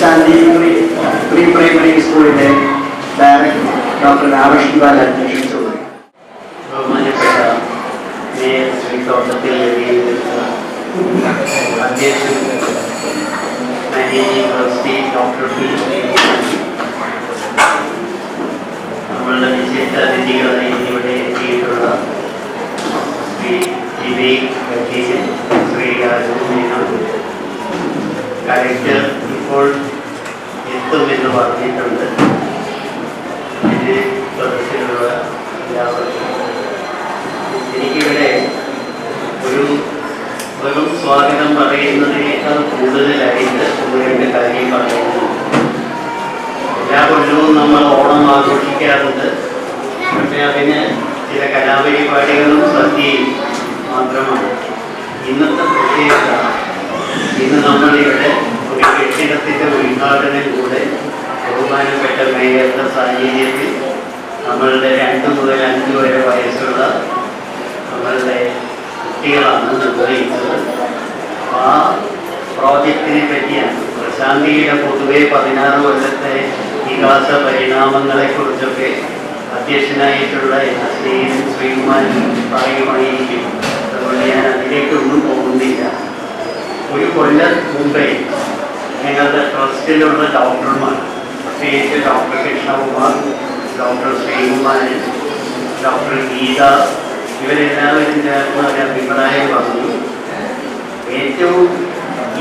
പ്രശാന്തി pre primary സ്കൂളിന്റെ director doctor Ramakrishnan ബാൽ അധ്യക്ഷൻ ചോദിക്കും. ബഹുമാനപ്പെട്ട മേയർ ശ്രീ തോട്ടത്തിൽ അധ്യക്ഷൻ മാനേജിംഗ് ട്രസ്റ്റി ഡോക്ടർ പി നമ്മളുടെ വിശേഷ അതിഥികളായി ഇവിടെ എത്തിയിട്ടുള്ള ശ്രീ വിവേക് വക്കീൽ, ശ്രീ രാജുമേന, കലക്ടർ ഇപ്പോൾ എത്തുമെന്ന് പറഞ്ഞിട്ടുണ്ട്. ഇതിന് സദസ്സിലുള്ള എല്ലാവർക്കും എനിക്കിവിടെ വെറും സ്വാഗതം പറയുന്നതിനേക്കാൾ കൂടുതലായിട്ട് രണ്ട് കാര്യം പറയുന്നു. എല്ലാ കൊല്ലവും നമ്മൾ ഓണം ആഘോഷിക്കാറുണ്ട്. പക്ഷേ അതിന് ചില കലാപരിപാടികളും സദ്യയും മാത്രമാണ്. ഇന്നത്തെ പ്രത്യേകത, ഇന്ന് നമ്മളിവിടെ ഒരു കെട്ടിടത്തിൻ്റെ ഉദ്ഘാടനം കൂടെ ബഹുമാനപ്പെട്ട മേയറുടെ സാന്നിധ്യത്തിൽ നമ്മളുടെ 2 മുതൽ 5 വരെ വയസ്സുള്ള നമ്മളുടെ കുട്ടികളാണ് നിർവഹിച്ചത്. ആ പ്രോജക്റ്റിനെ പറ്റിയാണ് പ്രശാന്തിയുടെ പൊതുവെ 16 കൊല്ലത്തെ വികാസ പരിണാമങ്ങളെക്കുറിച്ചൊക്കെ അധ്യക്ഷനായിട്ടുള്ള ശ്രീകുമാരൻ പറയുമായിരിക്കും. അതുകൊണ്ട് ഞാൻ അതിലേക്കൊന്നും പോകുന്നില്ല. ഒരു കൊല്ലം മുമ്പേ ഞങ്ങളുടെ ട്രസ്റ്റിലുള്ള ഡോക്ടർമാർ, പ്രത്യേകിച്ച് doctor Krishnakumar, doctor Sreekumaran, doctor Geetha, ഇവരെല്ലാവരും ചേർന്ന് ഒരു അഭിപ്രായം പറഞ്ഞു. ഏറ്റവും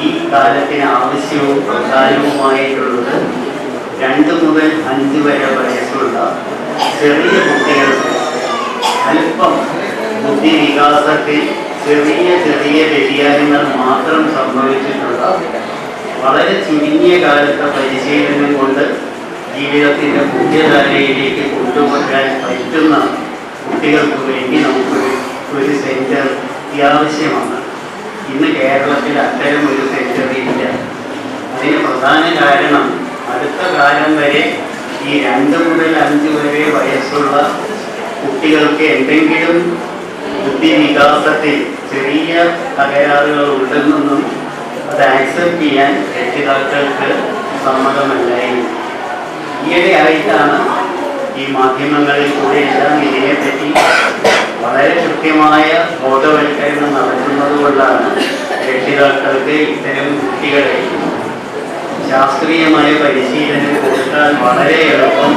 ഈ കാലത്തിന് ആവശ്യവും പ്രധാനവുമായിട്ടുള്ളത് 2 മുതൽ 5 വരെ വയസ്സുള്ള ചെറിയ കുട്ടികൾക്ക് അല്പം ബുദ്ധിവികാസത്തിൽ ചെറിയ ചെറിയ വ്യതിയാനങ്ങൾ മാത്രം സംഭവിച്ചിട്ടുള്ള, വളരെ ചുരുങ്ങിയ കാലത്തെ പരിശീലനം കൊണ്ട് ജീവിതത്തിൻ്റെ മുഖ്യധാരയിലേക്ക് കൊണ്ടുപോകാൻ പറ്റുന്ന കുട്ടികൾക്ക് വേണ്ടി നമുക്കൊരു സെൻറ്റർ അത്യാവശ്യമാണ്. ഇന്ന് കേരളത്തിൽ അത്തരം ഒരു സെൻറ്റർ ഇല്ല. അതിന് പ്രധാന കാരണം അടുത്ത കാലം വരെ ഈ 2 മുതൽ 5 വരെ വയസ്സുള്ള കുട്ടികൾക്ക് എന്തെങ്കിലും ബുദ്ധിവികാസത്തിൽ ചെറിയ തകരാറുകൾ ഉണ്ടെന്നൊന്നും അത് ആക്സെപ്റ്റ് ചെയ്യാൻ രക്ഷിതാക്കൾക്ക് സമ്മതമല്ലായിരുന്നു. ഈയിടെയായിട്ടാണ് ഈ മാധ്യമങ്ങളിൽ കൂടെ എല്ലാം ഇതിനെപ്പറ്റി വളരെ കൃത്യമായ ബോധവൽക്കരണം നടത്തുന്നത് കൊണ്ടാണ് രക്ഷിതാക്കൾക്ക് ഇത്തരം കുട്ടികളെ ശാസ്ത്രീയമായ പരിശീലനം കൊടുക്കാൻ വളരെ എളുപ്പം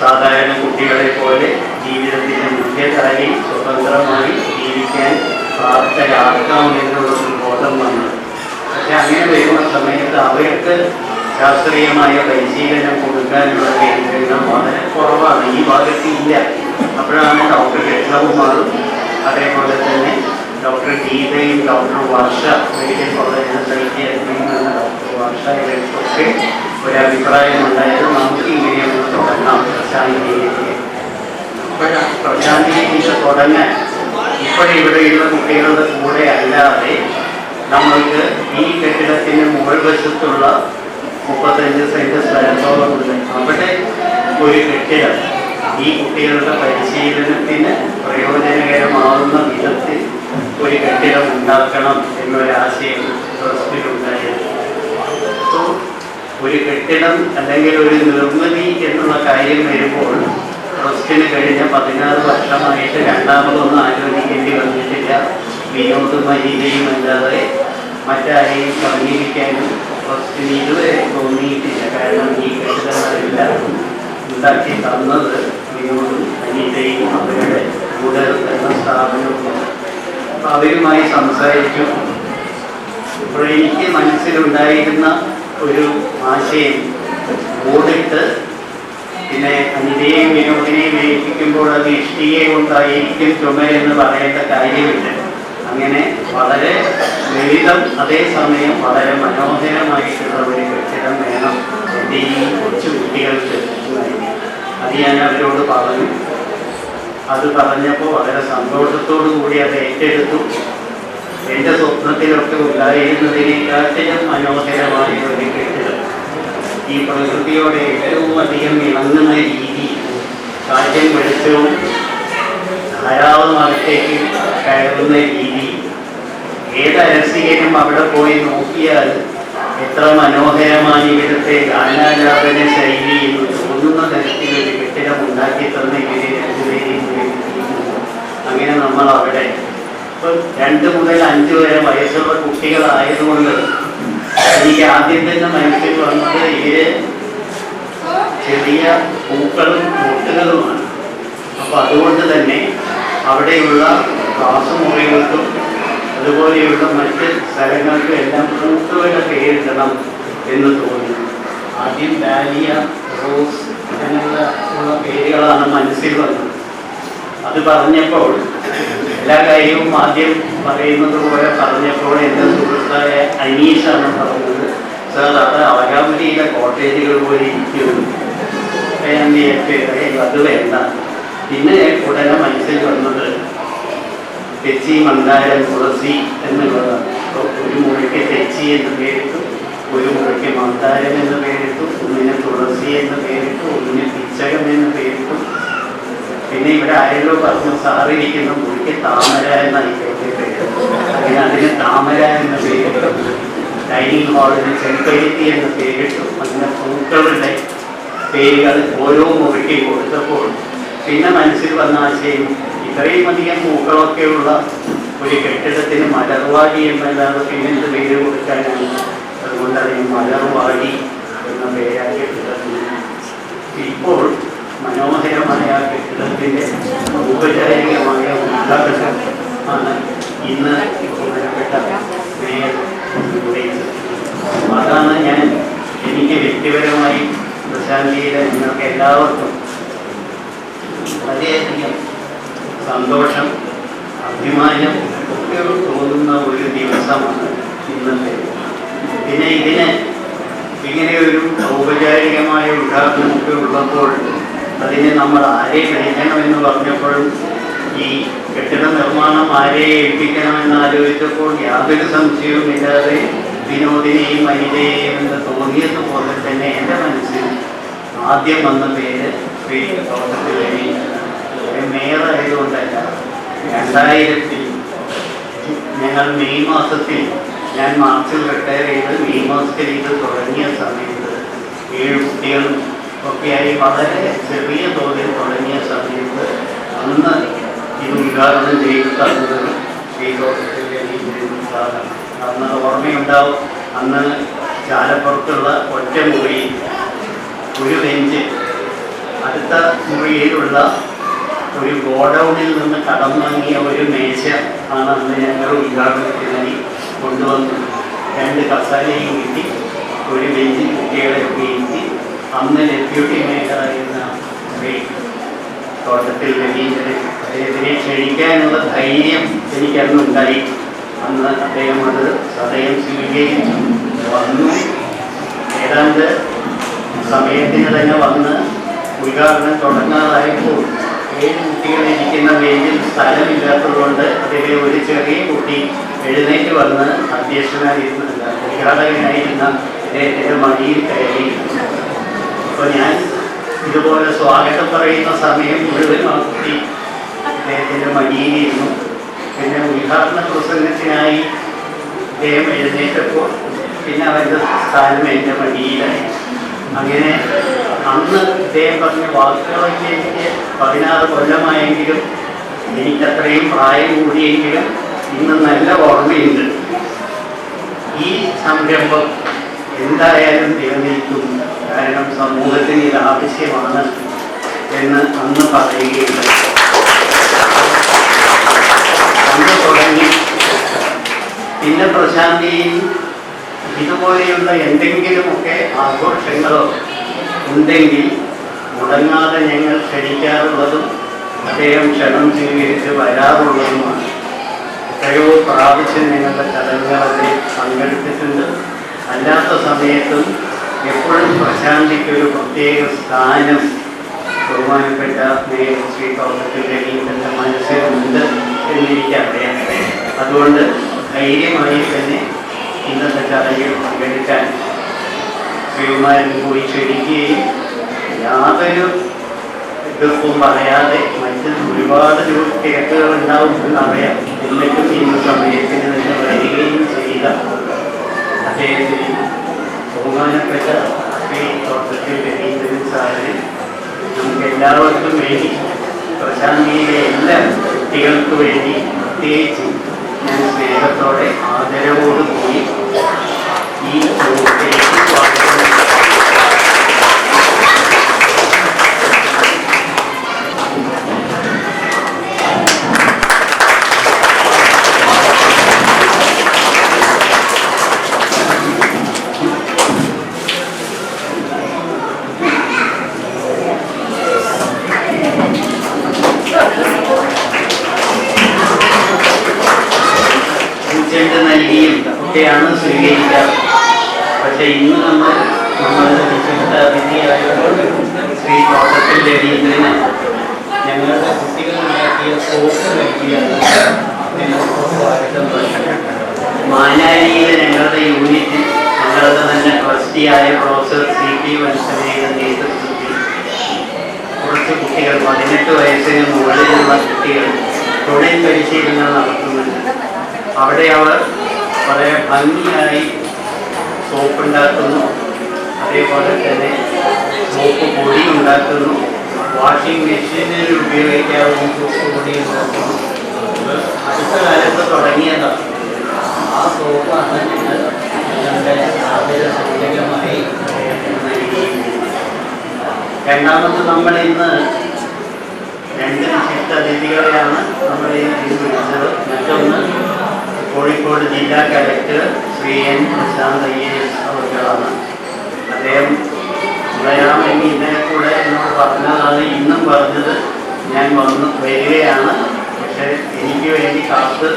സാധാരണ കുട്ടികളെ പോലെ ജീവിതത്തിൻ്റെ മുഖ്യധാരയിൽ സ്വതന്ത്രമായി ജീവിക്കാൻ പ്രാപ്തരാക്കാമെന്നുള്ളൊരു ബോധം വന്നു. പക്ഷെ അങ്ങനെ വരുന്ന സമയത്ത് അവർക്ക് ശാസ്ത്രീയമായ പരിശീലനം കൊടുക്കാനുള്ള കേന്ദ്രങ്ങൾ വളരെ കുറവാണ്, ഈ ഭാഗത്ത് ഇല്ല. അപ്പോഴാണ് ഡോക്ടർ കൃഷ്ണകുമാറും അതേപോലെ തന്നെ ഡോക്ടർ ഗീതയും ഡോക്ടർ വർഷ മെഡിക്കൽ കോളേജിൽ സൈക്യാട്രിയിൽ ഡോക്ടർ വർഷ ഇവർക്കൊക്കെ ഒരഭിപ്രായം ഉണ്ടായത് നമുക്ക് ഇങ്ങനെയൊന്ന് തുടങ്ങാം പ്രശാന്തിയിലേക്ക്. പ്രശാന്തിയിലേക്ക് തുടങ്ങാൻ ഇപ്പോഴിവിടെയുള്ള കുട്ടികളുടെ കൂടെ അല്ലാതെ നമ്മൾക്ക് ഈ കെട്ടിടത്തിന് മുകൾ വശത്തുള്ള 35 സെൻറ് സ്ഥലത്തോളമുണ്ട്. അവിടെ ഒരു കെട്ടിടം ഈ കുട്ടികളുടെ പരിശീലനത്തിന് പ്രയോജനകരമാവുന്ന വിധത്തിൽ ഒരു കെട്ടിടം ഉണ്ടാക്കണം എന്നൊരാശയം ട്രസ്റ്റിലുണ്ടായിരുന്നു. അപ്പോൾ ഒരു കെട്ടിടം അല്ലെങ്കിൽ ഒരു നിർമ്മിതി എന്നുള്ള കാര്യം വരുമ്പോൾ ട്രസ്റ്റിന് കഴിഞ്ഞ 16 വർഷമായിട്ട് രണ്ടാമതൊന്നും ആലോചിക്കേണ്ടി വന്നിട്ടില്ല. വിനോദമരികയും അല്ലാതെ മറ്റാരെയും സമീപിക്കാനും ട്രസ്റ്റിന് ഇതുവരെ തോന്നിയിട്ടില്ല. കാരണം ഈ കെട്ടിടങ്ങളെല്ലാം ഉണ്ടാക്കി തന്നത് വിനോദും അനീതയും അവരുടെ കൂടെ എന്ന സ്ഥാപനവും. അപ്പം അവരുമായി സംസാരിച്ചു. ഇപ്പോൾ എനിക്ക് മനസ്സിലുണ്ടായിരുന്ന ഒരു ആശയം ഓടിട്ട് പിന്നെ അനിതയെയും വിനോദിനെയും ഏൽപ്പിക്കുമ്പോൾ അത് ഇഷ്ടികയെ കൊണ്ടായിരിക്കും ചുമരെന്ന് പറയേണ്ട കാര്യമില്ല. അങ്ങനെ വളരെ ലളിതം അതേസമയം വളരെ മനോഹരമായിട്ടുള്ള ഒരു കെട്ടിടം വേണം എൻ്റെ ഈ കൊച്ചു കുട്ടികൾക്ക്. അത് ഞാൻ അവരോട് പറഞ്ഞു. അത് പറഞ്ഞപ്പോൾ വളരെ സന്തോഷത്തോടു കൂടി അത് ഏറ്റെടുത്തു. എൻ്റെ സ്വപ്നത്തിലൊക്കെ ഉണ്ടായിരുന്നതിനേക്കാട്ടിലും മനോഹരമായ ഒരു കെട്ടിടം, ഈ പ്രകൃതിയോടെ ഏറ്റവും അധികം ഇണങ്ങുന്ന രീതി, കാറ്റും വെളിച്ചവും ധാരാളം അകത്തേക്ക് കയറുന്ന രീതി, ഏത് രസികനും അവിടെ പോയി നോക്കിയാൽ എത്ര മനോഹരമാണ് ഇവിടുത്തെ നമ്മൾ അവിടെ ഇപ്പം 2 മുതൽ 5 വരെ വയസ്സുള്ള കുട്ടികളായതുകൊണ്ട് എനിക്ക് ആദ്യം തന്നെ മനസ്സിൽ വന്നത് ഇവര് ചെറിയ പൂക്കളും മുട്ടുകളുമാണ്. അപ്പം അതുകൊണ്ട് തന്നെ അവിടെയുള്ള ക്ലാസ് മുറികൾക്കും അതുപോലെയുള്ള മറ്റ് സ്ഥലങ്ങൾക്കും എല്ലാം പൂക്കളുടെ പേരിടണം എന്ന് തോന്നി. ആദ്യം ഡാലിയ, റോസ് അങ്ങനെയുള്ള പേരുകളാണ് മനസ്സിൽ വന്നത്. അത് പറഞ്ഞപ്പോൾ എല്ലാ കാര്യവും ആദ്യം പറയുന്നത് പോലെ പറഞ്ഞപ്പോൾ എൻ്റെ സുഹൃത്തായ അനീഷാണ് പറഞ്ഞത്, സാർ അത് അവരാമരിയിലെ കോട്ടേജുകൾ പോലെ ഇരിക്കുന്നു. ഞാൻ അത് വേണ്ട. പിന്നെ ഉടനെ മനസ്സിൽ വന്നത് തെച്ചി, മന്ദാരം, തുളസി എന്നുള്ളതാണ്. ഒരു മുറിക്ക് തെച്ചി എന്ന് പേരിട്ടു, ഒരു മുറിക്ക് മന്ദാരം എന്ന് പേരിട്ടു, ഒന്നിന് തുളസി എന്ന് പേരിട്ടു, ഒന്നിന് പിച്ചകം എന്ന് പേരിട്ടു. പിന്നെ ഇവിടെ ആരല്ലോ പറഞ്ഞു സാറിരിക്കുന്ന മുറിക്ക് താമര എന്നായി പേരിട്ടു. അങ്ങനെ അതിന് താമര എന്ന പേരിട്ടു. ഡൈനിങ് ഹാളിന് ചെമ്പരുത്തി എന്ന പേരിട്ടു. അങ്ങനെ പൂക്കളുടെ പേരുകൾ ഓരോ മുറിക്കും കൊടുത്തപ്പോൾ പിന്നെ മനസ്സിൽ വന്ന ആശയം ഇത്രയും അധികം പൂക്കളൊക്കെയുള്ള ഒരു കെട്ടിടത്തിന് മലർവാടി എന്നല്ലാതെ പിന്നെന്ത് പേര് കൊടുക്കാനാണ്. അതുകൊണ്ട് അതിന് മലർവാടി എന്ന പേരാക്കി കെട്ടിടത്തിന്. ഇപ്പോൾ മനോഹരമായ കെട്ടിടത്തിൻ്റെ ഔപചാരികമായ ഉദ്ഘാടനം ആണ് ഇന്ന് ബഹുമാനപ്പെട്ട മേയർ നിർവഹിച്ചത്. അതാണ് എനിക്ക് വ്യക്തിപരമായി പ്രശാന്തിയിലെ നിങ്ങൾക്ക് എല്ലാവർക്കും വളരെയധികം സന്തോഷം, അഭിമാനം ഒക്കെ തോന്നുന്ന ഒരു ദിവസമാണ് ഇന്നത്തെ. പിന്നെ ഇതിന് ഇങ്ങനെ ഒരു ഔപചാരികമായ ഉദ്ഘാടനമൊക്കെ ഉള്ളപ്പോൾ അതിന് നമ്മൾ ആരെ വിളിക്കണമെന്ന് പറഞ്ഞപ്പോഴും ഈ കെട്ടിട നിർമ്മാണം ആരെ ഏൽപ്പിക്കണമെന്ന് ആലോചിച്ചപ്പോൾ യാതൊരു സംശയവുമില്ലാതെ വിനോദിനെയും വനിതയെയും എന്ന് തോന്നിയതുപോലെ തന്നെ എൻ്റെ മനസ്സിൽ ആദ്യം വന്ന പേര് ശ്രീ തോട്ടത്തിലേനി. മേയറായതുകൊണ്ടല്ല, 2000 ഞങ്ങൾ മെയ് മാസത്തിൽ, ഞാൻ മാർച്ചിൽ റിട്ടയർ ചെയ്ത് മെയ് മാസത്തിൽ ഇത് തുടങ്ങിയ സമയത്ത് 7 കുട്ടികളും ഒക്കെയായി വളരെ ചെറിയ തോതിൽ തുടങ്ങിയ സമയത്ത് അന്ന് ഇത് ഉദ്ഘാടനം ചെയ്ത് തന്നത് ശ്രീ തോട്ടത്തിലേനി. അന്ന് ഓർമ്മയുണ്ടാവും, അന്ന് ചാലപ്പുറത്തുള്ള ഒറ്റ മുറിയിൽ ഒരു ബെഞ്ച്, അടുത്ത മുറിയിലുള്ള ഒരു ഗോഡൌണിൽ നിന്ന് കടം വാങ്ങിയ ഒരു മേശ ആണ് അന്ന് ഞങ്ങൾ ഉദ്ഘാടനത്തിനായി കൊണ്ടുവന്നത്. 2 കസാലയും കിട്ടി, ഒരു ബെഞ്ചിൽ കുട്ടികളെ ഇരുത്തി. അന്ന് ഡെപ്യൂട്ടി മേയറായിരുന്ന ശ്രീ തോട്ടത്തിൽ രവീന്ദ്രൻ, അദ്ദേഹത്തിനെ ക്ഷണിക്കാനുള്ള ധൈര്യം എനിക്കന്നുണ്ടായി. അന്ന് അദ്ദേഹം അത് സദയം സ്വീകരിച്ചു വന്നു. ഏതാണ്ട് സമയത്തിന് തന്നെ വന്ന് ഉദ്ഘാടനം തുടങ്ങാതായപ്പോൾ 7 കുട്ടികൾ ഇരിക്കുന്ന ബെഞ്ചിൽ സ്ഥലമില്ലാത്തതുകൊണ്ട് അതിലെ ഒരു ചെറിയ കുട്ടി എഴുന്നേറ്റ് വന്ന് അധ്യക്ഷനായിരുന്നില്ല, ഉദ്ഘാടകനായിരുന്ന അദ്ദേഹത്തിൻ്റെ മടിയിൽ കയറി. അപ്പോൾ ഞാൻ ഇതുപോലെ സ്വാഗതം പറയുന്ന സമയം മുഴുവൻ ആ കുട്ടി അദ്ദേഹത്തിൻ്റെ മടിയിലിരുന്നു. പിന്നെ ഉദ്ഘാടന പ്രസംഗത്തിനായി അദ്ദേഹം എഴുന്നേറ്റപ്പോൾ പിന്നെ അവരുടെ സ്ഥാനം എൻ്റെ മടിയിലായി. അങ്ങനെ അന്ന് അദ്ദേഹം പറഞ്ഞ വാക്കുകളൊക്കെ എനിക്ക് 16 കൊല്ലമായെങ്കിലും എനിക്കത്രയും പ്രായം കൂടിയെങ്കിലും ഇന്ന് നല്ല ഓർമ്മയുണ്ട്. ഈ സംരംഭം എന്തായാലും നിലനിൽക്കും, കാരണം സമൂഹത്തിന് ഇത് ആവശ്യമാണ് എന്ന് അന്ന് പറയുകയുണ്ട്. അന്ന് തുടങ്ങി പിന്നെ പ്രശാന്തിയിൽ ഇതുപോലെയുള്ള എന്തെങ്കിലുമൊക്കെ ആഘോഷങ്ങളോ ഉണ്ടെങ്കിൽ മുടങ്ങാതെ ഞങ്ങൾ ക്ഷണിക്കാറുള്ളതും അദ്ദേഹം ക്ഷണം സ്വീകരിച്ച് വരാറുള്ളതുമാണ്. എത്രയോ പ്രാവശ്യം ഞങ്ങളുടെ ചടങ്ങുകളിൽ പങ്കെടുത്തിട്ടുണ്ട്. അല്ലാത്ത സമയത്തും എപ്പോഴും പ്രശാന്തിക്കൊരു പ്രത്യേക സ്ഥാനം ബഹുമാനപ്പെട്ട മേയർ ശ്രീ തോട്ടത്തിൽ രവീന്ദ്രൻ്റെ മനസ്സിലുണ്ട് എന്നെനിക്കറിയാം. അതുകൊണ്ട് ധൈര്യമായി തന്നെ ഇന്നത്തെ ചടങ്ങിൽ പങ്കെടുക്കാൻ ശ്രീകുമാരൻ പോയി ക്ഷണിക്കുകയും യാതൊരു എതിർപ്പും പറയാതെ മറ്റ് ഒരുപാട് തിരക്കുകൾ ഉണ്ടാവും എന്നറിയാം, എന്നിട്ടും ഇന്ന് സമയത്തിന് തന്നെ വരികയും ചെയ്ത അദ്ദേഹത്തിന് ബഹുമാനപ്പെട്ട ശ്രീ തോട്ടത്തിൽ രവീന്ദ്രൻ സാറിന് നമുക്ക് എല്ലാവർക്കും വേണ്ടി പ്രശാന്തിയിലെ എല്ലാ കുട്ടികളും കുട്ടികൾക്ക് വേണ്ടി പ്രത്യേകിച്ച് ഞാൻ സ്നേഹത്തോടെ ആദരവോടുകൂടി ഈ ഗ്രൂപ്പിലേക്ക് സ്വാഗതം. നൽകിയും ഒക്കെയാണ് സ്വീകരിക്കാറ്. പക്ഷെ ഇന്ന് നമ്മളുടെ വിശിഷ്ട അതിഥിയായ ശ്രീ തോട്ടത്തിൽ രവീന്ദ്രന് ഞങ്ങളുടെ കുട്ടികളുണ്ടാക്കിയ സോപ്പ് നൽകിയാണ് മാനാരിയിലെ ഞങ്ങളുടെ യൂണിറ്റിൽ ഞങ്ങളുടെ തന്നെ ട്രസ്റ്റിയായ പ്രൊഫസർ CP വത്സലയുടെ നേതൃത്വത്തിൽ കുറച്ച് കുട്ടികൾ 18 വയസ്സിന് മുകളിലുള്ള കുട്ടികൾ തൊഴിൽ പരിശീലനം നടത്തുന്നുണ്ട്. അവിടെ അവർ വളരെ ഭംഗിയായി സോപ്പ് ഉണ്ടാക്കുന്നു, അതേപോലെ തന്നെ സോപ്പ് പൊടി ഉണ്ടാക്കുന്നു, വാഷിംഗ് മെഷീനിൽ ഉപയോഗിക്കാവുന്ന സോപ്പ് പൊടി ഉണ്ടാക്കുന്നു. അടുത്ത കാലത്ത് തുടങ്ങിയതാണ്. ആ സോപ്പാണ് ഞങ്ങളുടെ സൗകര്യമായി. രണ്ടാമത് നമ്മൾ ഇന്ന് 2 വിശിഷ്ട അതിഥികളെയാണ് നമ്മൾ വിളിച്ചത്. മറ്റൊന്ന് കോഴിക്കോട് ജില്ലാ collector Shri N Prashanth IAS അവർക്കാണ്. അദ്ദേഹം പറയാമെങ്കിൽ ഇന്നലെ കൂടെ എന്നോട് പറഞ്ഞതാണ്, ഇന്നും പറഞ്ഞത് ഞാൻ വരികയാണ്, പക്ഷെ എനിക്ക് വേണ്ടി കാത്ത്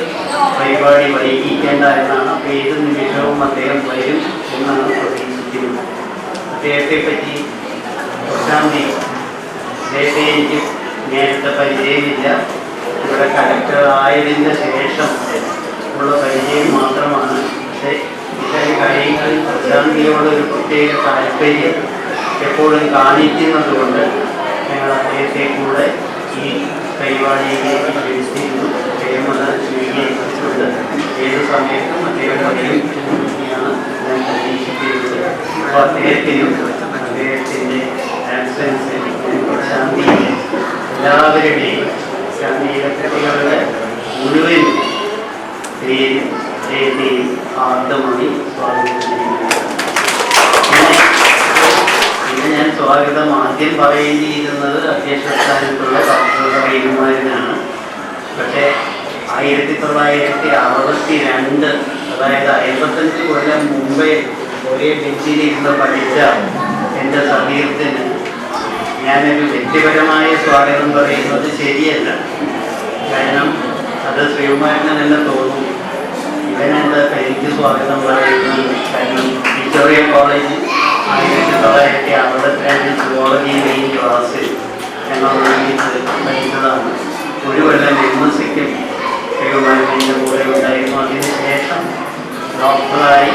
പരിപാടി വൈകിക്കേണ്ട എന്നാണ്. അപ്പോൾ ഏത് നിമിഷവും അദ്ദേഹം വരും എന്നാണ് പ്രതീക്ഷിക്കുന്നത്. അദ്ദേഹത്തെ പറ്റി പ്രശാന്തി, അദ്ദേഹത്തെ എനിക്ക് നേരത്തെ പരിചയമില്ല. ഇവിടെ കലക്ടർ ആയതിൻ്റെ ശേഷം ഉള്ള പരിചയം മാത്രമാണ്. പക്ഷേ ഇത്തരം കാര്യങ്ങളിൽ പ്രശാന്തിയോടൊരു പ്രത്യേക താല്പര്യം എപ്പോഴും കാണിക്കുന്നത് കൊണ്ട് ഞങ്ങൾ അദ്ദേഹത്തെ കൂടെ ഈ പരിപാടിയിലേക്ക് വിളിച്ചിരുന്നു. അദ്ദേഹം അത് സ്വീകരിച്ചിട്ടുണ്ട്. ഏത് സമയത്തും അദ്ദേഹം പരിഗണിക്കുകയാണ് ഞാൻ പ്രതീക്ഷിക്കുന്നത്. അപ്പോൾ അദ്ദേഹത്തിനും അദ്ദേഹത്തിൻ്റെ ആബ്സെൻസിൽ പ്രശാന്തിയെ എല്ലാവരുടെയും പ്രശാന്തിയിലെ കുട്ടികളുടെ മുഴുവൻ ആദ്യമായി സ്വാഗതം ചെയ്യുന്നു. ഞാൻ സ്വാഗതം ആദ്യം പറയേണ്ടിയിരുന്നത് അധ്യക്ഷ സ്ഥാനത്തുള്ള ഡോക്ടർ പക്ഷേ 1962, അതായത് 55 കൊല്ലം മുമ്പേ ഒരേ ബെഞ്ചിലിരുന്ന് പഠിച്ച എൻ്റെ സമീപത്തിന് ഞാനൊരു വ്യക്തിപരമായ സ്വാഗതം പറയുന്നത് ശരിയല്ല. കാരണം അത് ശ്രീകുമാരന് തന്നെ തോന്നും, ഇവനെന്താ എനിക്ക് സ്വാഗതം പറയുന്നത്. കാരണം വിക്ടോറിയ കോളേജ് 1962 സുവോളജി മെയിൻ ക്ലാസ്സിൽ ഞങ്ങൾ പഠിച്ചതാണ്. ഒരു കൊല്ലം MSCക്കും ശ്രീകുമാരൻ്റെ കൂടെ ഉണ്ടായിരുന്നു. അതിനുശേഷം ഡോക്ടറായി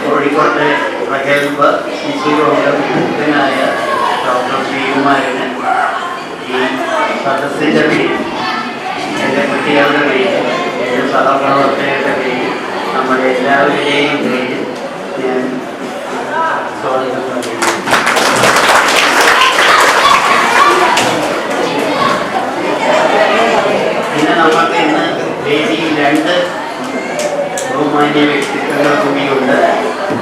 കോഴിക്കോട്ടെ പ്രഗത്ഭ ശിശുരോഗനായ ഡോക്ടർ ശ്രീകുമാരന് ഈ സദസ്സിൻ്റെ പേരിൽ, എൻ്റെ കുട്ടികളുടെ പേരിൽ, എൻ്റെ സഹപ്രവർത്തകരുടെ പേരിൽ, നമ്മുടെ എല്ലാവരുടെയും പേരിൽ ഞാൻ സ്വാഗതം പറയുന്നു. പിന്നെ നമുക്ക് ഇന്ന് വേദിയിൽ 2 ബഹുമാന്യ വ്യക്തിത്വങ്ങൾ കൂടിയുണ്ട്.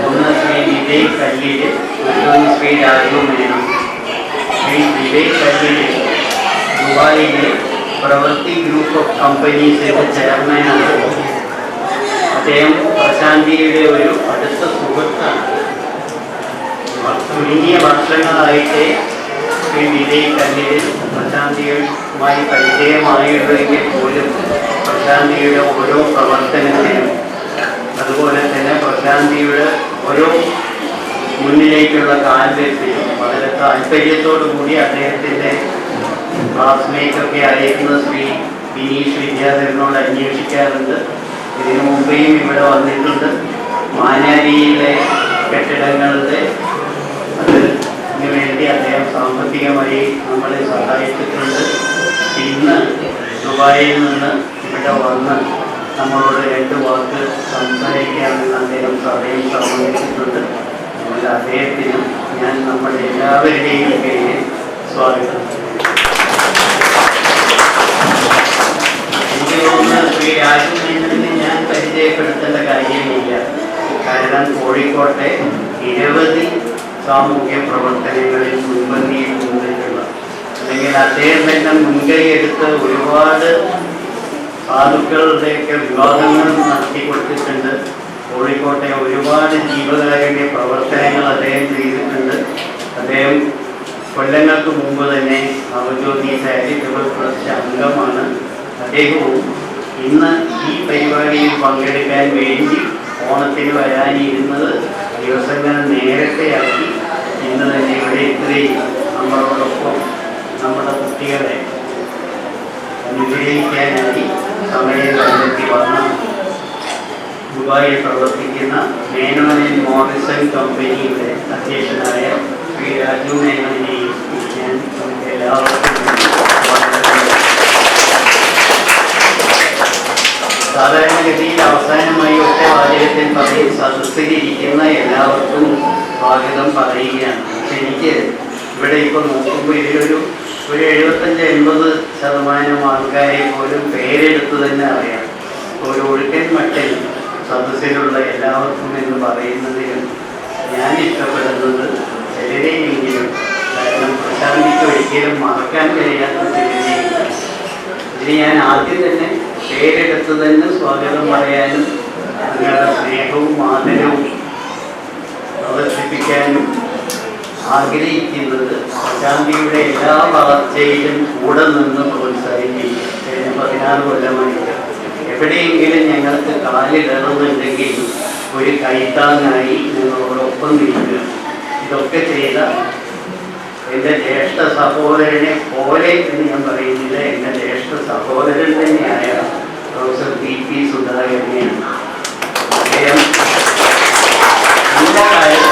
ഒന്ന് ശ്രീ വിവേക് കല്ലില്, മറ്റൊന്ന് ശ്രീ രാജു മേനോൻ. ശ്രീ വിവേക് കല്ലില് ദുബായിലെ പ്രവൃത്തി ഗ്രൂപ്പ് ഓഫ് കമ്പനീസിൻ്റെ ചെയർമാനാണ്. അദ്ദേഹം പ്രശാന്തിയുടെ ഒരു അടുത്ത സുഹൃത്താണ്. ചുരുങ്ങിയ വർഷങ്ങളായിട്ട് ശ്രീ വിവേക് കല്ലിൽ പ്രശാന്തിയുമായി പരിചയമായിട്ടുണ്ടെങ്കിൽ പോലും പ്രശാന്തിയുടെ ഓരോ പ്രവർത്തനത്തിനും, അതുപോലെ തന്നെ പ്രശാന്തിയുടെ ഓരോ മുന്നിലേക്കുള്ള കാൽവെപ്പിലും വളരെ താല്പര്യത്തോടു കൂടി അദ്ദേഹത്തിൻ്റെ ക്ലാസ്മേറ്റൊക്കെ ആയിരിക്കുന്ന ശ്രീ ബിനീഷ് വിദ്യാധരനോട് അന്വേഷിക്കാറുണ്ട്. ഇതിനു മുമ്പേയും ഇവിടെ വന്നിട്ടുണ്ട്. മാനാരിയിലെ കെട്ടിടങ്ങളുടെ അതിന് വേണ്ടി അദ്ദേഹം സാമ്പത്തികമായി നമ്മളെ സഹായിച്ചിട്ടുണ്ട്. ഇന്ന് ദുബായിൽ നിന്ന് ഇവിടെ വന്ന് നമ്മളോട് 2 വാക്ക് സംസാരിക്കാമെന്ന് അദ്ദേഹം സമയം സമ്മതിച്ചിട്ടുണ്ട്. അതുകൊണ്ട് അദ്ദേഹത്തിനും ഞാൻ നമ്മുടെ എല്ലാവരുടെയും പേരിൽ സ്വാഗതം. തോന്നുന്നു ശ്രീ രാജുമേനോനെ ഞാൻ പരിചയപ്പെടുത്തേണ്ട കാര്യമില്ല. കാരണം കോഴിക്കോട്ടെ നിരവധി സാമൂഹ്യ പ്രവർത്തനങ്ങളിൽ മുൻപന്തിയിൽ നിന്നിട്ടുള്ള, അല്ലെങ്കിൽ അദ്ദേഹം തന്നെ മുൻകൈ എടുത്ത് ഒരുപാട് സാധുക്കളുടെയൊക്കെ വിവാഹങ്ങൾ നടത്തി കൊടുത്തിട്ടുണ്ട്. കോഴിക്കോട്ടെ ഒരുപാട് ജീവകാരുണ്യ പ്രവർത്തനങ്ങൾ അദ്ദേഹം ചെയ്തിട്ടുണ്ട്. അദ്ദേഹം കൊല്ലങ്ങൾക്ക് മുമ്പ് തന്നെ നവജ്യോതി ചാരിറ്റബിൾ ട്രസ്റ്റ് അംഗമാണ്. അദ്ദേഹവും ഇന്ന് ഈ പരിപാടിയിൽ പങ്കെടുക്കാൻ വേണ്ടി ഓണത്തിന് വരാനിരുന്നത് ദിവസങ്ങൾ നേരത്തെയാക്കി ഇന്ന് തന്നെ ഇവിടെ ഇത്രയും നമ്മളോടൊപ്പം നമ്മുടെ കുട്ടികളെ അനുഗ്രഹിക്കാനായി സമയം കണ്ടെത്തി വന്ന ദുബായിൽ പ്രവർത്തിക്കുന്ന മേനോൻ ആൻഡ് മോറിസൺ കമ്പനിയുടെ അധ്യക്ഷനായ ശ്രീ രാജു മേനോനെയും ഞാൻ എല്ലാവർക്കും സാധാരണഗതിയിൽ അവസാനമായി ഒറ്റ വാചകത്തിൽ പറയും സദസ്സിലിരിക്കുന്ന എല്ലാവർക്കും സ്വാഗതം പറയുകയാണ്. പക്ഷെ എനിക്ക് ഇവിടെ ഇപ്പോൾ നോക്കുമ്പോൾ ഇതിലൊരു 75-80% ആൾക്കാരെ പോലും പേരെടുത്ത് തന്നെ അറിയാം. ഒരു ഒഴുക്കൻ മട്ടിൽ സദസ്സിലുള്ള എല്ലാവർക്കും എന്ന് പറയുന്നതിലും ഞാൻ ഇഷ്ടപ്പെടുന്നത് ചിലരെയെങ്കിലും, കാരണം പ്രശാന്തിക്ക് ഒരിക്കലും മറക്കാൻ കഴിയാത്ത ചിലരെയും ഇതിന് ഞാൻ ആദ്യം തന്നെ പേരെടുത്ത് തന്നെ സ്വാഗതം പറയാനും നിങ്ങളുടെ സ്നേഹവും ആദരവും പ്രദർശിപ്പിക്കാനും ആഗ്രഹിക്കുന്നത് പ്രശാന്തിയുടെ എല്ലാ വളർച്ചയിലും കൂടെ നിന്ന് പ്രോത്സാഹിപ്പിക്കും. കഴിഞ്ഞ 16 കൊല്ലമായിട്ട് എവിടെയെങ്കിലും ഞങ്ങൾക്ക് കാലിടറുന്നുണ്ടെങ്കിൽ ഒരു കൈത്താങ്ങായി ഞങ്ങളോടൊപ്പം നിൽക്കുക. ഇതൊക്കെ ചെയ്ത എൻ്റെ ജ്യേഷ്ഠ സഹോദരനെ പോലെ എന്ന് ഞാൻ പറയുന്നില്ല, എൻ്റെ ജ്യേഷ്ഠ സഹോദരൻ തന്നെയായ പ്രൊഫസർ P.P. സുധാകരനെയാണ്. അദ്ദേഹം നല്ല കാലത്ത്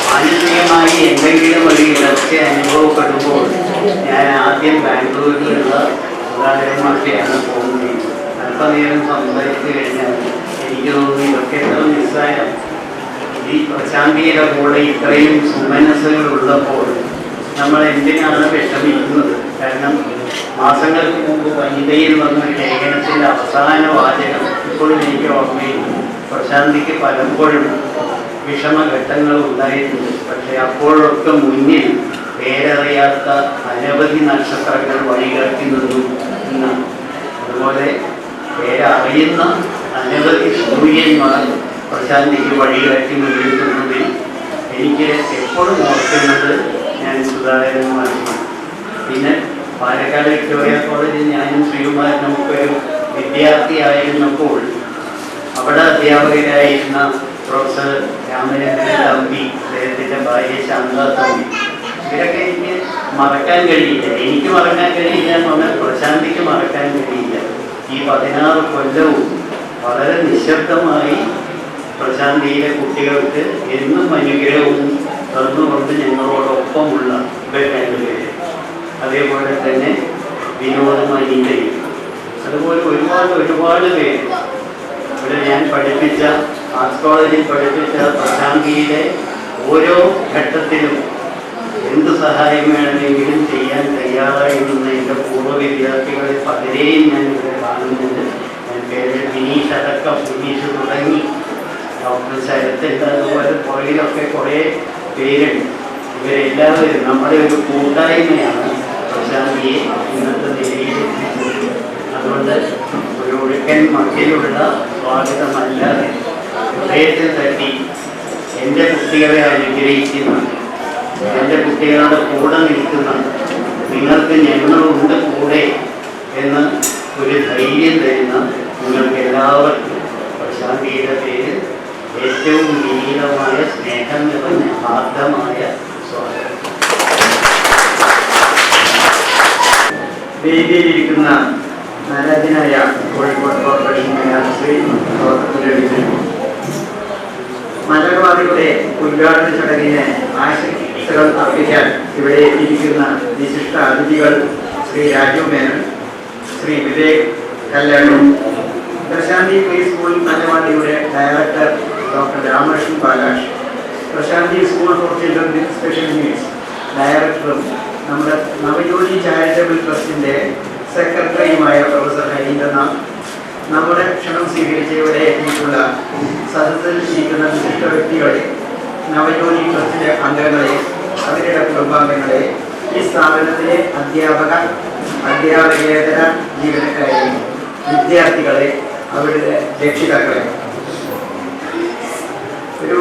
മാനസികമായി എന്തെങ്കിലും ഒരു ഇടർച്ച അനുഭവപ്പെടുമ്പോൾ ഞാൻ ആദ്യം ബാംഗ്ലൂരിലുള്ള സുധാകരന്മാർക്കെയാണ് പോകുന്നത്. അല്പനേരം സംസാരിച്ചു കഴിഞ്ഞാൽ എനിക്ക് തോന്നുന്നു ഇതൊക്കെ എത്ര നിസ്സാരം. ഈ പ്രശാന്തിയുടെ കൂടെ ഇത്രയും സുമനസ്സുകൾ ഉള്ളപ്പോൾ നമ്മൾ എന്തിനാണ് വിഷമിക്കുന്നത്? കാരണം മാസങ്ങൾക്ക് മുമ്പ് വനിതയിൽ വന്ന ലേഖനത്തിൻ്റെ അവസാന വാചകം ഇപ്പോഴും എനിക്ക് ഓർമ്മയില്ല. പ്രശാന്തിക്ക് പലപ്പോഴും വിഷമഘട്ടങ്ങൾ ഉണ്ടായിട്ടുണ്ട്. പക്ഷെ അപ്പോഴൊക്കെ മുന്നിൽ പേരറിയാത്ത അനവധി നക്ഷത്രങ്ങൾ വഴികാട്ടി നിന്നു എന്നാണ്. അതുപോലെ പേരറിയുന്ന അനവധി സൂര്യന്മാർ പ്രശാന്തിക്ക് വഴികാട്ടി മുന്നിൽ നിന്നതിൽ എനിക്ക് എപ്പോഴും ഓർക്കുന്നത് ഞാൻ സുധാകരനുമായിരുന്നു. പിന്നെ പാലക്കാട് വിക്ടോറിയ കോളേജിൽ ഞാനും ശ്രീകുമാരനും ഒക്കെ ഒരു വിദ്യാർത്ഥിയായിരുന്നപ്പോൾ അവിടെ അധ്യാപകരായിരുന്ന പ്രൊഫസർ രാമചന്ദ്രൻ തമ്പി, അദ്ദേഹത്തിൻ്റെ ഭാര്യ ശാന്ത തമ്പി, ഇവരൊക്കെ എനിക്ക് മറക്കാൻ കഴിയില്ല. എനിക്ക് മറക്കാൻ കഴിയില്ല എന്ന് പറഞ്ഞാൽ പ്രശാന്തിക്ക് മറക്കാൻ കഴിയില്ല. ഈ 16 കൊല്ലവും വളരെ നിശബ്ദമായി പ്രശാന്തിയിലെ കുട്ടികൾക്ക് എന്നും അനുഗ്രഹവും തന്നുകൊണ്ട് ഞങ്ങളോടൊപ്പമുള്ള ഇവർ രണ്ടുപേര്, അതേപോലെ തന്നെ വിനോദം അനീതയും, അതുപോലെ ഒരുപാട് പേര് ഇവിടെ ഞാൻ പഠിപ്പിച്ച ആർട്സ് കോളേജിൽ പഠിപ്പിച്ച പ്രശാന്തിയിലെ ഓരോ ഘട്ടത്തിലും എന്ത് സഹായം വേണമെങ്കിലും ചെയ്യാൻ തയ്യാറായി നിന്ന് എൻ്റെ പൂർവ്വ വിദ്യാർത്ഥികളെ പലരെയും ഞാൻ ഇവിടെ കാണുന്നുണ്ട്. ഞാൻ പേര് വിനീഷ് അടക്കം, വിനീഷ് തുടങ്ങി ഡോക്ടർ ശരത്തുണ്ട്, അതുപോലെ പുറകിലൊക്കെ കുറേ പേരുണ്ട്. ഇവരെല്ലാവരും നമ്മുടെ ഒരു കൂട്ടായ്മയാണ് പ്രശാന്തിയെ ഇന്നത്തെ നിലയിലെത്തിച്ചത്. അതുകൊണ്ട് ഒരു ഒഴുക്കൻ മട്ടിലുള്ള സ്വാഗതമല്ലാതെ ഹൃദയത്തിൽ തട്ടി എൻ്റെ കുട്ടികളെ അനുഗ്രഹിക്കുന്ന, എൻ്റെ കുട്ടികളുടെ കൂടെ നിൽക്കുന്ന, നിങ്ങൾക്ക് ഞങ്ങളുണ്ട് കൂടെ എന്ന് ഒരു ധൈര്യം തരുന്ന നിങ്ങൾക്ക് എല്ലാവർക്കും പ്രശാന്തിയുടെ പേര് ഏറ്റവും വിനീതമായ സ്നേഹം നിറഞ്ഞ ആർദ്രമായ സ്വാഗതം. വേദിയിലിരിക്കുന്ന നാരാജനായ കോഴിക്കോട് കോർപ്പറേഷൻ ശ്രീ പ്രവർത്തകരുടെ മലർവാദിയുടെ ഉദ്ഘാടന ചടങ്ങിന് ആശംസകൾ അർപ്പിക്കാൻ ഇവിടെ എത്തിയിരിക്കുന്ന വിശിഷ്ട അതിഥികൾ ശ്രീ രാജു മേനോൻ, ശ്രീ വിവേക് കല്യാണം, പ്രശാന്തി പ്രീ സ്കൂൾ മലവാടിയുടെ director doctor Ramakrishnan Palash, Prashanthi school for children with special needs ഡയറക്ടറും നമ്മുടെ നവജ്യോതി ചാരിറ്റബിൾ ട്രസ്റ്റിൻ്റെ സെക്രട്ടറിയുമായ പ്രൊഫസർ ഹരീന്ദ്രനാഥ്, നമ്മുടെ ക്ഷണം സ്വീകരിച്ച് ഇവിടെ എത്തിയിട്ടുള്ള സദസ്സിൽ ഇരിക്കുന്ന വിശിഷ്ട വ്യക്തികളെ, നവജ്യോതി ട്രസ്റ്റിലെ അംഗങ്ങളെ, അവരുടെ കുടുംബാംഗങ്ങളെ, ഈ സ്ഥാപനത്തിലെ അധ്യാപകേതര ജീവനക്കാരെയും വിദ്യാർത്ഥികളെ, അവരുടെ രക്ഷിതാക്കളെ. ഒരു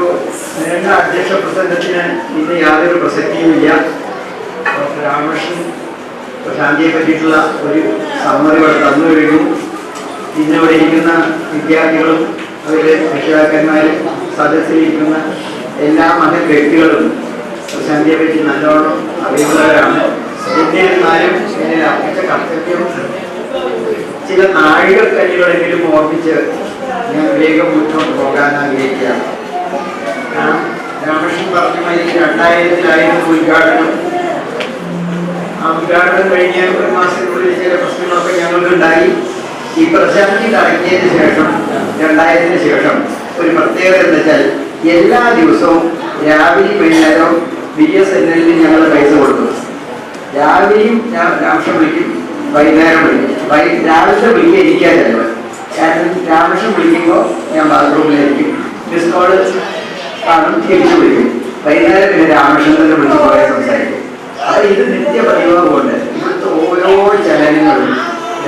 നീണ്ട അധ്യക്ഷ പ്രസംഗത്തിന് ഇന്ന് യാതൊരു പ്രസക്തിയുമില്ല. ഡോക്ടർ രാമകൃഷ്ണൻ ശാന്തിയെ പറ്റിയിട്ടുള്ള ഒരു സമ്മതി ഇവിടെ തന്നു കഴിഞ്ഞു. ഇന്നിവിടെ ഇരിക്കുന്ന വിദ്യാർത്ഥികളും അവരുടെ രക്ഷിതാക്കന്മാരും സദസ്സിലിരിക്കുന്ന എല്ലാ മഹൽ വ്യക്തികളും ശാന്തിയെ പറ്റി നല്ലോണം അറിയുന്നവരാണ്. എന്നിരുന്നാലും എന്നിൽ അർപ്പിച്ച കർത്തവ്യം ചില നാഴികക്കല്ലുകളെങ്കിലും ഓർമ്മിച്ച് ഞാൻ വേഗം മുന്നോട്ട് പോകാൻ ആഗ്രഹിക്കുകയാണ്. രാമകൃഷ്ണൻ പറഞ്ഞ മാതിരി 2000-ലായിരുന്നു ഉദ്ഘാടനം. ആ ഉദ്ഘാടനം കഴിഞ്ഞ് ഒരു മാസത്തിനുള്ളിൽ ചില പ്രശ്നങ്ങളൊക്കെ ഞങ്ങൾക്കുണ്ടായി. ഈ പ്രശാന്തി ഇറങ്ങിയതിന് ശേഷം 2000-ന് ശേഷം ഒരു പ്രത്യേകത എന്താ വെച്ചാൽ എല്ലാ ദിവസവും രാവിലെ വൈകുന്നേരം BSNL ഞങ്ങൾ പൈസ കൊടുക്കും. രാവിലെയും ഞാൻ രാമകൃഷ്ണൻ വിളിക്കും, വൈകുന്നേരം വിളിക്കും. രാവിലത്തെ വിളിക്കുക ഇരിക്കാൻ ചിലവ്. കാരണം രാമകൃഷ്ണൻ വിളിക്കുമ്പോൾ ഞാൻ ബാത്റൂമിലായിരിക്കും, മിസ് കോള് കാണും, തിരിച്ചു വിളിക്കും. വൈകുന്നേരം പിന്നെ രാമകൃഷ്ണനെ വിളിച്ച് കുറേ സംസാരിക്കും. അപ്പോൾ ഇത് നിത്യപതിവാണ് കൊണ്ട് ഇവിടുത്തെ ഓരോ ചലനങ്ങളും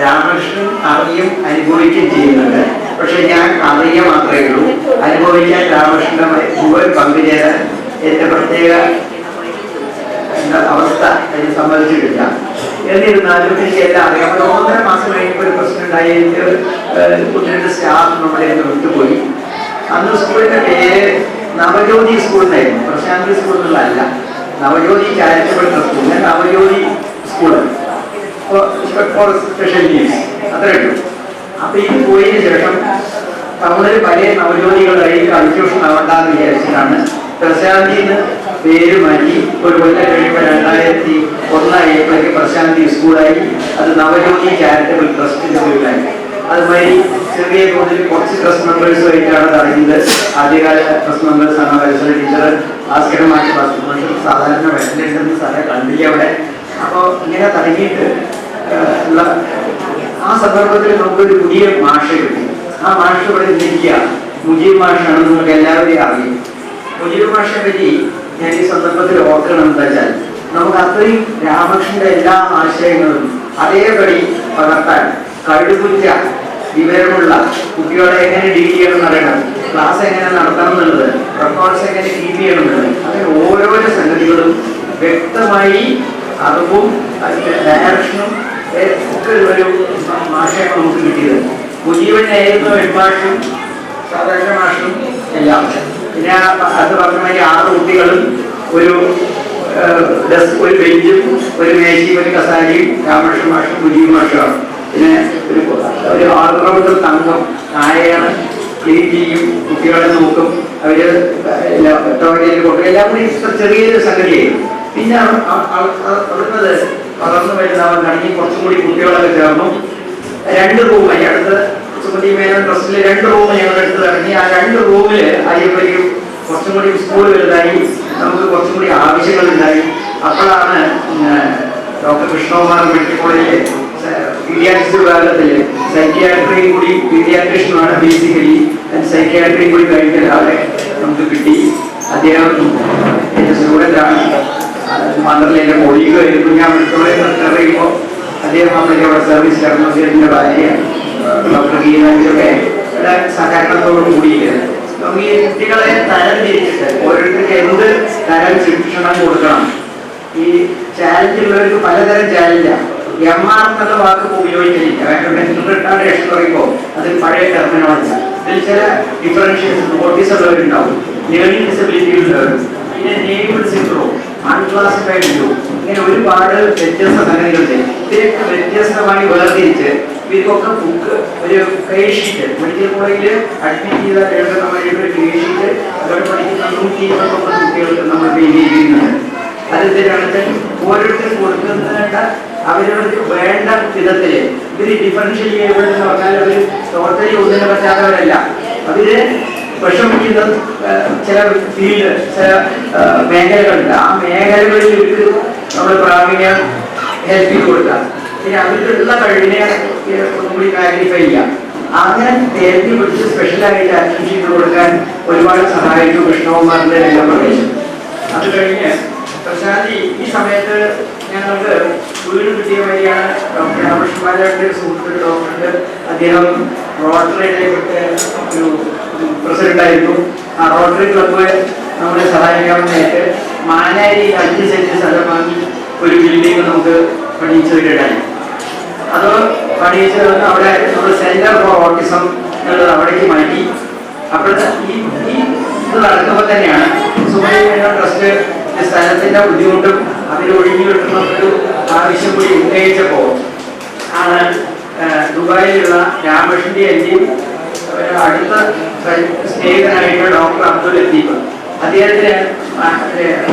രാമകൃഷ്ണൻ അറിയും അനുഭവിക്കുകയും ചെയ്യുന്നുണ്ട്. പക്ഷെ ഞാൻ അറിയുക മാത്രമേ ഉള്ളൂ. അനുഭവിക്കാൻ രാമകൃഷ്ണന്റെ മുഴുവൻ പങ്കുചേരാൻ എൻ്റെ പ്രത്യേക അവസ്ഥ അതിന് സമ്മതിച്ചിട്ടില്ല. എന്നിരുന്നാലും എനിക്ക് എല്ലാം അറിയാം. 1.5 മാസം കഴിഞ്ഞപ്പോൾ ഒരു പ്രശ്നം ഉണ്ടായി. എനിക്ക് 1-2 സ്റ്റാഫ് നമ്മളെ വിട്ടുപോയി. അന്ന് സ്കൂളിൻ്റെ പേര് നവജ്യോതി സ്കൂളിനായിരുന്നു, പ്രശാന്തി സ്കൂൾ എന്നുള്ളതല്ല. Navajyothi charitable trust, Navajyothi school for special needs, അത്ര കിട്ടും. അപ്പൊ ഇത് പോയതിനു ശേഷം ടൗണിൽ പല നവജ്യോതികളായി കൺഫ്യൂഷൻ ആവണ്ടെന്ന് വിചാരിച്ചിട്ടാണ് പ്രശാന്തിന്ന് പേര് മാറ്റി. ഒരു കൊല്ലം കഴിയുമ്പോൾ 2001 പ്രശാന്തി സ്കൂളായി. അത് നവജ്യോതി ചാരിറ്റബിൾ ട്രസ്റ്റിന്റെ പേരിലായി. അതുമാതിരി ചെറിയ തോതിൽ കുറച്ച് ട്രസ്റ്റ് മെമ്പേഴ്സുമായിട്ടാണ് തുടങ്ങിയത്. ആദ്യകാല ട്രസ്റ്റ് മെമ്പേഴ്സാണ് പരിസര ടീച്ചർ, ഭാസ്കരമായിട്ട് സാധാരണ വെള്ളമുണ്ടെന്ന് സാറെ കണ്ടില്ല അവിടെ. അപ്പോൾ ഇങ്ങനെ തുടങ്ങിയിട്ട് ആ സന്ദർഭത്തിൽ നമുക്കൊരു പുതിയ ഭാഷ കിട്ടി. ആ ഭാഷ ഇവിടെ ഇരിക്കുക മുജീബ് ഭാഷയാണ്. നമുക്ക് എല്ലാവരെയും അറിയും. മുജീബ് ഭാഷയെ പറ്റി ഞാൻ ഈ സന്ദർഭത്തിൽ ഓർക്കണം എന്താ വെച്ചാൽ, നമുക്ക് അത്രയും രാമകൃഷ്ണന്റെ എല്ലാ ആശയങ്ങളും അതേപടി പകർത്താൻ കഴിവുറ്റ വിവരമുള്ള കുട്ടികളെ എങ്ങനെ ഡീൽ ചെയ്യണം എന്നറിയണം, ക്ലാസ് എങ്ങനെ നടത്തണം എന്നുള്ളത്, റെക്കോർഡ്സ് എങ്ങനെ കീപ്പ് ചെയ്യണം എന്നുള്ളത്, അങ്ങനെ ഓരോരോ സംഗതികളും വ്യക്തമായി അറിവും അതിന്റെ ഡയറക്ഷനും ഒക്കെ ഒരു ഭാഷയാണ് നമുക്ക് കിട്ടിയത്. മുജീബനായിരുന്നു ഹെഡ്മാഷും സാധാരണ മാഷും എല്ലാം. പിന്നെ അത് പറഞ്ഞ മാതിരി 6 കുട്ടികളും ഒരു ബെഞ്ചും ഒരു മേശയും ഒരു കസാരയും രാമകൃഷ്ണ മാഷും മുജീബ് മാഷുമാണ്. പിന്നെ ഒരു ഓൾറൗണ്ടർ തങ്കം നായയാണ്, ക്ലീൻ ചെയ്യും, കുട്ടികളെ നോക്കും, അവര് ടോയ്ലറ്റിൽ കൊടുക്കും. എല്ലാം കൂടി ചെറിയൊരു സംഗതിയായിരുന്നു. പിന്നെ അവിടുന്നത് വളർന്നു വരുന്നവർ കഴിഞ്ഞ് കുറച്ചും കൂടി കുട്ടികളൊക്കെ ചേർന്നു 2 റൂമായി. അടുത്ത് സുമതി മേനോൻ ട്രസ്റ്റിൽ 2 റൂം ഞങ്ങളെടുത്ത് ഇറങ്ങി. ആ 2 റൂമിൽ അയ്യപ്പയ്ക്കും കുറച്ചും കൂടി സ്കൂൾ വലുതായി, നമുക്ക് കുറച്ചും കൂടി ആവശ്യങ്ങളുണ്ടായി. അപ്പോഴാണ് ഡോക്ടർ കൃഷ്ണകുമാർ മെഡിക്കൽ കോളേജിലെ പീഡിയാട്രിക്സ് വിഭാഗത്തിൽ സൈക്യാട്രിയും കൂടി, പീഡിയാട്രിഷ്യനുമാണ് ബേസിക്കലി, സൈക്യാട്രിയും കൂടി കഴിഞ്ഞാൽ അവിടെ നമുക്ക് കിട്ടി. അദ്ദേഹം എൻ്റെ സ്റ്റുഡൻ്റാണ്. മന്ത്രിലെ കൊളീഗായിരുന്നു. ഞാൻ മെഡിക്കൽ കോളേജിൽ അറിയുമ്പോൾ അദ്ദേഹം നമ്മുടെ അവിടെ സർവീസ് ചേർന്നു. അദ്ദേഹത്തിൻ്റെ ഭാര്യ ഡോക്ടർ ഗീതാഞ്ചൊക്കെ സഹകരണത്തോടും കൂടിയിട്ട് നമുക്ക് ഈ കുട്ടികളെ തരം തിരിച്ചിട്ട് ഓരോരുത്തർക്ക് എന്ത് തരം ശിക്ഷണം കൊടുക്കണം. ഈ ചാലഞ്ചുള്ളവർക്ക് പലതരം ചാലഞ്ചാണ്. MR എന്നുള്ള വാക്ക് ഉപയോഗിക്കുന്നില്ല. മെന്റൽ റിട്ടാർഡേഷൻ പറയുമ്പോൾ അതിൽ പഴയ ടെർമിനോളജി. ഇതിൽ ചില ഡിഫറൻഷ്യേഷൻ, ഓട്ടീസ് ഉള്ളവരുണ്ടാവും, ലേണിംഗ് ഡിസബിലിറ്റി ഉള്ളവരും, പിന്നെ നെയ്ബിൾഡ് സിൻഡ്രോം, അൺക്ലാസിഫൈഡ് ഗ്രൂപ്പ്, ഇങ്ങനെ ഒരുപാട് വ്യത്യസ്ത സംഗതികളുണ്ട്. ഇതിനൊക്കെ വ്യത്യസ്തമായി വേർതിരിച്ച് ഇവർക്കൊക്കെ ബുക്ക്, ഒരു കൈഷീറ്റ്, മെഡിക്കൽ കോളേജിൽ അഡ്മിറ്റ് ചെയ്താൽ എഴുതുന്ന ഒരു കൈഷീറ്റ് അവിടെ പഠിക്കുന്ന 129 കുട്ടികൾക്ക് നമ്മൾ ചെയ്യുന്നുണ്ട്. അതെന്തിനാണ് ഓരോരുത്തർക്ക് കൊടുക്കുന്നതിന് അവരവർക്ക് വേണ്ട വിധത്തില് ഇവര് ഡിഫറൻഷ്യൽ ചെയ്യപ്പെടുന്ന പറഞ്ഞാൽ അവർ ടോട്ടലി ഒന്നിനെ പറ്റാത്തവരല്ല. അവര് വിഷമിക്കുന്ന ചില ഫീൽഡ്, ചില മേഖലകളുണ്ട്. ആ മേഖലകളിൽ ഇവർക്ക് നമ്മൾ പ്രാവീണ്യം ഹെൽപ്പ് ചെയ്ത് കൊടുക്കാം. ഇനി അവരിലുള്ള കഴിവിനെ ഒന്നും കൂടി മാഗ്നിഫൈ ചെയ്യാം. അങ്ങനെ തേർത്തി പിടിച്ച് സ്പെഷ്യലായിട്ട് അറ്റൻഡ് ചെയ്ത് കൊടുക്കാൻ ഒരുപാട് സഹായിച്ചു കൃഷ്ണകുമാറിന്റെ രംഗപ്രവേശം. അത് കഴിഞ്ഞ് പ്രശാന്തി ഈ സമയത്ത് ഞങ്ങൾക്ക് വീട് കിട്ടിയ വഴിയാണ് ഡോക്ടർ രാമകൃഷ്ണമാരുടെ സുഹൃത്തുക്കൾ ഡോക്ടറുണ്ട്. അദ്ദേഹം റോട്ടറിയുടെ ഒരു പ്രസിഡന്റായിരുന്നു. ആ റോട്ടറി ക്ലബ്ബ് നമ്മളെ സഹായിക്കാവുന്നതായിട്ട് മാനാരി 5 സെന്റ് സ്ഥലം വാങ്ങി ഒരു ബിൽഡിംഗ് നമുക്ക് പണിയിച്ചു തരികയുണ്ടായി. അത് പണിയിച്ച് അവിടെ നമ്മൾ സെന്റർ ഫോർ ഓട്ടിസം എന്നുള്ളത് അവിടേക്ക് മാറ്റി. അപ്പോഴത്തെ ഈ ഇത് നടക്കുമ്പോൾ തന്നെയാണ് സുബ്രഹ്മണ്യ ട്രസ്റ്റ് സ്ഥലത്തിന്റെ ബുദ്ധിമുട്ടും അതിന് ഒഴിഞ്ഞു കിട്ടുന്ന ഒരു ആവശ്യം കൂടി ഉന്നയിച്ചപ്പോൾ ആണ് ദുബായിലുള്ള രാമകൃഷ്ണന്റെ എന്റെയും അടുത്ത സ്നേഹിതനായിട്ടുള്ള ഡോക്ടർ അബ്ദുൽ ലത്തീഫ് അദ്ദേഹത്തിന്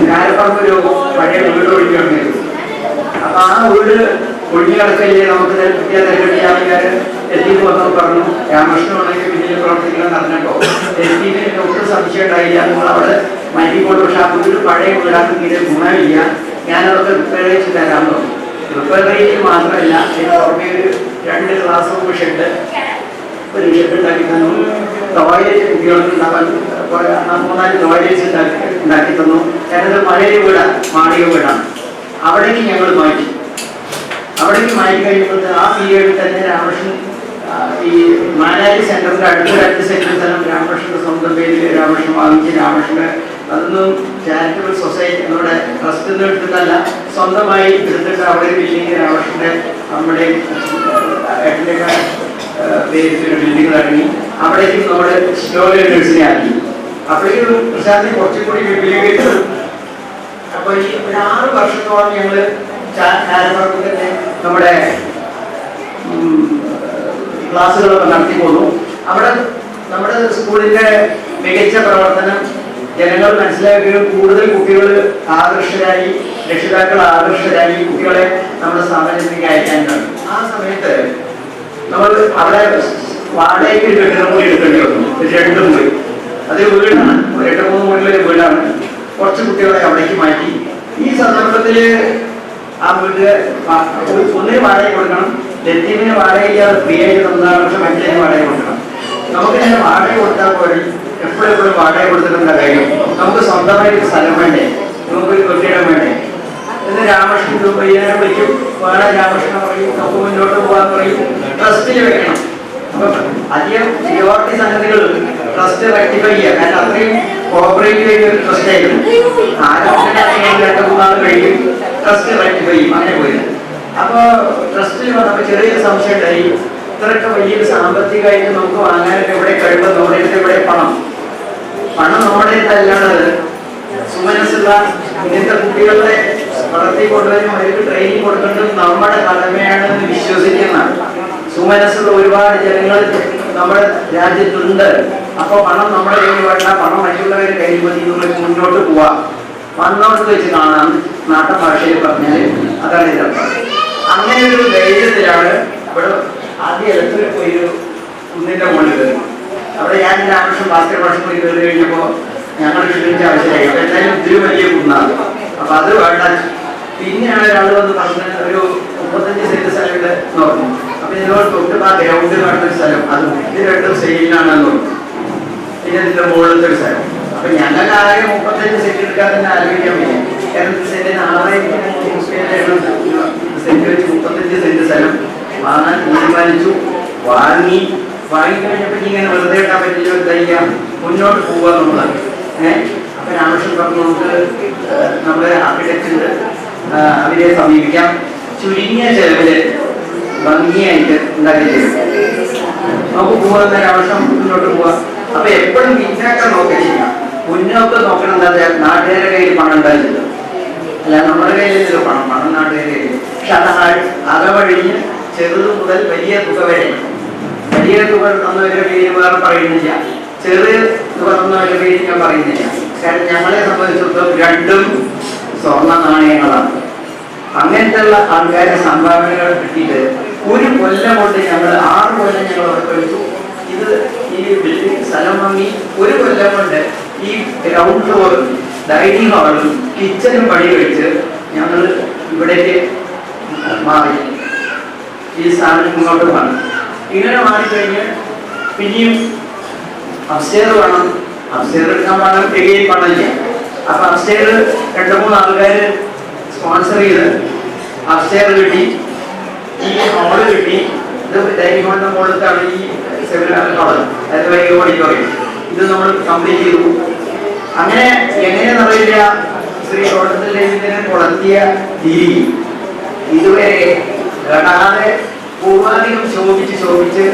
കാരപ്പറമ്പ് ഒരു പഴയ വീട് ഒഴിഞ്ഞു കിടന്നിരുന്നു. അപ്പൊ ആ വീട് ഒഴിഞ്ഞു കിടക്കല്ലേ നമുക്ക് ആൾക്കാർ ലത്തീഫ് വന്നു പറഞ്ഞു രാമകൃഷ്ണനാണെങ്കിൽ പിന്നിൽ പ്രവർത്തിക്കണം പറഞ്ഞപ്പോ ലത്തീഫിന് ഒട്ടും സംശയം ഉണ്ടായില്ല. നമ്മൾ അവിടെ മാറ്റിക്കൊണ്ട് പക്ഷെ ആ വീട് പഴയ വീടാണ് തീരെ ഗുണമില്ല, ഞാനതൊക്കെ റിപ്പയർ ചെയ്ത് തരാൻ തോന്നി. റിപ്പയർ ചെയ്ത് മാത്രമല്ല അതിന് പുറമെ ഒരു 2 ക്ലാസ് റൂം ഷെഡ് ഒരു ഷെഡ് ഉണ്ടാക്കി തന്നു. ടോയ്ലറ്റ് കുട്ടികൾക്ക് ഉണ്ടാക്കാൻ 3-4 ടോയ്ലറ്റ്സ് ഉണ്ടാക്കി തന്നു. ഞാനത് പഴയ വീടാണ്, മാളിക വീടാണ്. അവിടേക്ക് ഞങ്ങൾ മാറ്റി. അവിടേക്ക് മാറ്റി കഴിഞ്ഞപ്പോൾ ആ പീരീഡിൽ തന്നെ രാമകൃഷ്ണൻ ഈ മാനാരി സെന്ററിന്റെ അടുത്ത 2 സെന്റ് സ്ഥലം രാമകൃഷ്ണന്റെ സ്വന്തം പേരിൽ രാമകൃഷ്ണൻ വാങ്ങിച്ച് രാമകൃഷ്ണന് അതൊന്നും ചാരിറ്റബിൾ സൊസൈറ്റി നമ്മുടെ ട്രസ്റ്റിൽ നിന്ന് എടുത്തിട്ടല്ല, സ്വന്തമായി എടുത്തിട്ട് അവിടെ ബിൽഡിംഗ് രാമകൃഷ്ണന്റെ നമ്മുടെ ഏട്ടൻ്റെയൊക്കെ പേരിൽ ഒരു ബിൽഡിംഗ് ഇറങ്ങി അവിടേക്ക് നമ്മുടെ സ്ലോലി നഴ്സിനെ ആക്കി. അപ്പോഴേക്കും പ്രശാന്തി കുറച്ചും കൂടി വിപുലീകരിച്ചു. അപ്പൊ ഈ ഒരു 6 വർഷത്തോളം ഞങ്ങള് തന്നെ നമ്മുടെ ക്ലാസ്സുകളൊക്കെ നടത്തി പോന്നു. അവിടെ നമ്മുടെ സ്കൂളിന്റെ മികച്ച പ്രവർത്തനം ജനങ്ങൾ മനസ്സിലാക്കുകയും കൂടുതൽ കുട്ടികൾ ആകർഷകരായി, രക്ഷിതാക്കൾ ആകർഷകരായി കുട്ടികളെ നമ്മുടെ സ്ഥാപനത്തിലേക്ക് അയക്കാനാണ്. ആ സമയത്ത് നമ്മൾ അവിടെ വാടകയ്ക്ക് ഒരു കെട്ടിടം കൂടി എടുക്കേണ്ടി വന്നു. 2 മുറി, അത് വീടാണ്, 2-3 മുറിയിലൊരു വീടാണ്. കുറച്ച് കുട്ടികളെ അവിടേക്ക് മാറ്റി. ഈ സന്ദർഭത്തിൽ ആ വീട് ഒന്നിന് വാടക കൊടുക്കണം, ലത്തീഫിന് വാടകയില്ലാതെ ഫ്രീ ആയിട്ട് തന്നാൽ പക്ഷെ മറ്റേതിന് വാടക കൊടുക്കണം. നമുക്ക് തന്നെ വാടക കൊടുത്താൽ പോലെ എപ്പോഴും വാടക കൊടുത്തിട്ടുള്ള കാര്യം നമുക്ക് സ്വന്തമായിട്ട് സ്ഥലം വേണ്ടേ, നമുക്കൊരു കെട്ടിടം വേണ്ടേ എന്ന് രാമകൃഷ്ണൻ പയ്യനെ വിളിക്കും. വേണം രാമകൃഷ്ണൻ പറയും, നമുക്ക് മുന്നോട്ട് പോകാൻ പറയും, ട്രസ്റ്റിൽ വെക്കണം. അപ്പൊ അധികം പ്രിയോറിറ്റി സംഗതികൾ ട്രസ്റ്റ് റെക്ടിഫൈ ചെയ്യുക. കാരണം അത്രയും കോപ്പറേറ്റീവ് ആയിട്ട് ഒരു ട്രസ്റ്റ് ആയിരുന്നു. 2-3 നാൾ കഴിയും ട്രസ്റ്റ് റെക്ടിഫൈ ചെയ്യും. അങ്ങനെ പോയി. അപ്പൊ ട്രസ്റ്റിൽ വന്നപ്പോ ചെറിയൊരു സംശയം ഉണ്ടായി. ഇത്രയൊക്കെ വലിയൊരു സാമ്പത്തികമായിട്ട് നമുക്ക് വാങ്ങാനൊക്കെ എവിടെ കഴിയുമ്പോൾ നമ്മുടെ അടുത്ത് എവിടെ പണം നമ്മുടെ അടുത്തല്ലാതെ സുമനസ്സുള്ള ഇങ്ങനത്തെ കുട്ടികളെ വളർത്തി കൊണ്ടുവരും, അവർക്ക് ട്രെയിനിങ് കൊടുക്കേണ്ടത് നമ്മുടെ കടമയാണെന്ന് വിശ്വസിക്കുന്ന സുമനസ്സുള്ള ഒരുപാട് ജനങ്ങൾ നമ്മുടെ രാജ്യത്തുണ്ട്. അപ്പൊ പണം നമ്മുടെ കയ്യിൽ വേണ്ട, പണം മറ്റുള്ളവരുടെ കയ്യിൽ മതി, നമുക്ക് മുന്നോട്ട് പോവാം, വന്നോട്ട് വെച്ച് കാണാം, നാട്ടൻ ഭാഷയിൽ പറഞ്ഞാൽ അതാണ് ഇതിനർത്ഥം. അങ്ങനെ ഒരു ധൈര്യത്തിലാണ് ഇവിടെ ആദ്യം ഇലക്ട്രിൽ പോയി ഒരു കുന്നിന്റെ മുകളിൽ കയറി. അവിടെ ഞാൻ രാമകൃഷ്ണൻ ഭാസ്കര ഭാഷ പോയി കയറി കഴിഞ്ഞപ്പോ ഞങ്ങൾ ക്ഷണിച്ച ആവശ്യമായി. അപ്പൊ എന്തായാലും ഇതിലും വലിയ കുന്നാണ്, അപ്പൊ അത് വേണ്ട. പിന്നെയാണ് ഒരാൾ വന്ന് പറഞ്ഞ ഒരു 35 സെന്റ് സ്ഥലം എന്ന് പറഞ്ഞു. അപ്പൊ ഇതിനോട് തൊട്ട് ആ ഗ്രൗണ്ട് കാണുന്ന സ്ഥലം അത് ഇത് 2 സെയിലാണെന്ന് പറഞ്ഞു. പിന്നെ ഇതിന്റെ മുകളിലത്തെ ഒരു സ്ഥലം. അപ്പൊ ഞങ്ങൾക്ക് ആകെ 35 സെന്റ് എടുക്കാൻ തന്നെ ആലോചിക്കാൻ വയ്യ. കാരണം സെന്റിന് 6,000 സെന്റ് വെച്ച് 35 സെന്റ് സ്ഥലം വാങ്ങാൻ തീരുമാനിച്ചു. വാങ്ങിക്കഴിഞ്ഞപ്പോ ഇങ്ങനെ വെറുതെ ഇട്ടാൻ പറ്റില്ല, എന്താ മുന്നോട്ട് പോവുക എന്നുള്ളതാണ്. അപ്പൊ രാമകൃഷ്ണൻ പറഞ്ഞു നമുക്ക് നമ്മുടെ ആർക്കിടെക്ചർ അവരെ സമീപിക്കാം, ചുരുങ്ങിയ ചെലവില് ഭംഗിയായിട്ട് ഉണ്ടാക്കി തരും, നമുക്ക് പോകാൻ രാമകൃഷ്ണൻ മുന്നോട്ട് പോവാം. അപ്പൊ എപ്പോഴും പിന്നാക്കം നോക്കി ചെയ്യാം, മുന്നോട്ട് നോക്കണം. എന്താ പറയുക, നാട്ടുകാരുടെ കയ്യിൽ പണം ഉണ്ടായില്ല, അല്ല നമ്മുടെ കയ്യിലല്ലോ പണം നാട്ടുകാരുടെ കയ്യിൽ. പക്ഷെ അത് അകവഴിഞ്ഞ് ചെറുത് മുതൽ വലിയ തുക വരെ, വലിയ തുക തന്നവരുടെ പേര് വേറെ പറയുന്നില്ല, ചെറിയ തുക തന്നവരുടെ പേര് ഞാൻ പറയുന്നില്ല. കാരണം ഞങ്ങളെ സംബന്ധിച്ചിടത്തോളം 2ഉം സ്വർണ്ണ നാണയങ്ങളാണ്. അങ്ങനത്തെ ഉള്ള ആൾക്കാരുടെ സംഭാവനകൾ കിട്ടിയിട്ട് 1 കൊല്ലം കൊണ്ട് ഞങ്ങൾ 6 കൊല്ലം ഞങ്ങൾ ഉറപ്പിച്ചു. ഇത് ഈ ബിൽഡിംഗ് സ്ഥലം വാങ്ങി 1 കൊല്ലം കൊണ്ട് ഈ ഗ്രൗണ്ട് ഫ്ലോറും ഡൈനിങ് ഹാളും കിച്ചനും പണി കഴിച്ച് ഞങ്ങൾ ഇവിടേക്ക് മാറി. ഈ സ്ഥാനം മുന്നോട്ട് മാറി. ഇങ്ങനെ മാറിക്കഴിഞ്ഞ് പിന്നെയും അപ്സ്റ്റെയർ വേണം, അപ്സ്റ്റെയർ എടുക്കാൻ വേണം, തികയിൽ പണമില്ല. അപ്പൊ അപ്സ്റ്റെയർ 2-3 ആൾക്കാർ സ്പോൺസർ ചെയ്ത് അപ്സ്റ്റെയർ കിട്ടി, ഈ ഹോള് കിട്ടി. ഇത് ഡൈനിങ് ഹാളിന്റെ മുകളിലത്താണ് ഈ സെമിനാർ ഹാള്, അതായത് വൈകി ഓഡിറ്റോറിയം. ഇത് നമ്മൾ കംപ്ലീറ്റ് ചെയ്തു. അങ്ങനെ എങ്ങനെയെന്നറിയില്ല, ശ്രീ തോട്ടത്തിലെ കൊളത്തിയ രീതി ഇതുവരെ കാണാതെ പൂർവാധികം ശോഭിച്ച്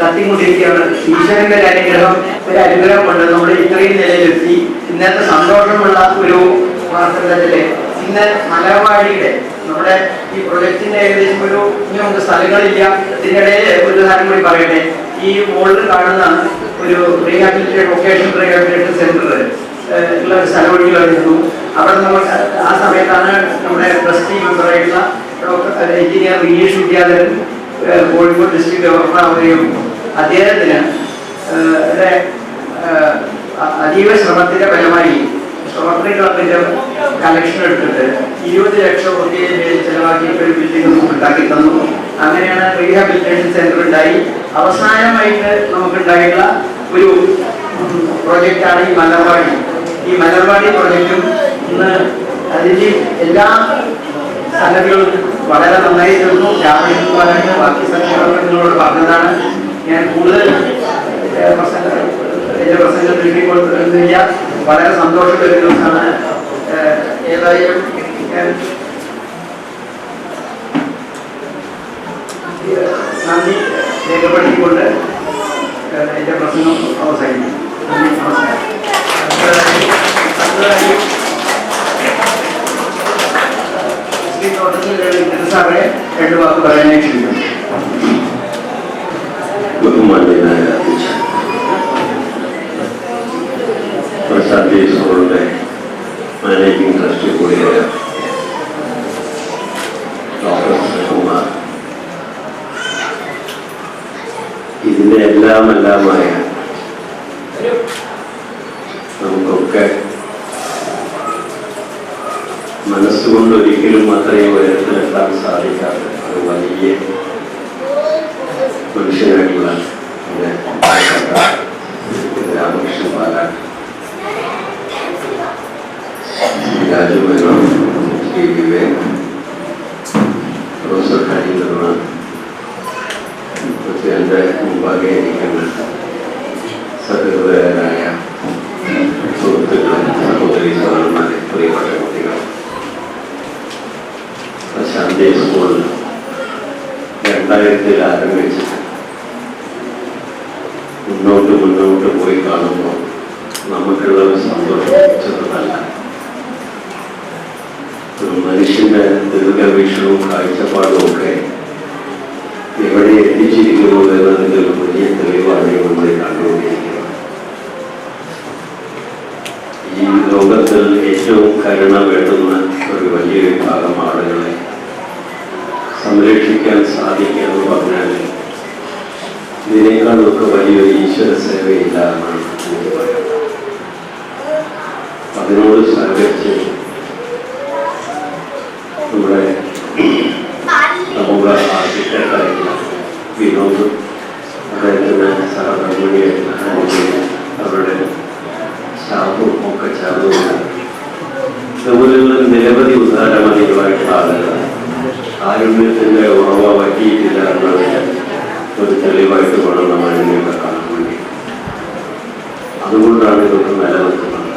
കത്തിക്കൊണ്ടിരിക്കുകയാണ്. ഈശ്വരന്റെ ഒരു അനുഗ്രഹം കൊണ്ട് നമ്മൾ ഇത്രയും നിലയിലെത്തി. ഇന്നത്തെ സന്തോഷമുള്ള ഒരു വാർത്തകളില് ഇന്ന് മലർവാടിയുടെ നമ്മുടെ ഈ പ്രൊജക്ടിന്റെ ഏകദേശം ഇനി നമുക്ക് സ്ഥലങ്ങളില്ല. ഇതിനിടയിൽ ഒരു കാര്യം കൂടി പറയട്ടെ. ഈ മോളിൽ കാണുന്ന ഒരു വൊക്കേഷണൽ റീഹാബിലിറ്റേഷൻ സെന്റർ ഉള്ള ഒരു സ്ഥലമൊഴികളായിരുന്നു. അവിടെ നമ്മൾ ആ സമയത്താണ് നമ്മുടെ ട്രസ്റ്റി മെമ്പറായിട്ടുള്ള doctor engineer Vineesh Vidyadharan Kozhikode district governor ആവുകയും അദ്ദേഹത്തിന് അതീവ ശ്രമത്തിന്റെ ഫലമായി റോട്ടറി ക്ലബിന്റെ കളക്ഷൻ എടുത്തിട്ട് 20 ലക്ഷം രൂപയെ ചെലവാക്കിയിട്ട് ഒരു ബിൽഡിംഗ് ഉണ്ടാക്കി തന്നു. അങ്ങനെയാണ് റീഹാബിലിറ്റേഷൻ സെന്റർ ഉണ്ടായി. അവസാനമായിട്ട് നമുക്കുണ്ടായിട്ടുള്ള ഒരു പ്രോജക്റ്റാണ് ഈ മലർവാടി. ഈ മലർവാടി പ്രോജക്റ്റും ഇന്ന് അതിന്റെ എല്ലാ സംഗതികളും വളരെ നന്നായി തീർന്നു. രാമകൃഷ്ണൻ ബാക്കി സംഖ്യകളൊക്കെ നിങ്ങളോട് പറഞ്ഞതാണ്. ഞാൻ കൂടുതൽ എന്റെ പ്രസംഗം നീട്ടിക്കൊടുത്തില്ല. വളരെ സന്തോഷമുള്ള ഒരു ദിവസമാണ്. ഏതായാലും നന്ദി രേഖപ്പെടുത്തിക്കൊണ്ട് എന്റെ പ്രസംഗം അവസാനിക്കും. നന്ദി, നമസ്കാരം. ശ്രീ തോട്ടത്തിൽ സാറെ 2 വാക്ക് പറയാനായി ക്ഷണിക്കുന്നു. ബഹുമാന്യനായ പ്രസാദ് സ്കൂളിന്റെ മാനേജിംഗ് ട്രസ്റ്റി കൂടിയായ ഡോക്ടർ സുകുമാർ, ഇതിന്റെ എല്ലാമായ നമുക്കൊക്കെ മനസ്സുകൊണ്ട് ഒരിക്കലും അത്രയും ഉയരത്തിലെത്താൻ സാധിക്കാത്ത ഒരു വലിയ മനുഷ്യനായിട്ടുള്ള രാമകൃഷ്ണൻ പാലാട്ട്, രാജുമേനോൻ, ശ്രീ വിവേക്, പ്രൊഫസർ ഹരീന്ദ്രനാഥ്, എൻ്റെ മുമ്പാകെ ഇരിക്കുന്ന സഹൃദയരായ സുഹൃത്തുക്കളും സഹോദരി സഹോദരന്മാരെ, പ്രിയപ്പെട്ട കുട്ടികൾ, ശാന്തി സ്കൂൾ 2000 ആരംഭിച്ചിട്ട് മുന്നോട്ട് പോയി കാണുമ്പോൾ നമുക്കുള്ള ഒരു സന്തോഷം ചെറുതല്ല. ഒരു മനുഷ്യന്റെ ദീർഘവീക്ഷണവും കാഴ്ചപ്പാടും ഒക്കെ എവിടെ എത്തിച്ചിരിക്കുന്നു എന്നതിൻ്റെ ഒരു വലിയ തെളിവാണ് നമ്മൾ കണ്ടുകൊണ്ടിരിക്കുന്നത്. ഈ ലോകത്തിൽ ഏറ്റവും കരുണ വേണ്ടുന്ന ഒരു വലിയ വിഭാഗം ആളുകളെ സംരക്ഷിക്കാൻ സാധിക്കുക എന്ന് പറഞ്ഞാൽ ഇതിനേക്കാളൊക്കെ വലിയൊരു ഈശ്വര സേവയില്ല എന്നാണ് എനിക്ക് പറയുന്നത്. അതിനോട് സഹകരിച്ച് നമ്മുടെ സമൂഹ ആർക്കിടെക്റ്റായിട്ടുള്ള വിനോദ്, അദ്ദേഹത്തിന് സഹധർമ്മിണിയായിട്ടുള്ള അവരുടെ സ്റ്റാഫും ഒക്കെ ചേർന്നുകൊണ്ട് ഇതുപോലുള്ള നിരവധി ഉദാരമതികളായിട്ടുള്ള ആളുകൾ ആരോഗ്യത്തിൻ്റെ ഉറവ പറ്റിയിട്ടില്ല എന്നതിന് ഒരു തെളിവായിട്ട് വേണം നമ്മൾ ഇതിനെയൊക്കെ കാണാൻ വേണ്ടി. അതുകൊണ്ടാണ് ഇതൊക്കെ നിലനിൽക്കുന്നത്.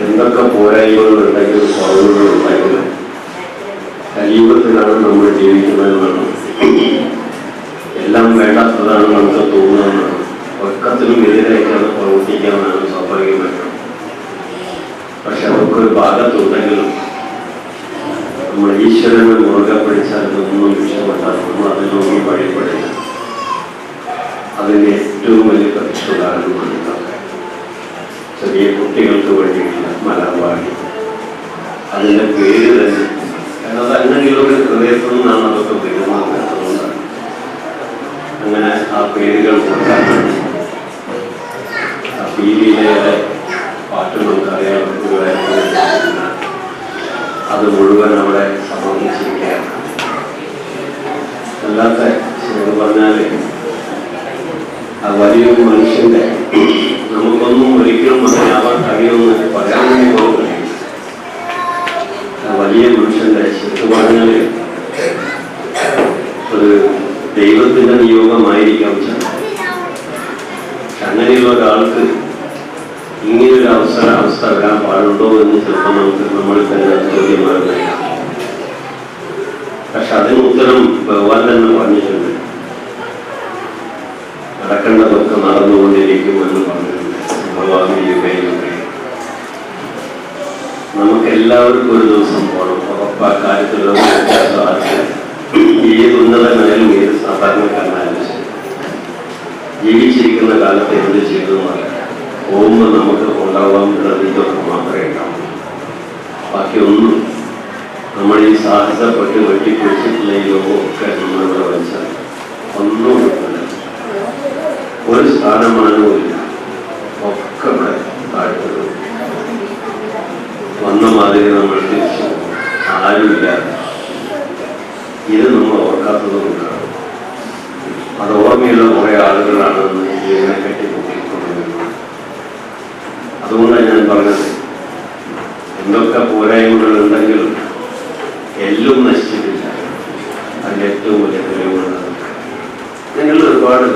എന്തൊക്കെ പോരായ്മകളുണ്ടെങ്കിലും കുറവുകളുണ്ടെങ്കിലും കലിയുഗത്തിലാണ് നമ്മൾ ജീവിക്കുന്നതെന്നാണ്, എല്ലാം വേണ്ടാത്തതാണ് നമുക്ക് തോന്നുന്നതെന്നാണ്, ഒക്കത്തിനും എതിരായിട്ടാണ് പ്രവർത്തിക്കാമെന്നാണ് സ്വാഭാവികമായിട്ടും. പക്ഷെ അതൊക്കെ ഒരു ഭാഗത്തുണ്ടെങ്കിലും നമ്മൾ ഈശ്വരനെ മുറുകെ പിടിച്ചാൽ ഇതൊന്നും വിഷയപ്പെട്ടാൽ നമ്മൾ അതിനൊന്നും വഴിപ്പെടില്ല. അതിന് ഏറ്റവും വലിയ പ്രതിഷ്ഠാനമാണ് ഇതൊക്കെ. ചെറിയ കുട്ടികൾക്ക് വേണ്ടിയിട്ടുള്ള മലർവാടി, അതിൻ്റെ പേര് തന്നെ എന്നത് അങ്ങനെയുള്ള ഒരു ഹൃദയത്തിൽ നിന്നാണ് അതൊക്കെ വരുന്നത്. അതുകൊണ്ടാണ് അങ്ങനെ ആ പേരുകൾ കൊടുക്കാൻ വേണ്ടി ആ പീലിയിലെ പാട്ട് നമുക്കറിയാം. അത് മുഴുവൻ അവിടെ സമർപ്പിച്ചിരിക്കുകയാണ്. വല്ലാത്ത എന്ന് പറഞ്ഞാൽ ആ വലിയൊരു മനുഷ്യന്റെ നമുക്കൊന്നും ഒരിക്കലും മതിയാവാൻ കഴിയുമെന്ന് പറയാൻ പോകുന്നില്ല. ആ വലിയ മനുഷ്യന്റെ ശരിക്കും പറഞ്ഞാൽ ഒരു ദൈവത്തിന്റെ നിയോഗമായിരിക്കാം. അങ്ങനെയുള്ള ഒരാൾക്ക് ഇങ്ങനൊരു അവസ്ഥ വരാൻ പാടുണ്ടോ എന്ന് ചിലപ്പോൾ നമ്മൾ തന്നെ ചോദ്യമാകുന്നില്ല. പക്ഷെ അതിന് ഉത്തരം ഭഗവാൻ തന്നെ പറഞ്ഞിട്ടുണ്ട്. നടക്കേണ്ടതൊക്കെ നടന്നുകൊണ്ടിരിക്കുമെന്ന് പറഞ്ഞിട്ടുണ്ട് ഭഗവാൻ. നമുക്ക് എല്ലാവർക്കും ഒരു ദിവസം പോകണം. ഉറപ്പാ കാര്യത്തിലുള്ള ഏത് ഉന്നതനായാലും ഏത് സാധാരണക്കാരനായാലും ശരി, ജീവിച്ചിരിക്കുന്ന കാലത്ത് എന്ത് ചെയ്തു പോകുമ്പോൾ നമുക്ക് ഉണ്ടാവാനുള്ളത് ഇതൊക്കെ മാത്രമേ ഉണ്ടാവൂ. ബാക്കിയൊന്നും നമ്മൾ ഈ സാഹസപ്പെട്ട് വെട്ടിപ്പിടിച്ചിട്ടുള്ള ഈ ലോകമൊക്കെ നമ്മളിവിടെ വെച്ചാൽ ഒന്നും കിട്ടില്ല. ഒരു സ്ഥാനമാനവും ഇല്ല. ഒക്കെ ഇവിടെ താഴ്ത്തത് വന്ന മാതിരി നമ്മൾ തിരിച്ചു ആരുമില്ലാതെ. ഇത് നമ്മൾ ഓർക്കാത്തത് കൊണ്ടാണ്. അത് ഓർമ്മയുള്ള കുറെ ആളുകളാണെന്ന് ഇതിനെ കെട്ടിപ്പൊട്ടിക്കൊണ്ടിരുന്നത്. അതുകൊണ്ടാണ് ഞാൻ പറഞ്ഞത്, എന്തൊക്കെ പോരായ്മകളുണ്ടെങ്കിലും എല്ലാം നശിച്ചിട്ടില്ല. അതിൻ്റെ ഏറ്റവും വലിയ തെളിവുള്ളത് ഞങ്ങൾ ഒരുപാട്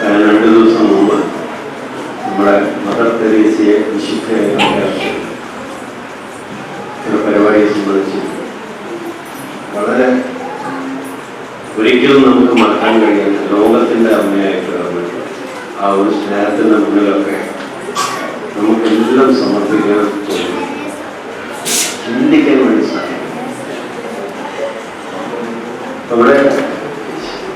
2 ദിവസം മുമ്പ് നമ്മുടെ മദർ തെരേസയെ വിശുദ്ധയായ ഒരു പരിപാടിയെ സംബന്ധിച്ച് വളരെ ഒരിക്കലും നമുക്ക് മറക്കാൻ കഴിയാത്ത ലോകത്തിന്റെ അമ്മയായിട്ട് വന്നിട്ട് ആ ഒരു സ്നേഹത്തിന്റെ മുന്നിലൊക്കെ നമുക്കെല്ലാം സമർപ്പിക്കാൻ തോന്നുന്നു. ചിന്തിക്കാൻ വേണ്ടി സാധിക്കും. അവിടെ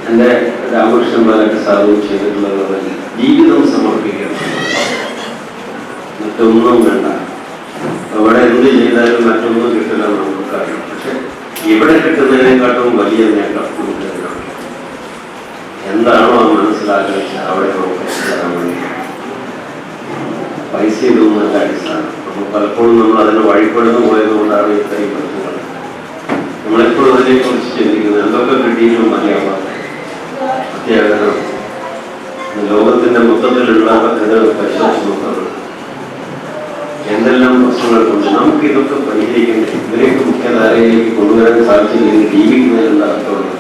എൻ്റെ രാമകൃഷ്ണന്മാരൊക്കെ സാധനം ചെയ്തിട്ടുള്ളത് ജീവിതം സമർപ്പിക്കണം, മറ്റൊന്നും വേണ്ട. അവിടെ എന്ത് ചെയ്താലും മറ്റൊന്നും കിട്ടില്ല നമുക്കറിയാം. പക്ഷെ ഇവിടെ കിട്ടുന്നതിനെക്കാട്ടും വലിയ നേട്ടം നമുക്ക് എന്താണോ മനസ്സിലാക്കുക അവിടെ നമുക്ക് പൈസ ഇതൊന്നും അടിസ്ഥാനം. നമ്മൾ പലപ്പോഴും നമ്മൾ അതിന് വഴിപ്പെടുന്നു പോയതുകൊണ്ടാണ് ഇത്രയും പ്രശ്നങ്ങൾ. നമ്മളെപ്പോഴും അതിനെക്കുറിച്ച് ചിന്തിക്കുന്നത് എന്തൊക്കെ കിട്ടിയിട്ടും മതിയാവാത്ത അത്യാഗ്രഹം. ലോകത്തിന്റെ മൊത്തത്തിലുള്ള പരിശോധിച്ച് നോക്കുന്നത് എന്തെല്ലാം പ്രശ്നങ്ങൾ കൊണ്ട് നമുക്ക് ഇതൊക്കെ പരിഹരിക്കേണ്ടത്. ഇവരെയൊക്കെ മുഖ്യധാരയിലേക്ക് കൊണ്ടുവരാൻ സാധിച്ചില്ലെങ്കിൽ ജീവിക്കുന്നതിനുള്ള അർത്ഥമുണ്ട്.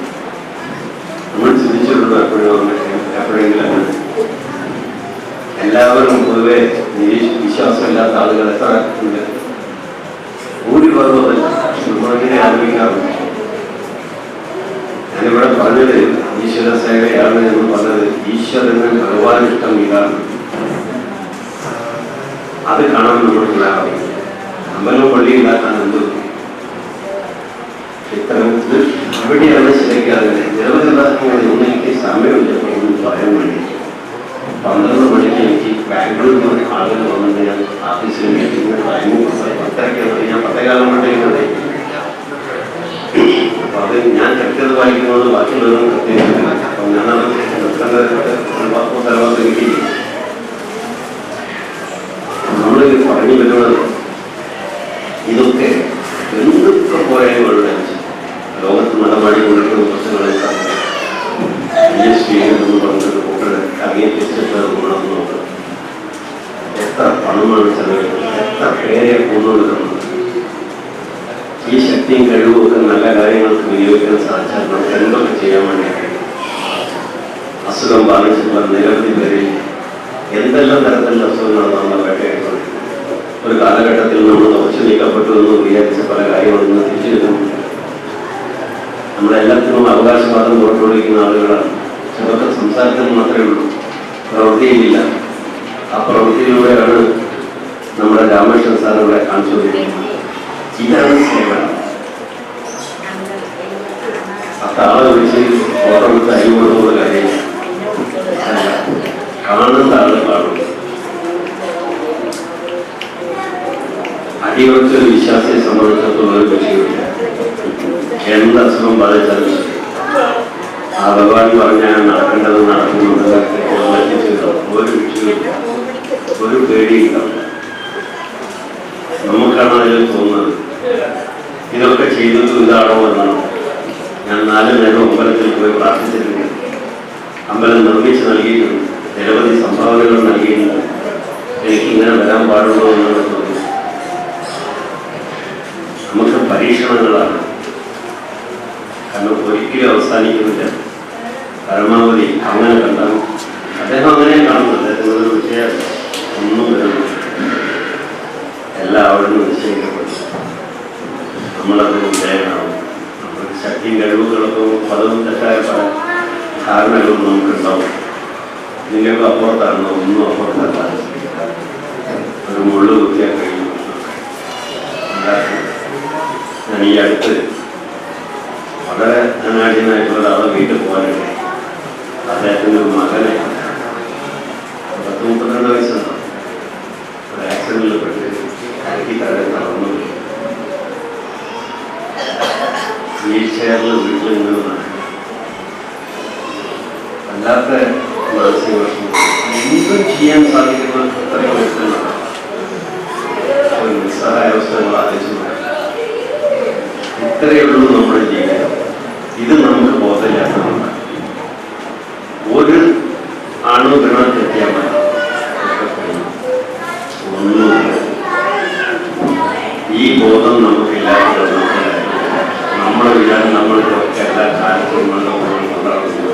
നമ്മൾ ചിന്തിച്ചിട്ടുണ്ട് എപ്പോഴെങ്കിലും എല്ലാവരും പൊതുവെ വിശ്വാസമില്ലാത്ത ആളുകൾ എത്ര ഉണ്ട്? ഭൂരിഭാഗം അതല്ല. നമ്മളിങ്ങനെ ആലോചിക്കാറുണ്ട്. ഞാനിവിടെ പറഞ്ഞത് ഈശ്വര സേവയാണ് എന്ന് പറഞ്ഞത് ഈശ്വരന് ഭഗവാൻ ഇഷ്ടം ഇതാണ്. അത് കാണാൻ നമ്മൾ ഉണ്ടാവില്ല. അമ്പലവും പള്ളിയില്ലാക്കാൻ എന്ത് ഇത്തരം ഇത് അവിടെയാണ് ശരിക്കാതെ നിരവധി ഒന്നും എനിക്ക് സമയമില്ല എന്ന് പറയാൻ വേണ്ടി. 12 മണിക്ക് എനിക്ക് ബാംഗ്ലൂരിൽ നിന്ന് ആളുകൾ വന്നിട്ട് ഞാൻ ഓഫീസിൽ മീറ്റിംഗ് ടൈമും 10:30 ഞാൻ 10:15 മണിക്കുണ്ട്. അപ്പൊ അത് ഞാൻ കൃത്യത വായിക്കുന്നത് ബാക്കിയുള്ളതും കൃത്യമില്ല. അപ്പം ഞാനത് തലവാത്ത് കിട്ടിയില്ല. നമ്മൾ പറഞ്ഞു വരുന്നത് ഇതൊക്കെ എന്തൊക്കെ പോരായ്മകളുടെ ലോകത്ത് നടപടികൊണ്ടിരിക്കുന്ന പ്രശ്നങ്ങളെ എന്ന് പറഞ്ഞത് കുട്ടികളെ അറിയിപ്പിച്ചിട്ട് ഗുണമെന്ന് നോക്കുക. എത്ര പണമാണ് ചെലവിടുന്നത്, എത്ര പേരെ കൊണ്ടുകൊടുക്കുന്നത്. ഈ ശക്തിയും കഴിവും ഒക്കെ നല്ല കാര്യങ്ങൾക്ക് വിനിയോഗിക്കാൻ സാധിച്ചാൽ നമുക്ക് എന്തൊക്കെ ചെയ്യാൻ വേണ്ടി കഴിയും. അസുഖം ബാധിച്ചിട്ടുള്ള നിരവധി പേരിൽ എന്തെല്ലാം തരത്തിലുള്ള അസുഖങ്ങൾ നമ്മൾ വേട്ടയായിക്കൊണ്ടിരിക്കുന്നത്. ഒരു കാലഘട്ടത്തിൽ നമ്മൾ തുറച്ചു നീക്കപ്പെട്ടു എന്ന് വിചാരിച്ച പല കാര്യങ്ങളൊന്നും തിരിച്ചിരുന്നുണ്ട്. നമ്മളെല്ലാത്തിനും അവകാശവാദം പുറപ്പെടുവിക്കുന്ന ആളുകളാണ്. ചിലർക്ക് സംസാരത്തിന് മാത്രമേ ഉള്ളൂ, പ്രവൃത്തിയിലില്ല. ആ പ്രവൃത്തിയിലൂടെയാണ് നമ്മുടെ രാമകൃഷ്ണൻ സാർ ഇവിടെ കാണിച്ചു കൊടുക്കുന്നത്. ഇതാണ് സേവനം. അത്താളെ വിളിച്ച് ഫോട്ടോ എടുത്ത് അരി കൊടുക്കുന്ന കാര്യം കാണുന്ന ആള് കാണും. അടിയുറച്ചൊരു വിശ്വാസിയെ സംബന്ധിച്ചിടത്തോളം ഒരു വിഷയമില്ല. എന്ത് അസുഖം ബാധിച്ചാലും ആ ഭഗവാൻ പറഞ്ഞാൽ നടക്കേണ്ടത് നടക്കുന്നുണ്ട്. ഒരു വിഷയമില്ല, ഒരു പേടിയുണ്ടാവില്ല. നമുക്കാണ് അതിൽ തോന്നുന്നത് ഇതൊക്കെ ചെയ്തത് ഇതാണോ എന്നാണ്. ഞാൻ 4 നേരം അമ്പലത്തിൽ പോയി പ്രാർത്ഥിച്ചിട്ടുണ്ട്. അമ്പലം നിർമ്മിച്ച് നൽകിയിട്ടുണ്ട്. നിരവധി സംഭാവനകൾ നൽകിയിട്ടുണ്ട്. എനിക്ക് ഇങ്ങനെ വരാൻ പാടുള്ളൂ എന്നാണ് തോന്നുന്നത്. നമുക്ക് പരീക്ഷണങ്ങളാണ്. കാരണം ഒരിക്കലും അവസാനിക്കുന്നില്ല. പരമാവധി അങ്ങനെ കണ്ടാൽ അദ്ദേഹം അങ്ങനെ കാണുന്നത്. അദ്ദേഹത്തിനൊരു വിഷയം ഒന്നും വരുന്നു. എല്ലാവരും നിശ്ചയിക്കപ്പെടും. നമ്മളത് വിജയമാവും. നമ്മുടെ ശക്തിയും കഴിവുകളൊക്കെ പലതും തെറ്റായ പല ധാരണകളും നമുക്കുണ്ടാവും. ഇതിൻ്റെയൊക്കെ അപ്പുറത്താണോ ഒന്നും അപ്പുറത്തല്ല. ഒരു മുള്ളു കുത്തിയാൽ കഴിയും. ഞാൻ ഈ അടുത്ത് വളരെ ധനാഢ്യനായിട്ടുള്ള ഒരാളെ വീട്ടിൽ പോകാനുണ്ട്. അദ്ദേഹത്തിൻ്റെ ഒരു മകനെ 10-32 വയസ്സുണ്ടോ ഒരു ആക്സിഡന്റിൽ പെട്ട് അരക്കി താഴെ തളർന്നു. വീൽ ചെയറിൽ വീട്ടിൽ നിന്നതാണ്. അല്ലാത്ത മാനസിക പ്രശ്നം എന്തും ചെയ്യാൻ സാധിക്കുന്ന അത്രയും വയസ്സിലാണ് ഒരു നിസ്സഹായാവസ്ഥ നമ്മൾ ആലോചിച്ചു. ഇത്രയേ ഉള്ളൂ നമ്മുടെ ജീവിതം. ഇത് നമുക്ക് ബോധമില്ലാത്തതുകൊണ്ട് ഒരു ആണോ ഗണം തെറ്റിയാൽ മതി. ഒന്നുമില്ല. ഈ ബോധം നമുക്കില്ലാത്ത നമ്മുടെ വിചാരം നമ്മളിതൊക്കെ എല്ലാ കാലത്തും കൊണ്ടാടുന്നത്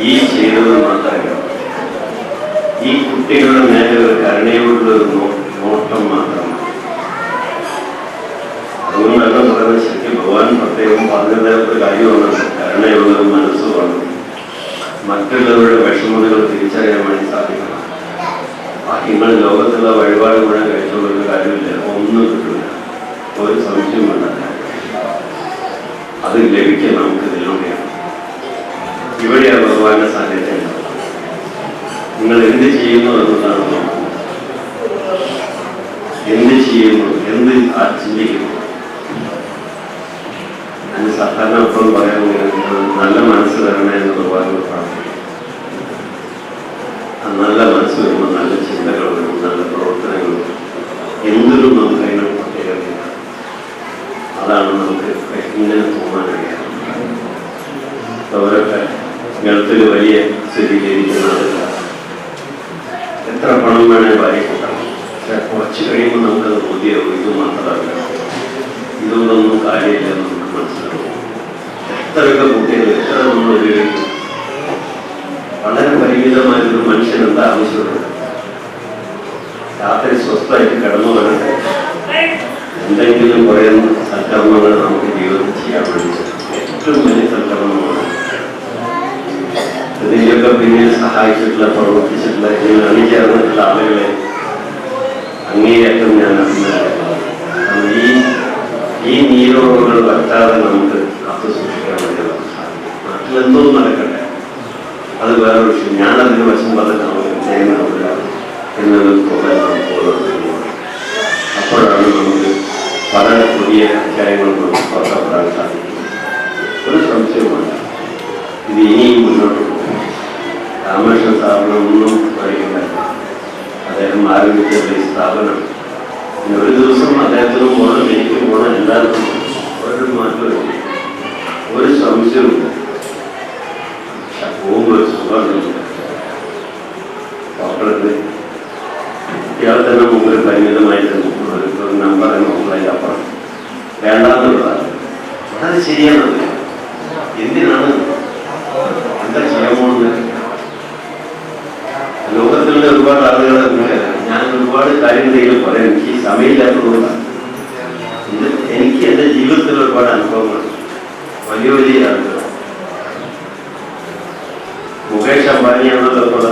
ഈ ചെയ്തത് മാത്രമല്ല. ഈ കുട്ടികളുടെ മേലെ ഒരു കരുണയോടുള്ളൊരു നോട്ടം മാത്രമാണ്. അതുകൊണ്ടല്ല പറയുന്നത് ശരിക്കും ഭഗവാൻ പ്രത്യേകം പറഞ്ഞത് ഒരു കാര്യമാണ്. കരുണയുള്ളൊരു മനസ്സുമാണ്. മറ്റുള്ളവരുടെ വിഷമതകൾ തിരിച്ചറിയാൻ വേണ്ടി സാധിക്കണം. നിങ്ങൾ ലോകത്തുള്ള വഴിപാട് മുഴുവൻ കഴിച്ചുകൊള്ളൊരു കാര്യമില്ല. ഒന്നും കിട്ടില്ല. ഒരു സംശയം വേണ്ട. അത് ലഭിക്കാൻ നമുക്ക് ഇതിലൂടെയാണ്. ഇവിടെയാണ് ഭഗവാന്റെ സാന്നിധ്യം. നിങ്ങൾ എന്ത് ചെയ്യുന്നു എന്നതാണ് നോക്കുന്നത്. എന്ത് ചെയ്യുന്നു, എന്ത് ചിന്തിക്കുന്നു. അതിന് സാധാരണ എപ്പോഴും പറയാൻ നല്ല മനസ്സ് തരണേ എന്ന് ഭഗവാനോട് പ്രാർത്ഥിക്കും. നല്ല മനസ്സ് വരുമ്പോൾ നല്ല ചിന്തകൾ വരും, നല്ല പ്രവർത്തനങ്ങൾ വരും. എന്തിനും നമുക്ക് അതിനെ പ്രത്യേകത. അതാണ് നമുക്ക് ഇങ്ങനെ തോന്നാൻ കഴിയാറ്. അവരൊക്കെ ഗൾഫിൽ വലിയ സ്ഥിതിയിലിരിക്കുന്ന ആളുകൾ എത്ര പണം വേണേ ഭാര്യ കൂട്ടാം. പക്ഷെ കുറച്ച് കഴിയുമ്പോൾ നമുക്കത് ബോധ്യമാവും. ഇത് മാത്രമല്ല, ഇതുകൊണ്ടൊന്നും കാര്യമില്ലെന്ന് നമുക്ക് മനസ്സിലാവും. എത്രയൊക്കെ കുട്ടികൾ എത്ര നമ്മൾ ഉപയോഗിക്കും. വളരെ പരിമിതമായൊരു മനുഷ്യൻ എന്താ ആവശ്യമുള്ളത്? രാത്രി സ്വസ്ഥമായിട്ട് കിടന്നു വരട്ടെ. എന്തെങ്കിലും കുറേ സൽക്കർമ്മങ്ങൾ നമുക്ക് ജീവിതത്തിൽ ചെയ്യാൻ വേണ്ടി ഏറ്റവും വലിയ സൽക്കർമ്മമാണ്. ഇതിൻ്റെയൊക്കെ പിന്നിൽ സഹായിച്ചിട്ടുള്ള, പ്രവർത്തിച്ചിട്ടുള്ള, ഇതിൽ അണിചേർന്നിട്ടുള്ള ആളുകളെ അങ്ങേയറ്റം ഞാൻ അഭിനന്ദിക്കുന്നു. ഈ നീരോറവുകൾ പറ്റാതെ നമുക്ക് കാത്തു സൂക്ഷിക്കാൻ വേണ്ടി സാധിക്കും. നാട്ടിലെന്തോ നടക്കട്ടെ, അത് വേറെ വിഷയം. ഞാനതിന് വശം പറഞ്ഞാൽ ചെയ്യുന്നില്ല എന്നൊരു തോന്നൽ നമുക്ക് ഓരോരുത്തരും. അപ്പോഴാണ് നമുക്ക് പല പുതിയ അധ്യായങ്ങളും നമുക്ക് പുറപ്പെടാൻ സാധിക്കും. ഒരു സംശയവുമല്ല. ഇത് ഇനിയും മുന്നോട്ട് പോകും. രാമകൃഷ്ണൻ സ്ഥാപനം ഒന്നും കഴിയില്ല. അദ്ദേഹം ആരംഭിച്ച ഈ സ്ഥാപനം ഒരു ദിവസം അദ്ദേഹത്തിനും പോകണം, എനിക്കും പോകണം, എല്ലാവർക്കും ഒരു മാറ്റമില്ല. ഒരു സംശയവുമില്ല. പോകുമ്പോൾ ഒരു സുഖമില്ല. ഡോക്ടർക്ക് ഇയാളെ തന്നെ മുമ്പിൽ പരിമിതമായിട്ട് ഒരു നമ്പർ നോക്കുക. അതിൻ്റെ അപ്പുറം വേണ്ടാന്നുള്ളതാണ്. അത് ശരിയാണത്. എന്തിനാണ് എന്താ ചെയ്യാൻ പോകുന്നത്? ലോകത്തിലുള്ള ഒരുപാട് ആളുകൾ ഞാൻ ഒരുപാട് കാര്യങ്ങളെങ്കിലും പറയാം. എനിക്ക് സമയമില്ലാത്തതുകൊണ്ടാണ്. എനിക്ക് എൻ്റെ ജീവിതത്തിൽ ഒരുപാട് അനുഭവങ്ങൾ. വലിയ വലിയ ആളുകൾ മുകേഷ് അംബാനിയാണല്ലോ ഇപ്പോൾ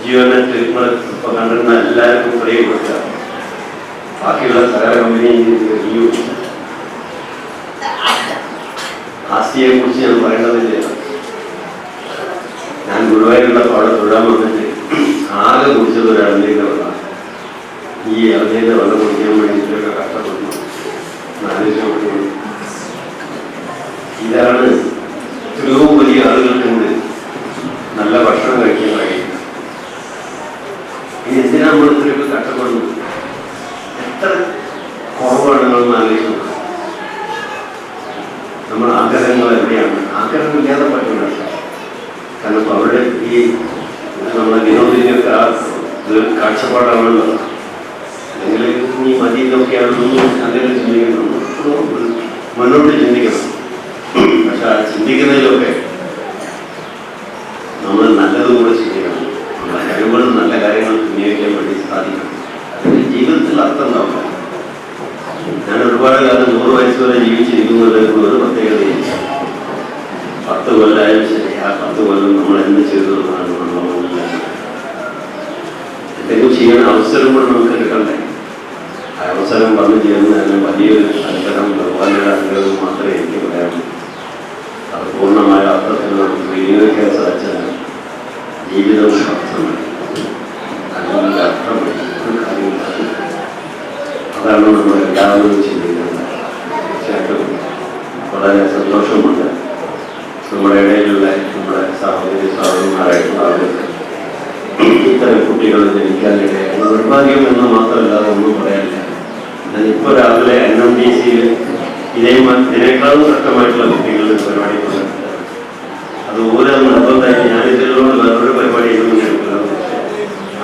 ജിയോനെറ്റ് ഇപ്പൊ കണ്ടിരുന്ന എല്ലാവർക്കും ഫ്രീ കൊടുക്കുക. ബാക്കിയുള്ള സകല കമ്പനി ആസ്തിയെ കുറിച്ച് ഞാൻ പറയേണ്ടതില്ല. ഞാൻ ഗുരുവായൂരുള്ളപ്പോൾ അവിടെ തൊഴാൻ വന്നിട്ട് ആകെ കുടിച്ചത് ഒരു ഇളനീരിൻ്റെ വെള്ളമാണ്. ഈ ഇളനീരിൻ്റെ വെള്ളം കുടിക്കാൻ വേണ്ടിയിട്ടൊക്കെ കഷ്ടപ്പെടുന്നു. 4 ലക്ഷം. ഇതാണ് എത്രയോ വലിയ ആളുകൾക്കുണ്ട് നല്ല ഭക്ഷണം കഴിക്കാൻ കഴിയും. ഇനി എന്തിനാ നമ്മൾ ഇത്രയൊക്കെ കഷ്ടപ്പെടുന്നു? എത്ര കുറവാണ് നമ്മളൊന്ന് ആലോചിക്കുന്നത്. നമ്മൾ ആഗ്രഹം ആഗ്രഹങ്ങൾ എവിടെയാണ്? ആഗ്രഹമില്ലാതെ പറ്റില്ല. കാരണം ഇപ്പോൾ അവരുടെ ഈ നമ്മളെ വിനോദിനൊക്കെ ആ കാഴ്ചപ്പാടാണല്ലോ. അല്ലെങ്കിൽ നീ മതിയൊക്കെയാണെന്നൊന്നും അങ്ങനെ ചിന്തിക്കണം, മുന്നോട്ട് ചിന്തിക്കണം. പക്ഷെ ആ ചിന്തിക്കുന്നതിലൊക്കെ നമ്മൾ നല്ലതുകൂടെ ചിന്തിക്കണം. നമ്മളെ കഴിവുകൾ നല്ല കാര്യങ്ങൾ വിനിയോഗിക്കാൻ വേണ്ടി സാധിക്കണം. അതിന് ജീവിതത്തിൽ അർത്ഥം ഉണ്ടാവില്ല. ഞാൻ ഒരുപാട് കാലം 100 വയസ്സ് വരെ ജീവിച്ചിരിക്കുന്നത് ഒരു പ്രത്യേകതയില്ല. 10 കൊല്ലമായാലും ശരി, ആ 10 കൊല്ലം നമ്മൾ എന്ത് ചെയ്തതാണ് എന്തെങ്കിലും ചെയ്യാൻ അവസരം കൂടെ നമുക്ക് എടുക്കണ്ടേ? ആ അവസരം വന്നു ചെയ്യുന്നതിന് വലിയൊരു അനുഗ്രഹം, ഭഗവാനുടെ അനുഗ്രഹം മാത്രമേ എനിക്ക് പറയാനുള്ളൂ. അത് പൂർണ്ണമായ അർത്ഥത്തിൽ നമുക്ക് വിനിയോഗിക്കാൻ സാധിച്ചാൽ ജീവിതം അർത്ഥമായി, നല്ല അർത്ഥമായി ഒരു കാര്യമില്ല. അതാണ് നമ്മൾ എല്ലാവരും ചിന്തിക്കുന്നത്. തീർച്ചയായിട്ടും വളരെ സന്തോഷമുണ്ട്. നമ്മുടെ ഇടയിലുള്ള നമ്മുടെ സഹോദരന്മാരായിട്ടുള്ള ആളുകൾക്ക് ഇത്തരം കുട്ടികൾ ജനിക്കാനിടയായി നിർഭാഗ്യം എന്ന് മാത്രമല്ല, ഒന്നും പറയാനില്ല. ഞാനിപ്പോൾ രാവിലെ NMDCയിൽ ഇതിനേക്കാളും ശക്തമായിട്ടുള്ള കുട്ടികളുടെ പരിപാടി പറഞ്ഞിട്ടുണ്ട്. അത് ഓരോ നിർബന്ധമായിട്ട് ഞാൻ ഇതിലൂടെ വേറൊരു പരിപാടി എടുക്കില്ല.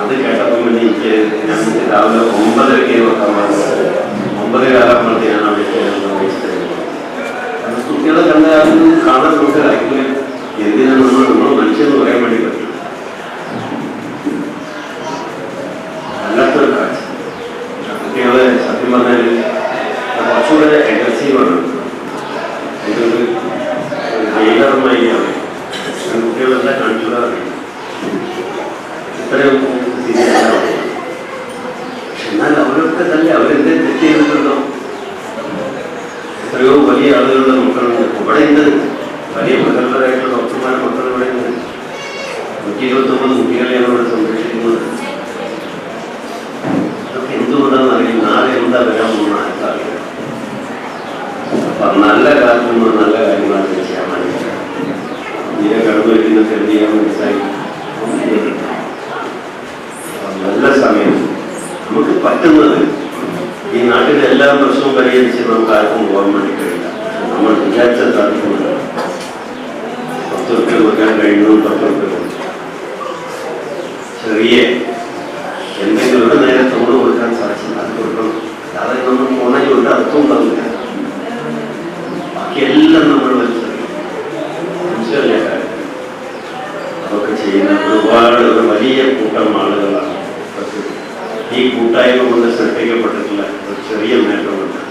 അത് കേട്ടപ്പോൾ വേണ്ടി എനിക്ക് ഞാൻ രാവിലെ 9:30 വെക്കാൻ പറഞ്ഞു. 9:15 ഞാൻ അവിടെ കാരണം കുട്ടികളെ കണ്ടാൽ കാണാൻ നമുക്ക് ആയിരിക്കില്ല. എന്തിനാണ് നമ്മൾ മനുഷ്യന്ന് പറയാൻ വേണ്ടി പറ്റും. അല്ലാത്തൊരു കാഴ്ച. കുട്ടികളെ സത്യം പറഞ്ഞാൽ കുറച്ചുകൂടെ അഗ്രസീവാണ്. ഇതൊരു ജയിലർമായി ആണ് കുട്ടികളെല്ലാം കാണിച്ചുകൂടാറില്ല. ഇത്രയും സ്ഥിതിയല്ല. എന്നാൽ അവരൊക്കെ തന്നെ അവരെന്തേ തെറ്റ് ചെയ്തിട്ടുണ്ടോ? എത്രയോ വലിയ ആളുകളുടെ മക്കളുണ്ട് ഇവിടെ. ഉണ്ട് വലിയ പ്രഗത്ഭരായിട്ടുള്ള ഡോക്ടർമാരുടെ മക്കൾ ഇവിടെ ഉണ്ട്. 129 കുട്ടികളെയാണ് ഇവിടെ സംരക്ഷിക്കുന്നത്. അതൊക്കെ എന്തുകൊണ്ടാണെന്ന് അറിയില്ല. നാളെ എന്താ വരാൻ പോകുന്ന ആൾക്കാരില്ല. അപ്പം നല്ല കാലത്ത് നമ്മൾ നല്ല കാര്യങ്ങളാണ് ചെയ്യാൻ വേണ്ടി ഇതിനെ കടന്നു വയ്ക്കുന്ന തെളിയാൻ മനസ്സിലായി. നല്ല സമയം നമുക്ക് പറ്റുന്നത് ഈ നാട്ടിലെ എല്ലാ പ്രശ്നവും പരിഹരിച്ച് നമുക്ക് ആർക്കും പോകാൻ വേണ്ടി കഴിയില്ല. നമ്മൾ വിചാരിച്ച സാധിക്കുന്നുണ്ട്. 10 റുപ്യ കൊടുക്കാൻ കഴിയുന്നു. 10 റുപ്യ കൊടുക്കും. ചെറിയ എന്തെങ്കിലും ഒരു നേരം തോട് കൊടുക്കാൻ സാധിച്ചില്ല, അത് കൊടുക്കണം. അതായത് നമ്മൾ പോണതുകൊണ്ട് അർത്ഥം ഉണ്ടാവില്ല. ബാക്കിയെല്ലാം നമ്മൾ മനസ്സിലായ കാര്യം അതൊക്കെ ചെയ്യുന്ന ഒരുപാട് ഒരു വലിയ കൂട്ടം ആളുകളാണ്. ഈ കൂട്ടായ്മ കൊണ്ട് സൃഷ്ടിക്കപ്പെട്ടിട്ടുള്ള ഒരു ചെറിയ നേട്ടമുണ്ട്.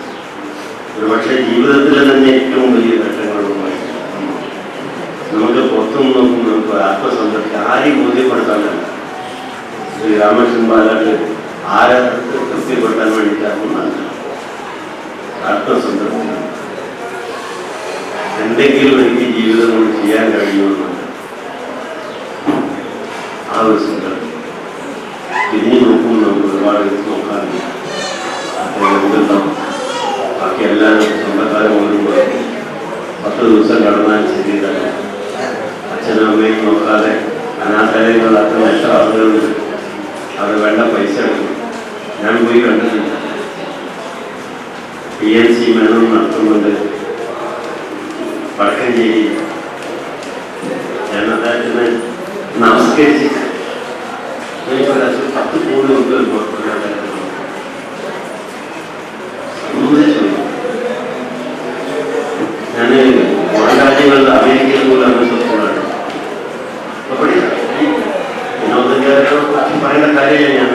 ഒരുപക്ഷെ ജീവിതത്തിൽ തന്നെ ഏറ്റവും വലിയ നേട്ടങ്ങളുമായി നമുക്ക് പുറത്തുനിന്ന് നോക്കുമ്പോൾ നമുക്ക് ആത്മസംതൃപ്തി ആരെയും ബോധ്യപ്പെടുത്താനല്ല. ശ്രീ രാമകൃഷ്ണൻ ബാലാട്ട് ആരെ തൃപ്തിപ്പെടുത്താൻ വേണ്ടിയിട്ടാകുന്നതല്ല. ആത്മസംതൃപ്തി എന്തെങ്കിലും എനിക്ക് ജീവിതം കൊണ്ട് ചെയ്യാൻ കഴിയുമെന്നുണ്ട്. ആ ഒരു സംതൃപ്തി തിരിഞ്ഞു നോക്കുമ്പോൾ നമുക്ക് ഒരുപാട് നോക്കാറില്ല. എന്തുണ്ടാവും ബാക്കി എല്ലാവരും സ്വന്തക്കാരെ ഓടുമ്പോൾ 10 ദിവസം കടന്നാൽ ശരിയല്ല. അച്ഛനും അമ്മയും നോക്കാതെ അനാഥാലയങ്ങളാക്കുന്ന എത്ര ആളുകളുണ്ട്. അവർ വേണ്ട പൈസ എടുക്കും. ഞാൻ പോയി കണ്ടിട്ടില്ല. PNC മേനം നടത്തുന്നുണ്ട് വടക്കഞ്ചേരി. ഞാൻ അദ്ദേഹത്തിന് നമസ്കരിച്ച് 10 കോടി ഞാൻ പുറം രാജ്യങ്ങളിൽ അമേരിക്കയിൽ പോലും അങ്ങനെ സ്വപ്നമാണ്. അപ്പോൾ വിനോദക്കാരെ പറയുന്ന കാര്യമില്ല. ഞാൻ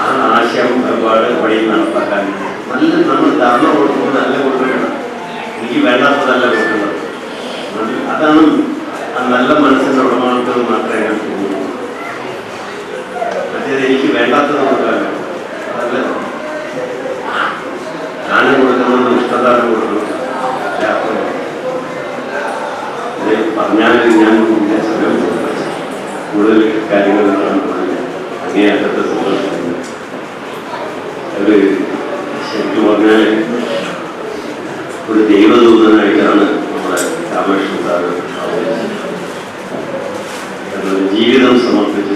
ആ ആശയം ഒരുപാട് വഴി നടപ്പാക്കാൻ നല്ല നമ്മൾ ധാരണ കൊടുക്കുമ്പോൾ നല്ല കൊടുക്കണം. എനിക്ക് വേണ്ടാത്തതല്ല കൊടുക്കുന്നത്. അതാണ് ആ നല്ല മനസ്സിൻ്റെ ഉടമകൾക്ക് മാത്രമേ ഞാൻ തോന്നുന്നു. മറ്റേത് എനിക്ക് വേണ്ടാത്തത് കൊടുക്കാമല്ലോ. അതല്ല ദാനം കൊടുക്കുന്നത് ഇഷ്ടദാനം കൊടുക്കണം. ഇത് പറഞ്ഞാൽ ഞാൻ ഇതിൻ്റെ സമയം കൂടുതൽ കാര്യങ്ങൾ അങ്ങേയറ്റത്തെ സന്തോഷിക്കുന്നത്. അത് ശരിക്കും പറഞ്ഞാൽ ഒരു ദൈവദൂതനായിട്ടാണ് നമ്മുടെ രാമകൃഷ്ണൻ സാറ് അവതരിച്ചത്. ജീവിതം സമർപ്പിച്ചു.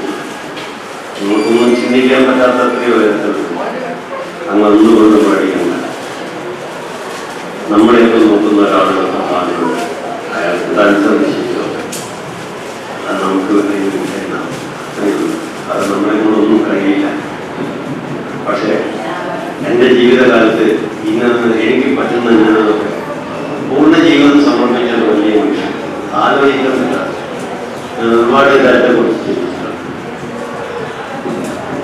നമുക്കൊന്നും ചിന്തിക്കാൻ പറ്റാത്ത അത്രയോ ഉയരത്തിലുണ്ട്. അങ്ങ് ഒന്നുകൊണ്ട് പഠിക്കണ്ട. നമ്മുടെ എൻ്റെ ജീവിതകാലത്ത് ഇന്ന് എനിക്ക് പറ്റുന്ന ഞാനതൊക്കെ പൂർണ്ണ ജീവിതം സമർപ്പിക്കാൻ വലിയ മനുഷ്യൻ ആലോചിക്കുന്നില്ല. ഞാൻ ഒരുപാട് കാര്യത്തെ കുറിച്ച് ചിന്തിച്ചിട്ടുണ്ട്.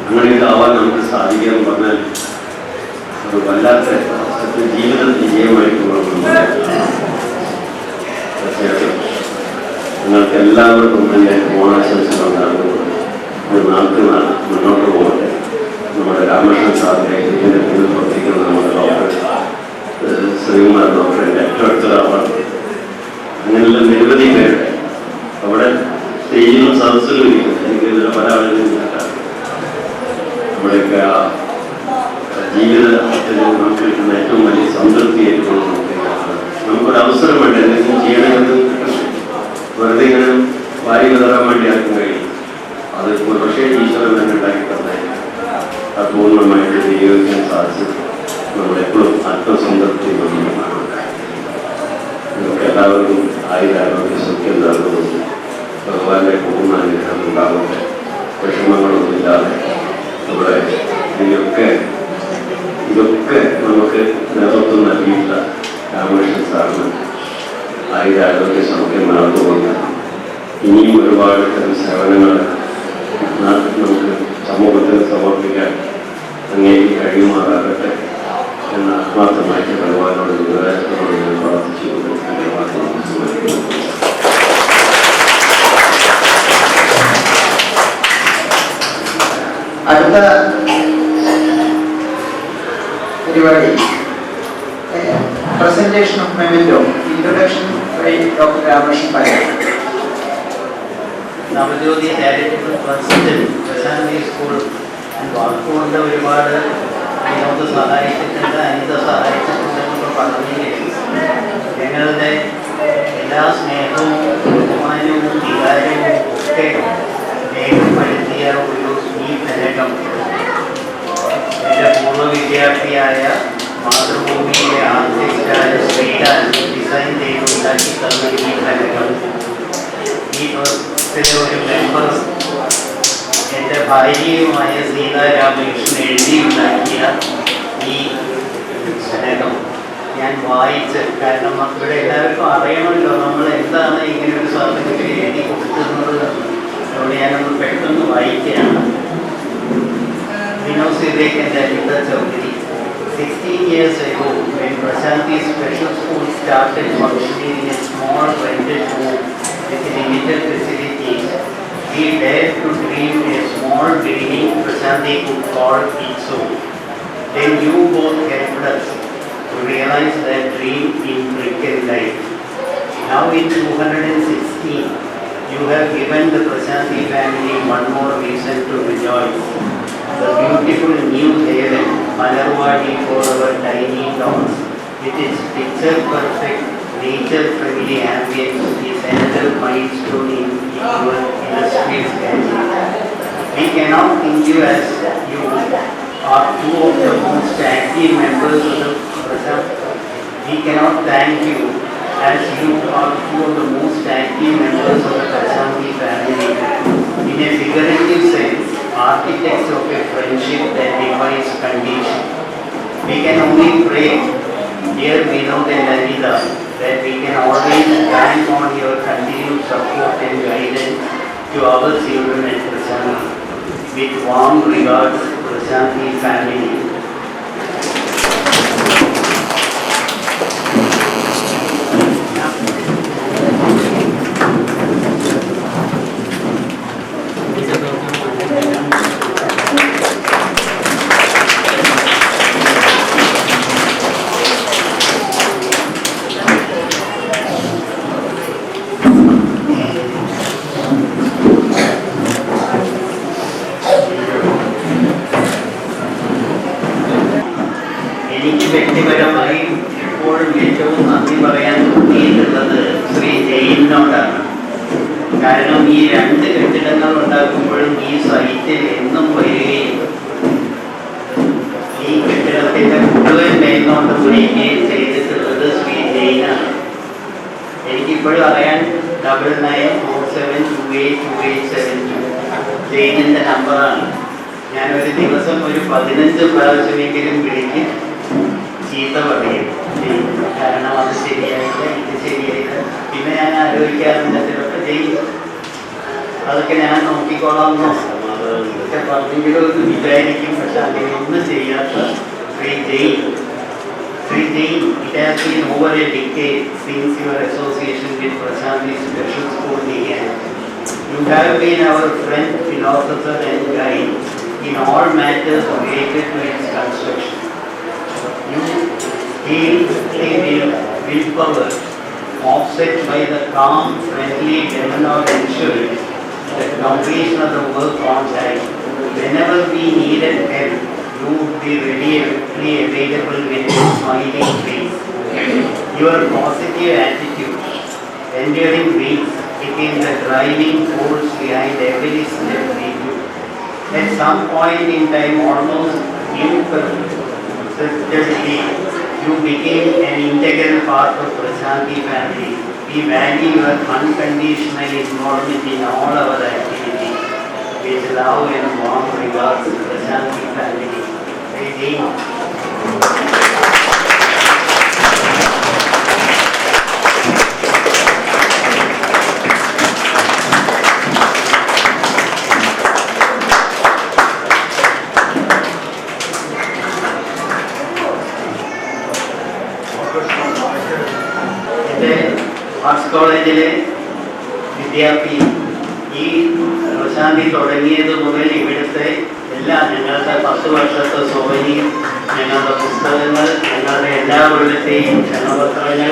അങ്ങനെയൊക്കെ ആവാൻ നമുക്ക് സാധിക്കാൻ പറഞ്ഞാൽ ഒരു വല്ലാത്ത ജീവിതത്തിൽ വിജയമായിട്ട് തീർച്ചയായിട്ടും നിങ്ങൾക്ക് എല്ലാവർക്കും എൻ്റെ ഓണാശംസകൾ നൽകുന്നത് നാൾക്ക് മുന്നോട്ട് പോകട്ടെ. നമ്മുടെ രാമകൃഷ്ണൻ സാറിൻ്റെ ഇതിൻ്റെ പിന്നിൽ പ്രവർത്തിക്കുന്ന നമ്മുടെ ഡോക്ടർ ശ്രീകുമാർ ഡോക്ടറിൻ്റെ ഏറ്റവും അടുത്തൊരാളാണ്. അങ്ങനെയുള്ള നിരവധി പേരുടെ അവിടെ സ്റ്റേജിലും സദസ്സിലും ഇരിക്കുന്നു. എനിക്ക് ഇതിൽ പല ആളുകളും നമ്മുടെയൊക്കെ ആ ജീവിതത്തിൽ നമുക്ക് കിട്ടുന്ന ഏറ്റവും വലിയ സംതൃപ്തി ആയിരിക്കണം. നമുക്കൊരവസരം വേണ്ട എന്തെങ്കിലും ചെയ്യണമെന്ന് വെറുതെ ഇങ്ങനെ വാരി വിതറാൻ വേണ്ടി ആർക്കും കഴിയും. അത് പക്ഷേ ഈശ്വരൻ തന്നെ ഉണ്ടാക്കി തന്നെ അത് പൂർണ്ണമായിട്ട് വിനിയോഗിക്കാൻ സാധിച്ചു. നമ്മളെപ്പോഴും ആത്മസംതൃപ്തി നമുക്ക് എല്ലാവർക്കും ആയുരാരോഗ്യ സൗഖ്യം നൽകുന്നുണ്ട്. ഭഗവാന്റെ പൂർണ്ണ അനുഗ്രഹം ഉണ്ടാകട്ടെ. വിഷമങ്ങളൊന്നുമില്ലാതെ നമ്മുടെ ഇതൊക്കെ നമുക്ക് നേതൃത്വം നൽകിയിട്ടുള്ള രാമകൃഷ്ണൻ സാറിന് ആയുരാരോഗ്യ സൗഖ്യം നടത്തുകൊണ്ട് ഇനിയും ഒരുപാട് സേവനങ്ങൾ നമുക്ക് സമൂഹത്തിന് സമർപ്പിക്കാൻ അങ്ങേക്ക് കഴിയുമാറാകട്ടെ എന്ന് ആത്മാർത്ഥമായിട്ട് ഭഗവാനോട് ഗുരുവായൂരപ്പനോട് ഞാൻ പ്രാർത്ഥിച്ചുകൊണ്ട് എൻ്റെ വാർത്ത സമർപ്പിക്കുന്നു. അടുത്ത പരിപാടി presentation of memento, introduction by Dr. Ramesh Payal. Navajyothi charitable ട്രസ്റ്റിൽ പ്രശാന്തി സ്കൂൾ വാക്കുകൊണ്ട് ഒരുപാട് വിനോദ സഹായിച്ചിട്ടുണ്ട്, അനിത സഹായിച്ചിട്ടുണ്ടെന്നൊക്കെ പറഞ്ഞെങ്കിലും ഞങ്ങളുടെ എല്ലാ സ്നേഹവും ബഹുമാനവും വികാരവും ഒക്കെ രേഖപ്പെടുത്തിയ ഒരു ഈ ഫലകം എൻ്റെ പൂർവ്വ വിദ്യാർത്ഥിയായ മാതൃഭൂമിയിലെ ആർട്ടിസ്റ്റായ ശ്രീലാൽ ഡിസൈൻ ചെയ്തുണ്ടാക്കി തന്ന ഈ ഫലകം ഈ ട്രസ്റ്റിലെ ഒരു മെമ്പർ എൻ്റെ ഭാര്യയുമായ സീതാരാമകൃഷ്ണൻ എഴുതിയുണ്ടാക്കിയ ഈ ഫലകം ഞാൻ വായിച്ച്, കാരണം ഇവിടെ എല്ലാവർക്കും അറിയണമല്ലോ നമ്മൾ എന്താണ് ഇങ്ങനെ ഒരു സാധനത്തിൽ എഴുതി കൊടുക്കുന്നത്. അതുകൊണ്ട് ഞാനൊന്ന് പെട്ടെന്ന് വായിക്കുകയാണ്. Vinod സിദ്ദീഖിൻ്റെ Anitha Chaudhary. 16 years ago, when Prashanti Special School started functioning in a small rented home with limited facilities, we dared to dream a small building Prashanti could call its own. Then you both helped us to realize that dream in brick and light. Now in 216, you have given the Prashanti family one more reason to rejoice. The beautiful new haven, Malarwadi, for our tiny towns, with its picture-perfect, nature-friendly ambience, is another milestone in our illustrious journey. We cannot thank you as you are two of the most active members of the Prashanti. We cannot thank you as you are two of the most active members of the Prashanti family. In a figurative sense, architects of a friendship that defies condition. We can only pray, dear Vinod and Anita, that we can always bank on your continued support and guidance to our children at Prashanti. With warm regards, Prashanti family. എനിക്ക് വ്യക്തിപരമായി എപ്പോഴും ഏറ്റവും നന്ദി പറയാൻ തോന്നിയിട്ടുള്ളത് ശ്രീ ജയിലിനോടാണ്. കാരണം ഈ 2 കെട്ടിടങ്ങൾ ഉണ്ടാക്കുമ്പോഴും ഈ സൈറ്റിൽ എന്നും വരികയും ഈ കെട്ടിടത്തിൻ്റെ മുഴുവൻ മേൽനോട്ടം വരികയും ചെയ്തിട്ടുള്ളത് ശ്രീ ജയിനാണ്. എനിക്കിപ്പോഴും അറിയാൻ 9947282872 ജയിനിൻ്റെ നമ്പറാണ്. ഞാനൊരു ദിവസം ഒരു 15 പ്രാവശ്യമെങ്കിലും വിളിക്ക് ചീത്ത പറയും. കാരണം അത് ശരിയായില്ല, ഇത് ശരിയായില്ല. പിന്നെ ഞാൻ ആലോചിക്കാറുണ്ട് ചിലപ്പോൾ ചെയ്യും, അതൊക്കെ ഞാൻ നോക്കിക്കോളാമെന്നോ ഒക്കെ പറഞ്ഞെങ്കിലും ഒന്ന് വിചാരിക്കും. പക്ഷെ അങ്ങനെയൊന്നും ചെയ്യാത്ത Shri Jain, it has been over a decade since your association with Prashanthi Special School began. You have been our friend, philosopher and guide in all matters related to its construction. You feel willpower offset by the calm, friendly demeanor ensuring the completion of the work on time. Whenever we needed help, you would be readily available with a smiling face. Your positive attitude, enduring grace became the driving force behind every step we took. At some point in time, almost imperceptibly, you became an integral part of Prashanthi family. We value your unconditional involvement in all our activities. With love and warm regards, Prashanthi family. Jai. Arts കോളേജിലെ വിദ്യാർത്ഥി ഈ പ്രശാന്തി തുടങ്ങിയത് മുതൽ ഇവിടുത്തെ ഞങ്ങളുടെ 10 വർഷത്തെ സോവനി, ഞങ്ങളുടെ പുസ്തകങ്ങൾ, ഞങ്ങളുടെ എല്ലാവരുടെയും ക്ഷണപത്രങ്ങൾ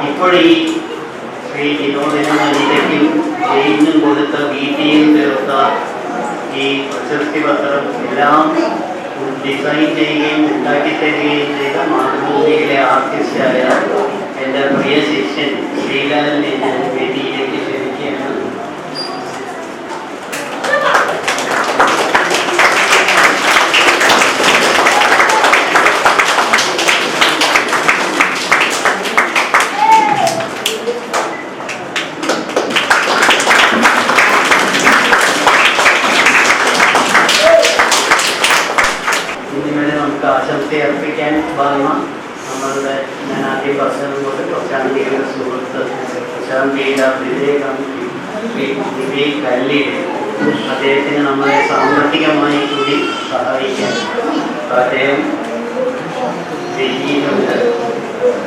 ഇപ്പോഴീ ശ്രീ വിനോദിനും അനിതയ്ക്കും ജയിനും കൊടുത്ത വീട്ടിയും തീർത്ത ഈ പ്രശസ്തി പത്രം എല്ലാം ഡിസൈൻ ചെയ്യുകയും ഉണ്ടാക്കി തരികയും ചെയ്ത മാതൃഭൂമിയിലെ ആർട്ടിസ്റ്റായ എൻ്റെ പ്രിയ ശിഷ്യൻ ശ്രീലാലിനെ ഞാൻ വേദിയിലേക്ക് ക്ഷണിക്കുകയാണ്. ആശംസ അർപ്പിക്കാൻ വന്ന നമ്മളുടെ ഞാൻ ആദ്യം പറഞ്ഞതുപോലെ പ്രശാന്തിയുടെ സുഹൃത്ത്, പ്രശാന്തിയുടെ വിവേക് കല്ലിയുടെ അദ്ദേഹത്തിന് നമ്മളെ സാമ്പത്തികമായി കൂടി സഹായിക്കാൻ അദ്ദേഹം ഡൽഹിയിലുണ്ട്.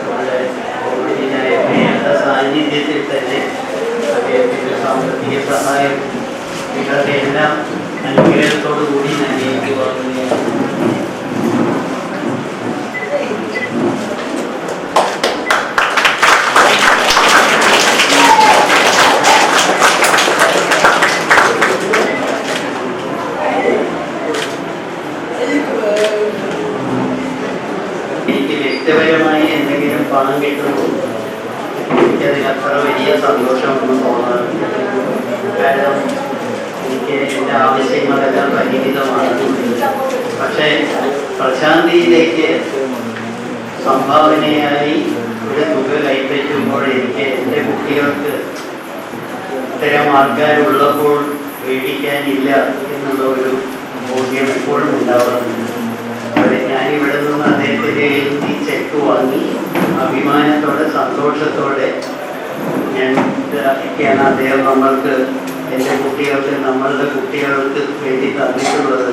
നമ്മുടെ കോവിഡിൻ്റെ സാന്നിധ്യത്തിൽ തന്നെ അദ്ദേഹത്തിൻ്റെ സാമ്പത്തിക സഹായം നിങ്ങളുടെ എല്ലാം അനുഗ്രഹത്തോടു കൂടി ഞാൻ എനിക്ക് പറയുകയാണ്. എനിക്ക് വ്യക്തിപരമായി എന്തെങ്കിലും പണം കിട്ടുമ്പോൾ എനിക്കതിൽ അത്ര വലിയ സന്തോഷമൊന്നും തോന്നാറില്ല. കാരണം എനിക്ക് എൻ്റെ ആവശ്യങ്ങളെല്ലാം പരിമിതമാണ്. പക്ഷേ പ്രശാന്തിയിലേക്ക് സംഭാവനയായി ഒരു തുക കൈപ്പറ്റുമ്പോൾ എനിക്ക് എൻ്റെ കുട്ടികൾക്ക് ഇത്തരം ആൾക്കാരുള്ളപ്പോൾ പേടിക്കാനില്ല എന്നുള്ള ഒരു ബോധ്യം എപ്പോഴും ഉണ്ടാവാറുണ്ട്. ഞാനിവിടെ നിന്ന് അദ്ദേഹത്തിൻ്റെ ഈ ചെക്ക് വാങ്ങി അഭിമാനത്തോടെ സന്തോഷത്തോടെ ഞാൻ ഒക്കെയാണ് അദ്ദേഹം നമ്മൾക്ക് എൻ്റെ കുട്ടികൾക്ക് നമ്മളുടെ കുട്ടികൾക്ക് വേണ്ടി തന്നിട്ടുള്ളത്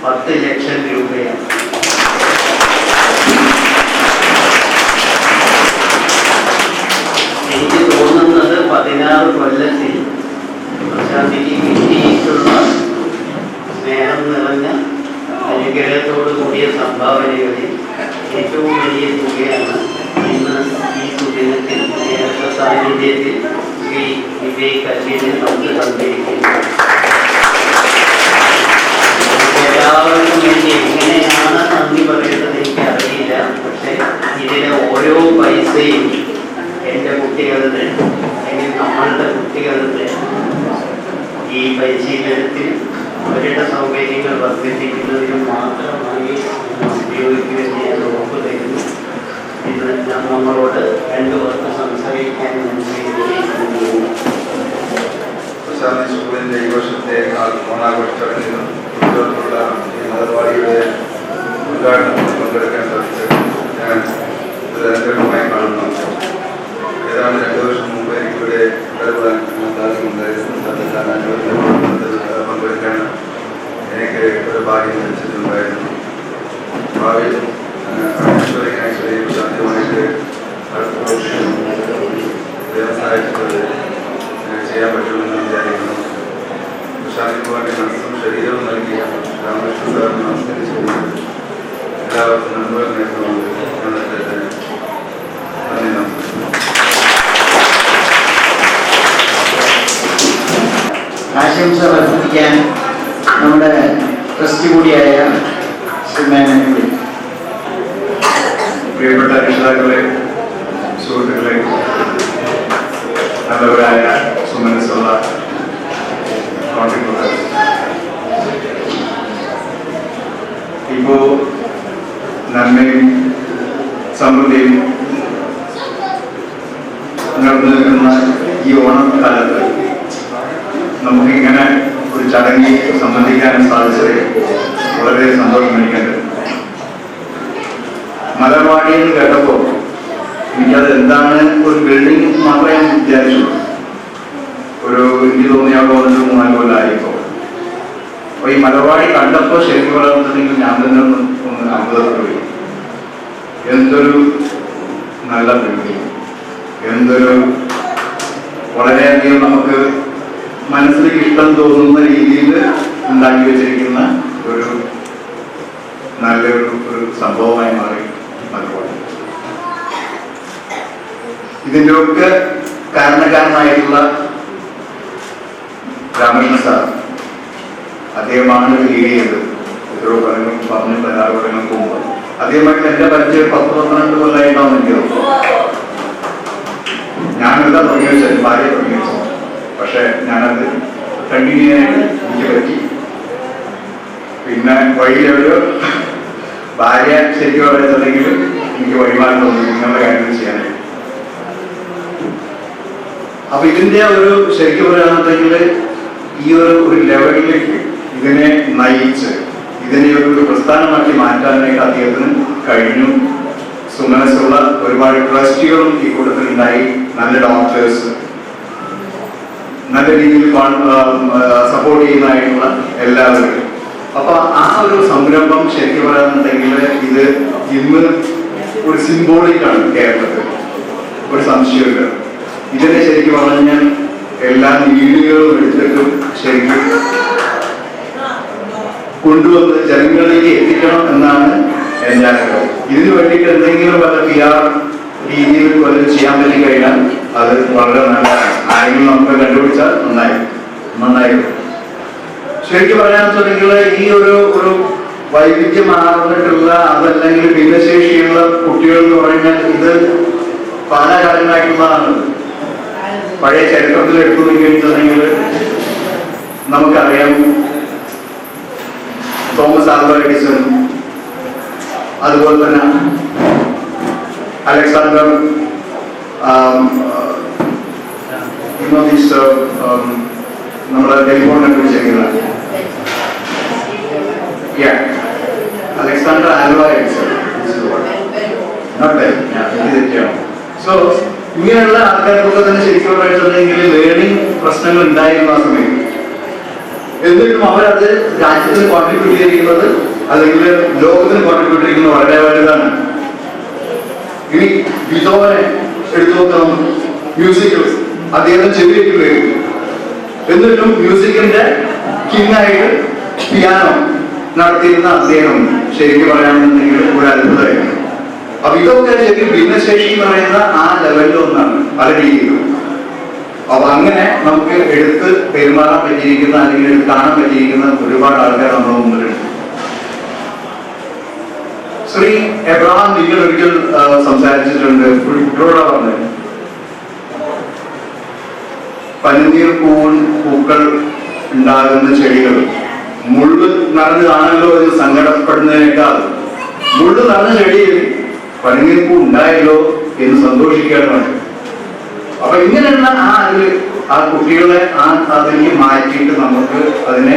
10 ലക്ഷം രൂപയാണ്. എനിക്ക് തോന്നുന്നത് 16 കൊല്ലത്തിൽ പ്രശാന്തിക്ക് കിട്ടിയിട്ടുള്ള സ്നേഹം നിറഞ്ഞ അനുഗ്രഹത്തോടു കൂടിയ സംഭാവനകളിൽ ഏറ്റവും വലിയ തുകയാണ് ഇന്ന് ഈ സുദിനത്തിൽ നേരത്തെ സാന്നിധ്യത്തിൽ ശ്രീ വിവേക് കല്ലിനെ നമുക്ക് തന്നിരിക്കുന്നത്. എല്ലാവർക്കും വേണ്ടി എങ്ങനെയാണ് നന്ദി പറയേണ്ടത് എനിക്കറിയില്ല. പക്ഷെ ഇതിലെ ഓരോ പൈസയും എൻ്റെ കുട്ടികളുടെ അല്ലെങ്കിൽ നമ്മളുടെ കുട്ടികളുടെ ഈ പരിശീലനത്തിൽ അവരുടെ സൗകര്യങ്ങൾ വർദ്ധിപ്പിക്കുന്നതിന് മാത്രമായി ഉപയോഗിക്കുകയും ചെയ്യാൻ ഉറപ്പ് തരുന്നു. ഇത് നമ്മളോട് 2 പേർക്ക് സംസാരിക്കാൻ പ്രശാന്തി സ്കൂളിൻ്റെ ഈ വർഷത്തെ ഓണാഘോഷ ചടങ്ങിലും ഉദ്ഘാടനം പങ്കെടുക്കാൻ സാധിച്ചത് ഞാൻ അനുഗ്രഹമായി കാണുന്നു. ഏതാണ്ട് 2 വർഷം മുമ്പ് എനിക്കിവിടെ ഇടപെടാൻ സാധിക്കുന്നുണ്ടായിരുന്നു. പങ്കെടുക്കാൻ എനിക്ക് ഒരു ഭാഗ്യം ലഭിച്ചിട്ടുണ്ടായിരുന്നു. ഭാവിയിൽ സാധ്യമായിട്ട് വ്യവസായത്തിൽ ചെയ്യാൻ പറ്റുമെന്ന് വിചാരിക്കുന്നു. ശാന്തിക്ക് വേണ്ടി മനസ്സും ശരീരവും നൽകിയ രാമകൃഷ്ണ സാറിന് നമസ്കരിച്ചു എല്ലാവർക്കും നന്മകൾ നേർന്നുകൊണ്ട് നന്ദി നമസ്കാരം. ആശംസ വർദ്ധിപ്പിക്കാൻ നമ്മുടെ ട്രസ്റ്റ് കൂടിയായ ശ്രീമാനെ പ്രിയപ്പെട്ട രക്ഷിതാക്കളെ, സുഹൃത്തുക്കളെ, നല്ലവരായ സുമനസ്സുള്ള കോൺട്രിബ്യൂട്ടേഴ്സ്, ഇപ്പോൾ നന്മയും സമൃദ്ധിയും നിറഞ്ഞു നിൽക്കുന്ന ഈ ഓണക്കാലത്ത് നമുക്കിങ്ങനെ ഒരു ചടങ്ങിൽ സംബന്ധിക്കാൻ സാധിച്ചത് വളരെ സന്തോഷം എനിക്കുണ്ട്. മലർവാടി എന്ന് കേട്ടപ്പോൾ എനിക്കത് എന്താണ് ഒരു ബിൽഡിംഗ് മാത്രമേ ഞാൻ വിചാരിച്ചുള്ളൂ. എനിക്ക് തോന്നിയ 3-4 കൊല്ലമായിപ്പോൾ. അപ്പോൾ ഈ മലർവാടി കണ്ടപ്പോൾ ശരിക്കും പറയുന്നുണ്ടെങ്കിൽ ഞാൻ തന്നെ ഒന്ന് അത്ഭുതപ്പെട്ടു. എന്തൊരു നല്ല ബിൽഡിംഗ്, എന്തൊരു വളരെയധികം നമുക്ക് മനസ്സിലേക്ക് ഇഷ്ടം തോന്നുന്ന രീതിയിൽ ഉണ്ടാക്കി വെച്ചിരിക്കുന്ന ഒരു നല്ലൊരു സംഭവമായി മാറി മലർവാടി. ഇതിൻ്റെയൊക്കെ കാരണക്കാരനായിട്ടുള്ള രാമകൃഷ്ണ സാർ, അദ്ദേഹമാണ് ലീഡ് ചെയ്തത്. എത്രയോ പറഞ്ഞു 16 കൊല്ലങ്ങൾക്ക് മുമ്പ്. അദ്ദേഹമായിട്ട് എൻ്റെ പരിചയം 10-12 കൊല്ലമായിട്ടാണ് എനിക്ക് തോന്നുന്നത്. ഞാനെന്താ തുടങ്ങി വെച്ചത്, ഭാര്യ തുടങ്ങി വെച്ചത്. പക്ഷെ ഞാനത് കണ്ടിന്യൂ ചെയ്യാനായിട്ട് എനിക്ക് പറ്റി. പിന്നെ വഴിയിലെവിടെയോ ഭാര്യ ശരിക്കും പറയുന്നുണ്ടെങ്കിൽ എനിക്ക് വഴിമാറി തോന്നി നിങ്ങളുടെ കാര്യങ്ങൾ ചെയ്യാനായിട്ട്. അപ്പൊ ഇതിന്റെ ഒരു ശരിക്കും പറയുകയാണെന്നുണ്ടെങ്കിൽ ഈ ഒരു ലെവലിലേക്ക് ഇതിനെ നയിച്ച് ഇതിനെ ഒരു പ്രസ്ഥാനമാക്കി മാറ്റാനായിട്ട് അദ്ദേഹത്തിന് കഴിഞ്ഞു. സുമനസ്സുള്ള ഒരുപാട് ട്രസ്റ്റികളും ഈ കൂട്ടത്തിൽ ഉണ്ടായി. നല്ല ഡോക്ടേഴ്സ്, നല്ല രീതിയിൽ സപ്പോർട്ട് ചെയ്യുന്നതായിട്ടുള്ള എല്ലാവരും. അപ്പൊ ആ ഒരു സംരംഭം ശരിക്കും പറയാന്നുണ്ടെങ്കിൽ ഇത് ഇന്ന് ഒരു സിംബോളിക്കാണ് കേരളത്തിൽ, ഒരു സംശയമില്ല. ഇതിനെ ശരിക്കും പറഞ്ഞാൽ എല്ലാ നീതികളും എടുത്തിട്ട് ശരിക്കും കൊണ്ടുവന്ന് ജനങ്ങളിലേക്ക് എത്തിക്കണം എന്നാണ് എൻ്റെ ആഗ്രഹം. ഇതിനു വേണ്ടിയിട്ട് എന്തെങ്കിലും വല്ല PR രീതിയിൽ വല്ലതും ചെയ്യാൻ പറ്റി കഴിഞ്ഞാൽ അത് വളരെ നല്ലതാണ്. ആരെങ്കിലും നമുക്ക് കണ്ടുപിടിച്ചാൽ നന്നായിരിക്കും. ശരിക്കും പറയാന്നുണ്ടെങ്കിൽ ഈ ഒരു വൈവിധ്യമാർന്നിട്ടുള്ള അതല്ലെങ്കിൽ ഭിന്നശേഷിയുള്ള കുട്ടികൾ എന്ന് പറഞ്ഞാൽ ഇത് പല കാര്യങ്ങളായിട്ടുള്ളതാണ്. പഴയ ചരിത്രത്തിൽ എടുത്തു നോക്കിയിട്ടുണ്ടെങ്കിൽ നമുക്കറിയാം തോമസ് ആൽവാ എഡിസൺ, അതുപോലെ തന്നെ അലക്സാണ്ടർ നമ്മുടെ ടെലിഫോൺ കണ്ടുപിടിച്ചിരിക്കുന്ന അലക്സാണ്ടർ ആൽവാ എഡിസൺ. സോ ഇങ്ങനെയുള്ള ആൾക്കാർക്കൊക്കെ തന്നെ ശരിക്കും പറയുന്നുണ്ടെങ്കിൽ ലേണിംഗ് പ്രശ്നങ്ങൾ ഉണ്ടായിരുന്നു ആ സമയത്ത്. എന്നിട്ടും അവരത് രാജ്യത്തിന് കോൺട്രിബ്യൂട്ട് ചെയ്തിരിക്കുന്നത് അല്ലെങ്കിൽ ലോകത്തിന് കോൺട്രിബ്യൂട്ട് ചെയ്യുന്നത് വളരെ വലുതാണ്. ഇനി ബീതോവനെ എടുത്തു നോക്കണം, മ്യൂസിക്കിൽ അദ്ദേഹം ചെവിയേറ്റില്ലായിരുന്നു. എന്നിട്ടും മ്യൂസിക്കിന്റെ കിങ്ങായിട്ട് പിയാനോ നടത്തിയിരുന്ന അദ്ദേഹം ശരിക്കും പറയാണെന്നുണ്ടെങ്കിൽ ഒരു അത്ഭുതമായിരുന്നു. അപ്പൊ ഇതൊക്കെ ശരിക്കും ഭിന്നശേഷി എന്ന് പറയുന്ന ആ ലെവലിലൊന്നാണ് പല രീതിയിലും. അപ്പൊ അങ്ങനെ നമുക്ക് എടുത്ത് പെരുമാറാൻ പറ്റിയിരിക്കുന്ന അല്ലെങ്കിൽ എടുത്ത് കാണാൻ പറ്റിയിരിക്കുന്ന ഒരുപാട് ആൾക്കാർ നമ്മുടെ മുമ്പിലുണ്ട്. ശ്രീ എബ്രഹാം ലിങ്കൺ ഒരിക്കൽ സംസാരിച്ചിട്ടുണ്ട്, കുട്ടികളോട് പറഞ്ഞത് പനിനീർ പൂക്കൾ ഉണ്ടാകുന്ന ചെടികൾ മുള്ളു നിറഞ്ഞതാണല്ലോ എന്ന് സങ്കടപ്പെടുന്നതിനേക്കാൾ മുള്ളു നിറഞ്ഞ ചെടിയിൽ പനിനീർ പൂ ഉണ്ടായല്ലോ എന്ന് സന്തോഷിക്കുകയാണ്. അപ്പൊ ഇങ്ങനെയുള്ള ആ കുട്ടികളെ അതിലേക്ക് മാറ്റിയിട്ട് നമുക്ക് അതിനെ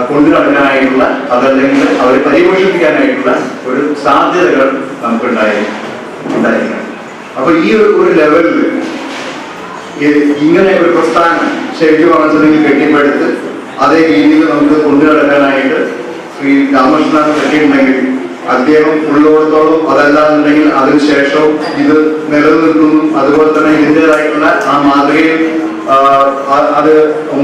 കൊണ്ടു നടക്കാനായിട്ടുള്ള അതല്ലെങ്കിൽ അവരെ പരിപോഷിപ്പിക്കാനായിട്ടുള്ള ഒരു സാധ്യതകൾ നമുക്കുണ്ടായിരിക്കണം. അപ്പൊ ഈ ഒരു ലെവലിൽ ഇങ്ങനെ ഒരു പ്രസ്ഥാനം ശരിക്കും പറഞ്ഞിട്ടുണ്ടെങ്കിൽ കെട്ടിപ്പടുത്ത് അതേ രീതിയിൽ നമുക്ക് കൊണ്ടു നടക്കാനായിട്ട് ശ്രീ രാമകൃഷ്ണൻ പറ്റിയിട്ടുണ്ടെങ്കിൽ അദ്ദേഹം ഉള്ളിടത്തോളം അതല്ലാന്നുണ്ടെങ്കിൽ അതിനുശേഷവും ഇത് നിലനിൽക്കുന്നു. അതുപോലെ തന്നെ ഇതിൻ്റെതായിട്ടുള്ള ആ മാതൃകയിൽ അത്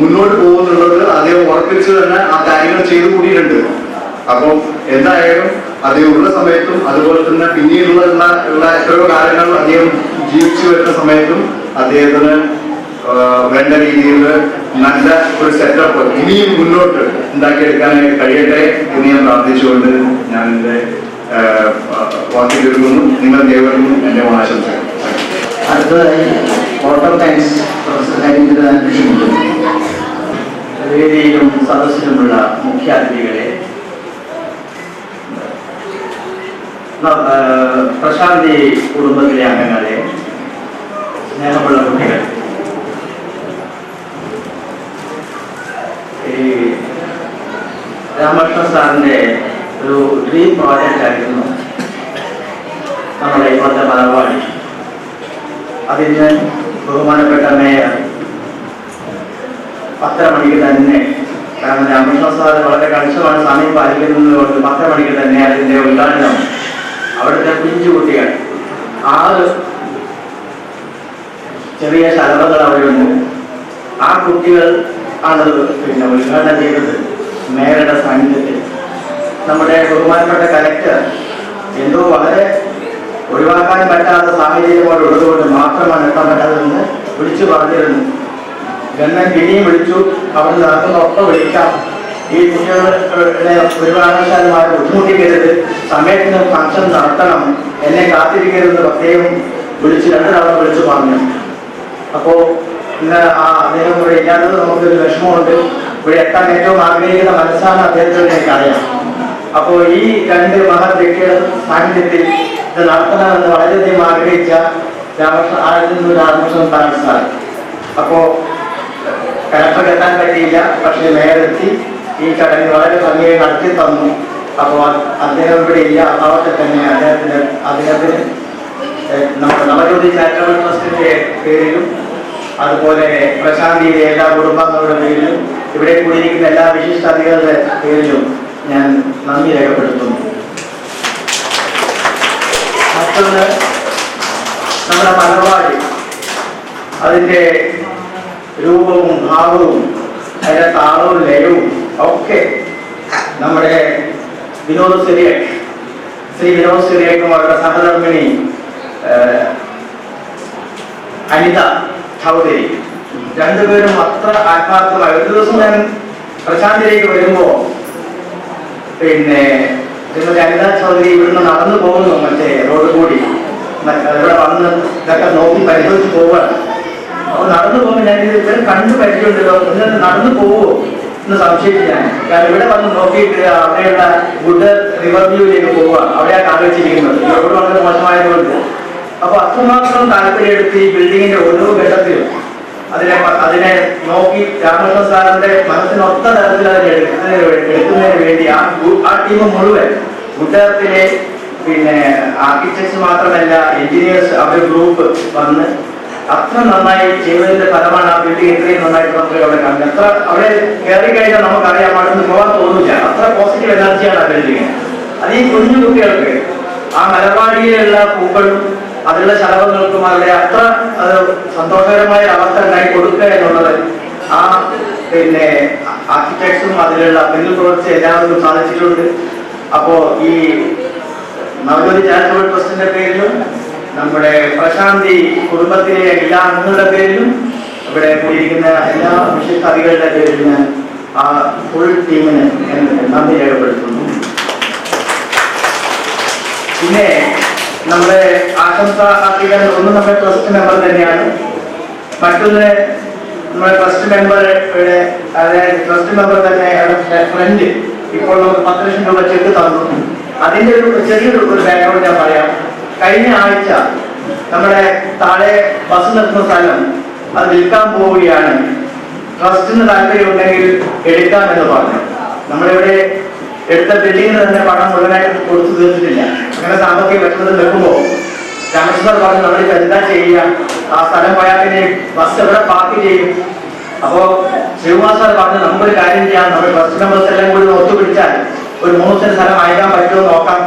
മുന്നോട്ട് പോകുന്നുള്ളത് അദ്ദേഹം ഉറപ്പിച്ച് തന്നെ ആ കാര്യങ്ങൾ ചെയ്തു കൂടിയിട്ടുണ്ട്. അപ്പം എന്തായാലും അദ്ദേഹം ഉള്ള സമയത്തും അതുപോലെ തന്നെ പിന്നീടുള്ള എത്രയോ കാലങ്ങൾ അദ്ദേഹം ജീവിച്ചു വരുന്ന സമയത്തും അദ്ദേഹത്തിന് വേണ്ട രീതിയിൽ നല്ല ഒരു സെറ്റപ്പ് ഇനിയും മുന്നോട്ട് ഉണ്ടാക്കിയെടുക്കാനായിട്ട് കഴിയട്ടെ എന്ന് ഞാൻ പ്രാർത്ഥിച്ചുകൊണ്ട് ഞാൻ എൻ്റെ വാക്ക് തീർക്കുന്നു. നിങ്ങൾ ഏവർക്കും എൻ്റെ ഓണാശംസകൾ. അടുത്തതായി vote of thanks professor Harindranath ക്ഷണിക്കുന്നു. വേദിയിലും സദസ്സിലുമുള്ള മുഖ്യാതിഥികളെ, പ്രശാന്തി കുടുംബത്തിലെ അംഗങ്ങളെ, സ്നേഹമുള്ള കുട്ടികൾ, ഈ രാമകൃഷ്ണ സാറിന്റെ ഒരു ഡ്രീം പ്രോജക്റ്റ് ആയിരുന്നു നമ്മുടെ ഇപ്പോഴത്തെ മലർവാടി. അതിന് ബഹുമാനപ്പെട്ട മേയർ 10 മണിക്ക് തന്നെ, കാരണം രാമകൃഷ്ണ സാർ വളരെ കണിശമാണ് സമയം പാലിക്കുന്നത് കൊണ്ട് 10 മണിക്ക് തന്നെ അതിന്റെ ഉദ്ഘാടനം അവിടുത്തെ പിഞ്ചു കുട്ടികൾ 6 ചെറിയ ശലഭങ്ങൾ അവിടെയുണ്ട്. ആ കുട്ടികൾ ആണ് പിന്നെ ഉദ്ഘാടനം ചെയ്തത് മേയറുടെ സാന്നിധ്യത്തിൽ. നമ്മുടെ ബഹുമാനപ്പെട്ട കലക്ടർ എന്തോ വളരെ ഒഴിവാക്കാൻ പറ്റാത്ത സാഹചര്യങ്ങൾ ഉള്ളതുകൊണ്ട് മാത്രമാണ് എത്താൻ പറ്റാത്തതെന്ന് വിളിച്ചു പറഞ്ഞിരുന്നു. ഗവൺമെന്റ് ഇനിയും വിളിച്ചു, അവിടെ നടക്കുന്ന ഒപ്പം വിളിക്കാം, ഈ കുട്ടികളുടെ ഒരു കാരണവശാലുമായി ബുദ്ധിമുട്ടിക്കരുത്, സമയത്തിന് ഫംഗ്ഷൻ നടത്തണം, എന്നെ കാത്തിരിക്കരുതെന്ന് പ്രത്യേകം വിളിച്ച് 2 തവണ വിളിച്ചു പറഞ്ഞു. അപ്പോൾ ഇന്ന് അദ്ദേഹം ഇവിടെ ഇല്ലാത്തത് നമുക്കൊരു വിഷമമുണ്ട്. ഇവിടെ എത്താൻ ഏറ്റവും ആഗ്രഹിക്കുന്ന മനസ്സാണ് അദ്ദേഹത്തിന് എനിക്കറിയാം. അപ്പോൾ ഈ 2 മഹത് വ്യക്തിയുടെ സാന്നിധ്യത്തിൽ ഇത് നടത്തണമെന്ന് വളരെയധികം ആഗ്രഹിച്ച രാമകൃഷ്ണൻ സാർ. അപ്പോൾ കലക്ടർക്ക് എത്താൻ പറ്റിയില്ല, പക്ഷേ മേയറെത്തി ഈ ചടങ്ങ് വളരെ ഭംഗിയായി നടത്തി തന്നു. അപ്പോൾ അദ്ദേഹം ഇവിടെ ഇല്ല, അഭാവത്തിൽ തന്നെ അദ്ദേഹത്തിന് നമ്മുടെ നവജ്യോതി ചാരിറ്റബിൾ ട്രസ്റ്റിന്റെ പേരിലും അതുപോലെ പ്രശാന്തിയിലെ എല്ലാ കുടുംബാംഗങ്ങളുടെ പേരിലും ഇവിടെ കൂടിയിരിക്കുന്ന എല്ലാ വിശിഷ്ടാതികളുടെ പേരിലും ഞാൻ നന്ദി രേഖപ്പെടുത്തുന്നു. മറ്റൊന്ന്, നമ്മുടെ മലർവാടി അതിൻ്റെ രൂപവും ഭാവവും അതിൻ്റെ താളവും ലയവും ഒക്കെ നമ്മുടെ വിനോദ് സിറിയക്, ശ്രീ വിനോദ് സിറിയക്കും അവരുടെ സഹധർമ്മിണി അനിത ചൗധരി രണ്ടുപേരും അത്ര ആത്മാർത്ഥമായി. ഒരു ദിവസം ഞാൻ പ്രശാന്തിലേക്ക് വരുമ്പോൾ പിന്നെ ശ്രീമതി അനിത ചൗധരി ഇവിടുന്ന് നടന്നു പോകുന്നു, മറ്റേ റോഡ് കൂടി ഇവിടെ വന്ന് ഇതൊക്കെ നോക്കി പരിശോധിച്ച് പോവുകയാണ്. അപ്പോൾ നടന്നു പോകുമ്പോൾ ഞാൻ ഇവർ കണ്ടു പരിചയമുണ്ടല്ലോ, എന്നിട്ട് നടന്നു പോവോ എന്ന് സംശയിച്ചു ഞാൻ. കാരണം ഇവിടെ വന്ന് നോക്കിയിട്ട് അവിടെയുള്ള ഗുഡ് റിവർ വ്യൂവിലേക്ക് പോവുക, അവിടെയാണ് കാണിച്ചിരിക്കുന്നത്. റോഡ് വളരെ മോശമായതുകൊണ്ട്. അപ്പോൾ അത്രമാത്രം താല്പര്യമെടുത്ത് ഈ ബിൽഡിങ്ങിന്റെ ഓരോ ഘട്ടത്തിലും അതിനെ നോക്കി രാമകൃഷ്ണൻ സാറിന്റെ മനസ്സിനൊത്ത തരത്തിൽ അതിനെ എടുക്കുന്നതിന് വേണ്ടി ആ ടീം മുഴുവൻ കൂട്ടുകാരത്തിലെ പിന്നെ ആർക്കിടെക്ട്സ് മാത്രമല്ല എഞ്ചിനീയേഴ്സ് അവരുടെ ഗ്രൂപ്പ് വന്ന് അത്ര നന്നായി ചെയ്തതിന്റെ ഫലമാണ് ആ ബിൽഡിംഗ് ഇത്രയും നന്നായിട്ട് നമുക്ക് അവിടെ കാണുന്നത്. അത്ര അവിടെ കയറി കഴിഞ്ഞാൽ നമുക്കറിയാം അവിടെ നിന്ന് പോകാൻ തോന്നില്ല, അത്ര പോസിറ്റീവ് എനർജിയാണ് ആ ബിൽഡിങ്. അത് ഈ കുഞ്ഞു കുട്ടികൾക്ക് ആ മലർവാടിയിലുള്ള പൂക്കളും അതിലുള്ള ശലഭങ്ങൾക്കും അവരുടെ അത്ര അത് സന്തോഷകരമായ അവസ്ഥ ഉണ്ടായി കൊടുക്കുക എന്നുള്ളത് ആ പിന്നെ ആർക്കിടെക്ട്സും അതിലുള്ള പെണ്ണിൽ പ്രവർത്തിച്ച് എല്ലാവർക്കും സാധിച്ചിട്ടുണ്ട്. അപ്പോൾ ഈ നവജ്യോതി ചാരിറ്റബിൾ ട്രസ്റ്റിന്റെ പേരിലും നമ്മുടെ പ്രശാന്തി കുടുംബത്തിലെ എല്ലാ അംഗങ്ങളുടെ പേരിലും ഇവിടെ കൂടിയിരിക്കുന്ന എല്ലാ വിശിഷ്ടാതികളുടെ പേരിലും ഞാൻ ആ ഫുൾ ടീമിന് നന്ദി രേഖപ്പെടുത്തുന്നു. പിന്നെ നമ്മുടെ ആശംസ അർപ്പിക്കാൻ ഒന്ന് നമ്മുടെ ട്രസ്റ്റ് മെമ്പർ തന്നെയാണ്, മറ്റൊന്ന് നമ്മുടെ ട്രസ്റ്റ് മെമ്പറുടെ അതായത് ട്രസ്റ്റ് മെമ്പർ തന്നെ ഫ്രണ്ട് ഇപ്പോൾ നമുക്ക് 10 ലക്ഷം രൂപ ചെക്ക് തന്നു. അതിന്റെ ഒരു ചെറിയൊരു ബാക്ക്ഗ്രൗണ്ട് ഞാൻ പറയാം. കഴിഞ്ഞ ആഴ്ച നമ്മുടെ താഴെ ബസ് നിർത്തുന്ന സ്ഥലം അത് വിൽക്കാൻ പോവുകയാണ്, ട്രസ്റ്റിന് താല്പര്യമുണ്ടെങ്കിൽ എടുക്കാമെന്ന് പറഞ്ഞു. നമ്മളിവിടെ എടുത്ത ബിൽഡിങ്ങിന് തന്നെ പണം മുഴുവനായിട്ട് കൊടുത്തു തീർത്തിട്ടില്ല. അങ്ങനെ സാമ്പത്തിക വ്യക്തത നിൽക്കുമ്പോൾ രാമകൃഷ്ണൻ പറഞ്ഞു നമ്മളിപ്പോൾ എന്താ ചെയ്യുക, ആ സ്ഥലം പോയാൽ പിന്നെ ബസ് എവിടെ പാർക്ക് ചെയ്യും. അപ്പോ ശിവകുമാർ സാർ പറഞ്ഞു നമുക്കൊരു കാര്യം ചെയ്യാം, നമ്മൾ ബസ് നമ്പേഴ്സ് എല്ലാം കൂടി ഒത്തുപിടിച്ചാൽ ഒരു 3 സെന്റ് സ്ഥലം അയക്കാൻ പറ്റുമോ നോക്കാം.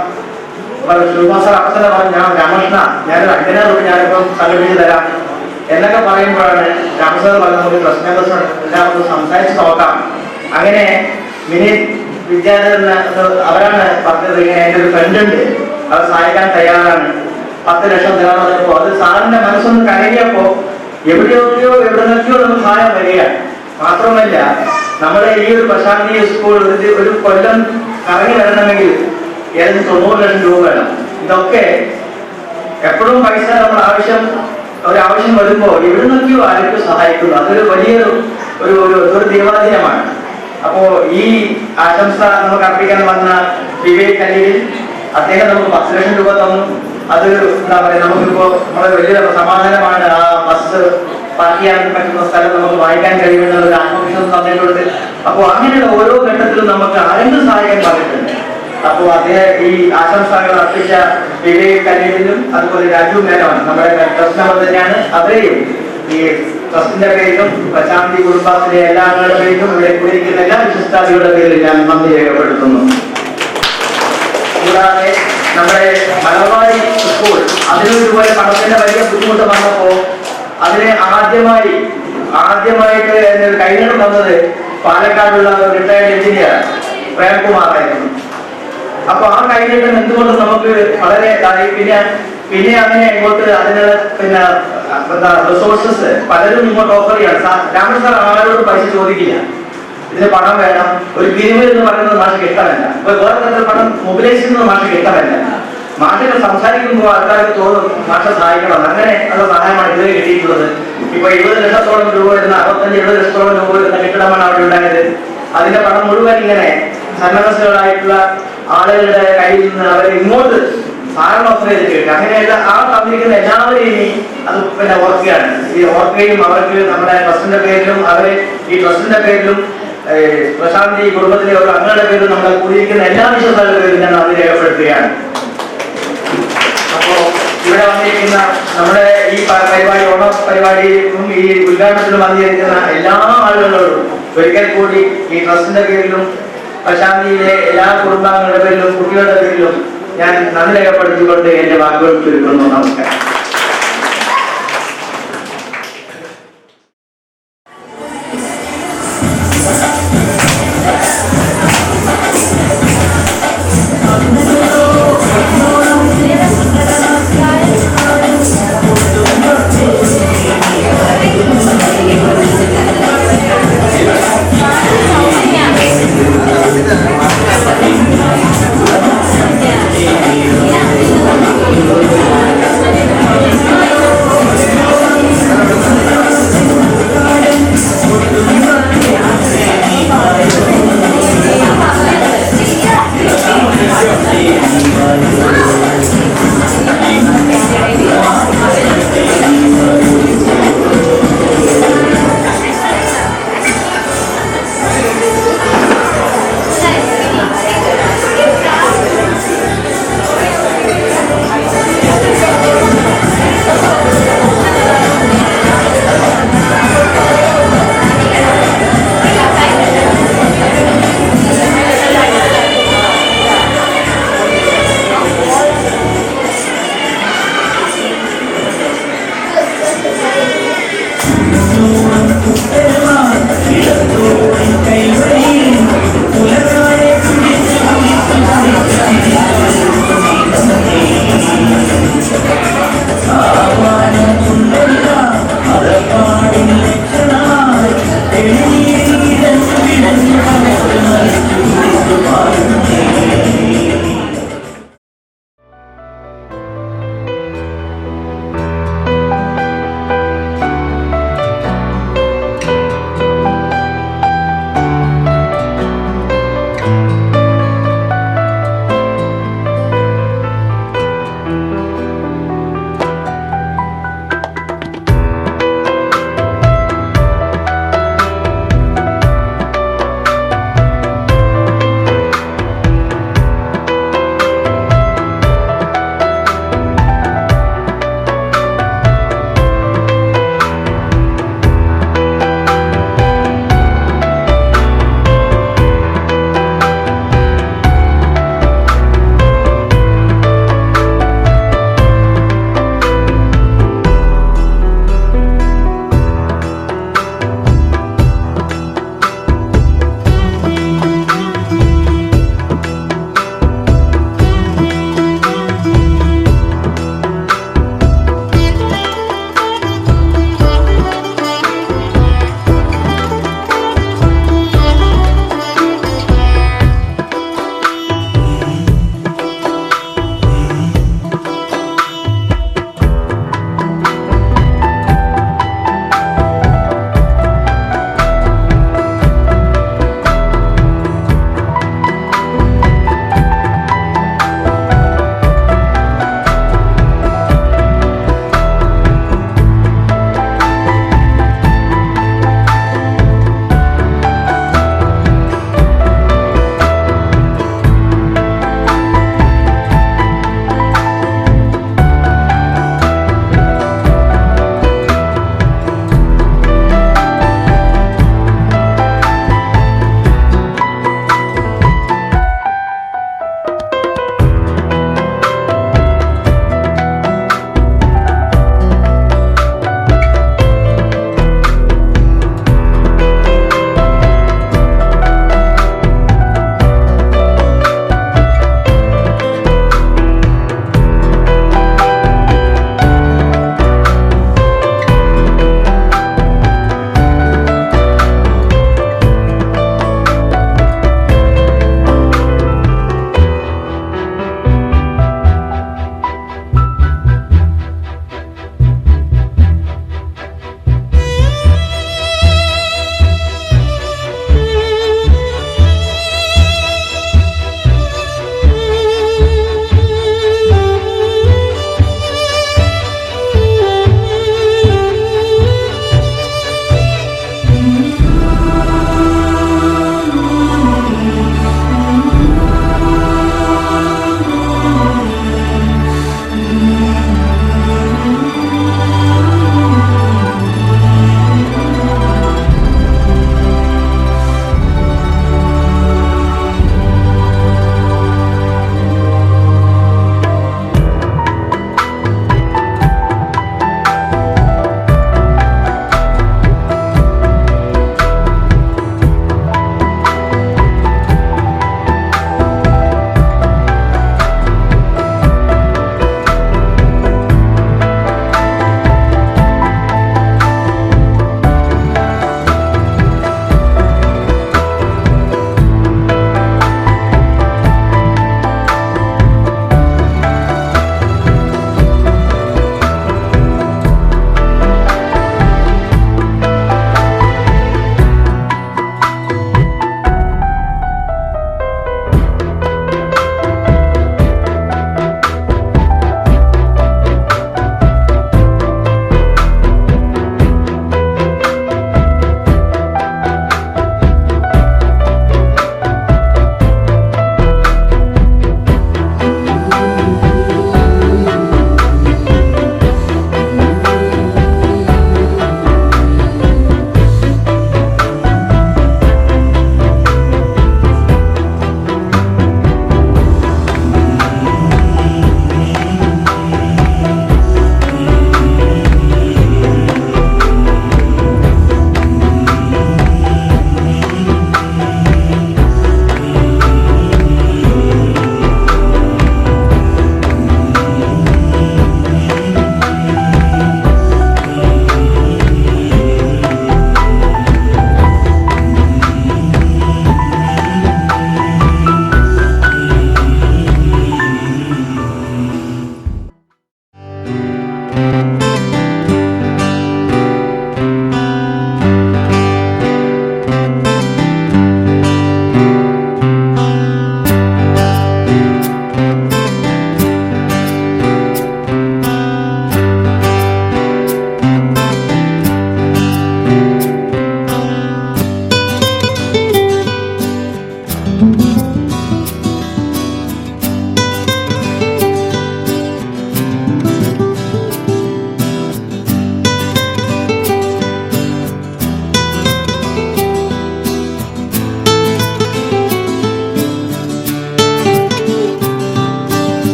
അപ്പൊ ശിവകുമാർ സാർ അപ്പം തന്നെ പറഞ്ഞു ഞാൻ രാമകൃഷ്ണ ഞാനൊരു 5,000 രൂപ ഞാനിപ്പം സംഘടിപ്പിച്ച് തരാം എന്നൊക്കെ പറയുമ്പോഴാണ് രാമസാർ പറഞ്ഞ നമുക്ക് ബസ് നമ്പേഴ്സ് എല്ലാവർക്കും സംസാരിച്ച് നോക്കാം. അങ്ങനെ മിനി വിദ്യാലയം അവരാണ് പറഞ്ഞത് ഇങ്ങനെ എൻ്റെ ഒരു ഫ്രണ്ട് ഉണ്ട്, അവർ സഹായിക്കാൻ തയ്യാറാണ്, 10 ലക്ഷം തരാന്ന് പറഞ്ഞപ്പോ അത് സാറിന്റെ മനസ്സൊന്ന് കരകിയപ്പോ എവിടെ നിന്നൊക്കെയോ നമുക്ക് സഹായം വരികയാണ്. മാത്രമല്ല നമ്മുടെ ഈ ഒരു പ്രശാന്തി സ്കൂൾ ഒരു കൊല്ലം കറങ്ങി വരണമെങ്കിൽ ഏകദേശം 90 ലക്ഷം രൂപ വേണം. ഇതൊക്കെ എപ്പോഴും പൈസ നമ്മൾ ഒരാവശ്യം വരുമ്പോൾ എവിടെ നിന്നൊക്കെയോ ആർക്കും സഹായിക്കുന്നു. അതൊരു വലിയൊരു ഒരു ദൈവാധീനമാണ്. അപ്പോ ഈ ആശംസ നമുക്ക് അർപ്പിക്കാൻ വന്ന വിവേക് കല്ലിൽ അദ്ദേഹം നമുക്ക് 10 ലക്ഷം രൂപ തന്നു. അത് എന്താ പറയുക, നമുക്കിപ്പോ നമ്മുടെ വലിയ സമാധാനമാണ്. ആ ബസ് പാർക്ക് ചെയ്യാൻ പറ്റുന്ന സ്ഥലം നമുക്ക് വാങ്ങിക്കാൻ കഴിയുമെന്ന ഒരു ആത്മവിശ്വാസം തന്നിട്ടുണ്ട്. അപ്പോൾ അങ്ങനെയുള്ള ഓരോ ഘട്ടത്തിലും നമുക്ക് ആരെങ്കിലും സഹായിക്കാൻ പറഞ്ഞിട്ടുണ്ട്. അപ്പോൾ അദ്ദേഹം ഈ ആശംസകൾ അർപ്പിച്ച വിവേക് കല്ലിലും അതുപോലെ രാജു മേനോൻ നമ്മുടെ ട്രസ്റ്റ് മെമ്പർ തന്നെയാണ്. അവരെയും ഈ ട്രസ്റ്റിന്റെ പേരിലും പ്രശാന്തി കുടുംബത്തിലെ എല്ലാ അംഗങ്ങളുടെ പേരിലും ഇവിടെ കൂടിയിരിക്കുന്ന എല്ലാ വിശിഷ്ടാദികളുടെ പേരിൽ ഞാൻ നന്ദി രേഖപ്പെടുത്തുന്നു. കൂടാതെ നമ്മുടെ മലബാരി സ്കൂൾ അതിനും ഇതുപോലെ പണത്തിന്റെ വലിയ ബുദ്ധിമുട്ട് വന്നപ്പോ അതിന് ആദ്യമായിട്ട് കൈനീട്ടം തന്നത് പാലക്കാടുള്ള റിട്ടയർഡ് എഞ്ചിനീയർ പ്രേംകുമാറായിരുന്നു. അപ്പൊ ആ കൈനീട്ടം എന്തുകൊണ്ട് നമുക്ക് വളരെ പിന്നെ അങ്ങനെ ഇങ്ങോട്ട് അതിനുള്ള റിസോഴ്സസ് പലരും ഇങ്ങോട്ട് ഓഫർ ചെയ്യാണ്. രാമൻ സാർ ആരോടും പൈസ ചോദിക്കില്ല, ഇതിന് പണം വേണം, ഒരു പിരിവ് എന്ന് പറയുന്നത് മാഷക്ക് ഇഷ്ടമല്ല, ഇപ്പൊ വേറെ തരത്തിൽ പണം മൊബിലൈസ് ചെയ്യുന്നത് മാഷക്ക് ഇഷ്ടമല്ല. മാഷകൾ സംസാരിക്കുമ്പോൾ ആൾക്കാർക്ക് തോന്നും മാഷ സഹായിക്കണം, അങ്ങനെ ഉള്ള സഹായമാണ് ഇതുവരെ കിട്ടിയിട്ടുള്ളത്. ഇപ്പൊ 20 ലക്ഷത്തോളം രൂപ വരുന്ന 65-70 ലക്ഷത്തോളം രൂപ വരുന്ന കെട്ടിടമാണ് അവിടെ ഉണ്ടായത്. അതിന്റെ പണം മുഴുവൻ ഇങ്ങനെ സന്മനസ്സുകളായിട്ടുള്ള ആളുകളുടെ കയ്യിൽ നിന്ന് അവർ ഇങ്ങോട്ട് സാറിന് ഓഫർ ചെയ്തിട്ട് അങ്ങനെയുള്ള ആ തന്നിരിക്കുന്ന എല്ലാവരും ഇനി അത് ഓർക്കുകയാണ്. ഈ ഓർക്കുകയും അവർക്ക് നമ്മുടെ ട്രസ്റ്റിന്റെ പേരിലും അവരെ ഈ ട്രസ്റ്റിന്റെ പേരിലും പ്രശാന്തി കുടുംബത്തിലെ ഒരു അംഗങ്ങളുടെ പേരിലും നമ്മളെ കൂടിയിരിക്കുന്ന എല്ലാ വിശ്വാസങ്ങളുടെ പേരിലും ഞാൻ അത് രേഖപ്പെടുത്തുകയാണ്. അപ്പോ ഇവിടെ വന്നിരിക്കുന്ന നമ്മുടെ ഈ പരിപാടി ഓണ പരിപാടിയിലും ഈ ഉദ്ഘാടനത്തിലും വന്നിരിക്കുന്ന എല്ലാ ആളുകളോടും ഒരിക്കൽ കൂടി ഈ ട്രസ്റ്റിന്റെ പേരിലും പ്രശാന്തിയിലെ എല്ലാ കുടുംബാംഗങ്ങളുടെ പേരിലും കുട്ടികളുടെ പേരിലും ഞാൻ നന്ദി രേഖപ്പെടുത്തിക്കൊണ്ട് എന്റെ വാക്കുകൾ ചുരുക്കുന്നു. നമസ്കാരം.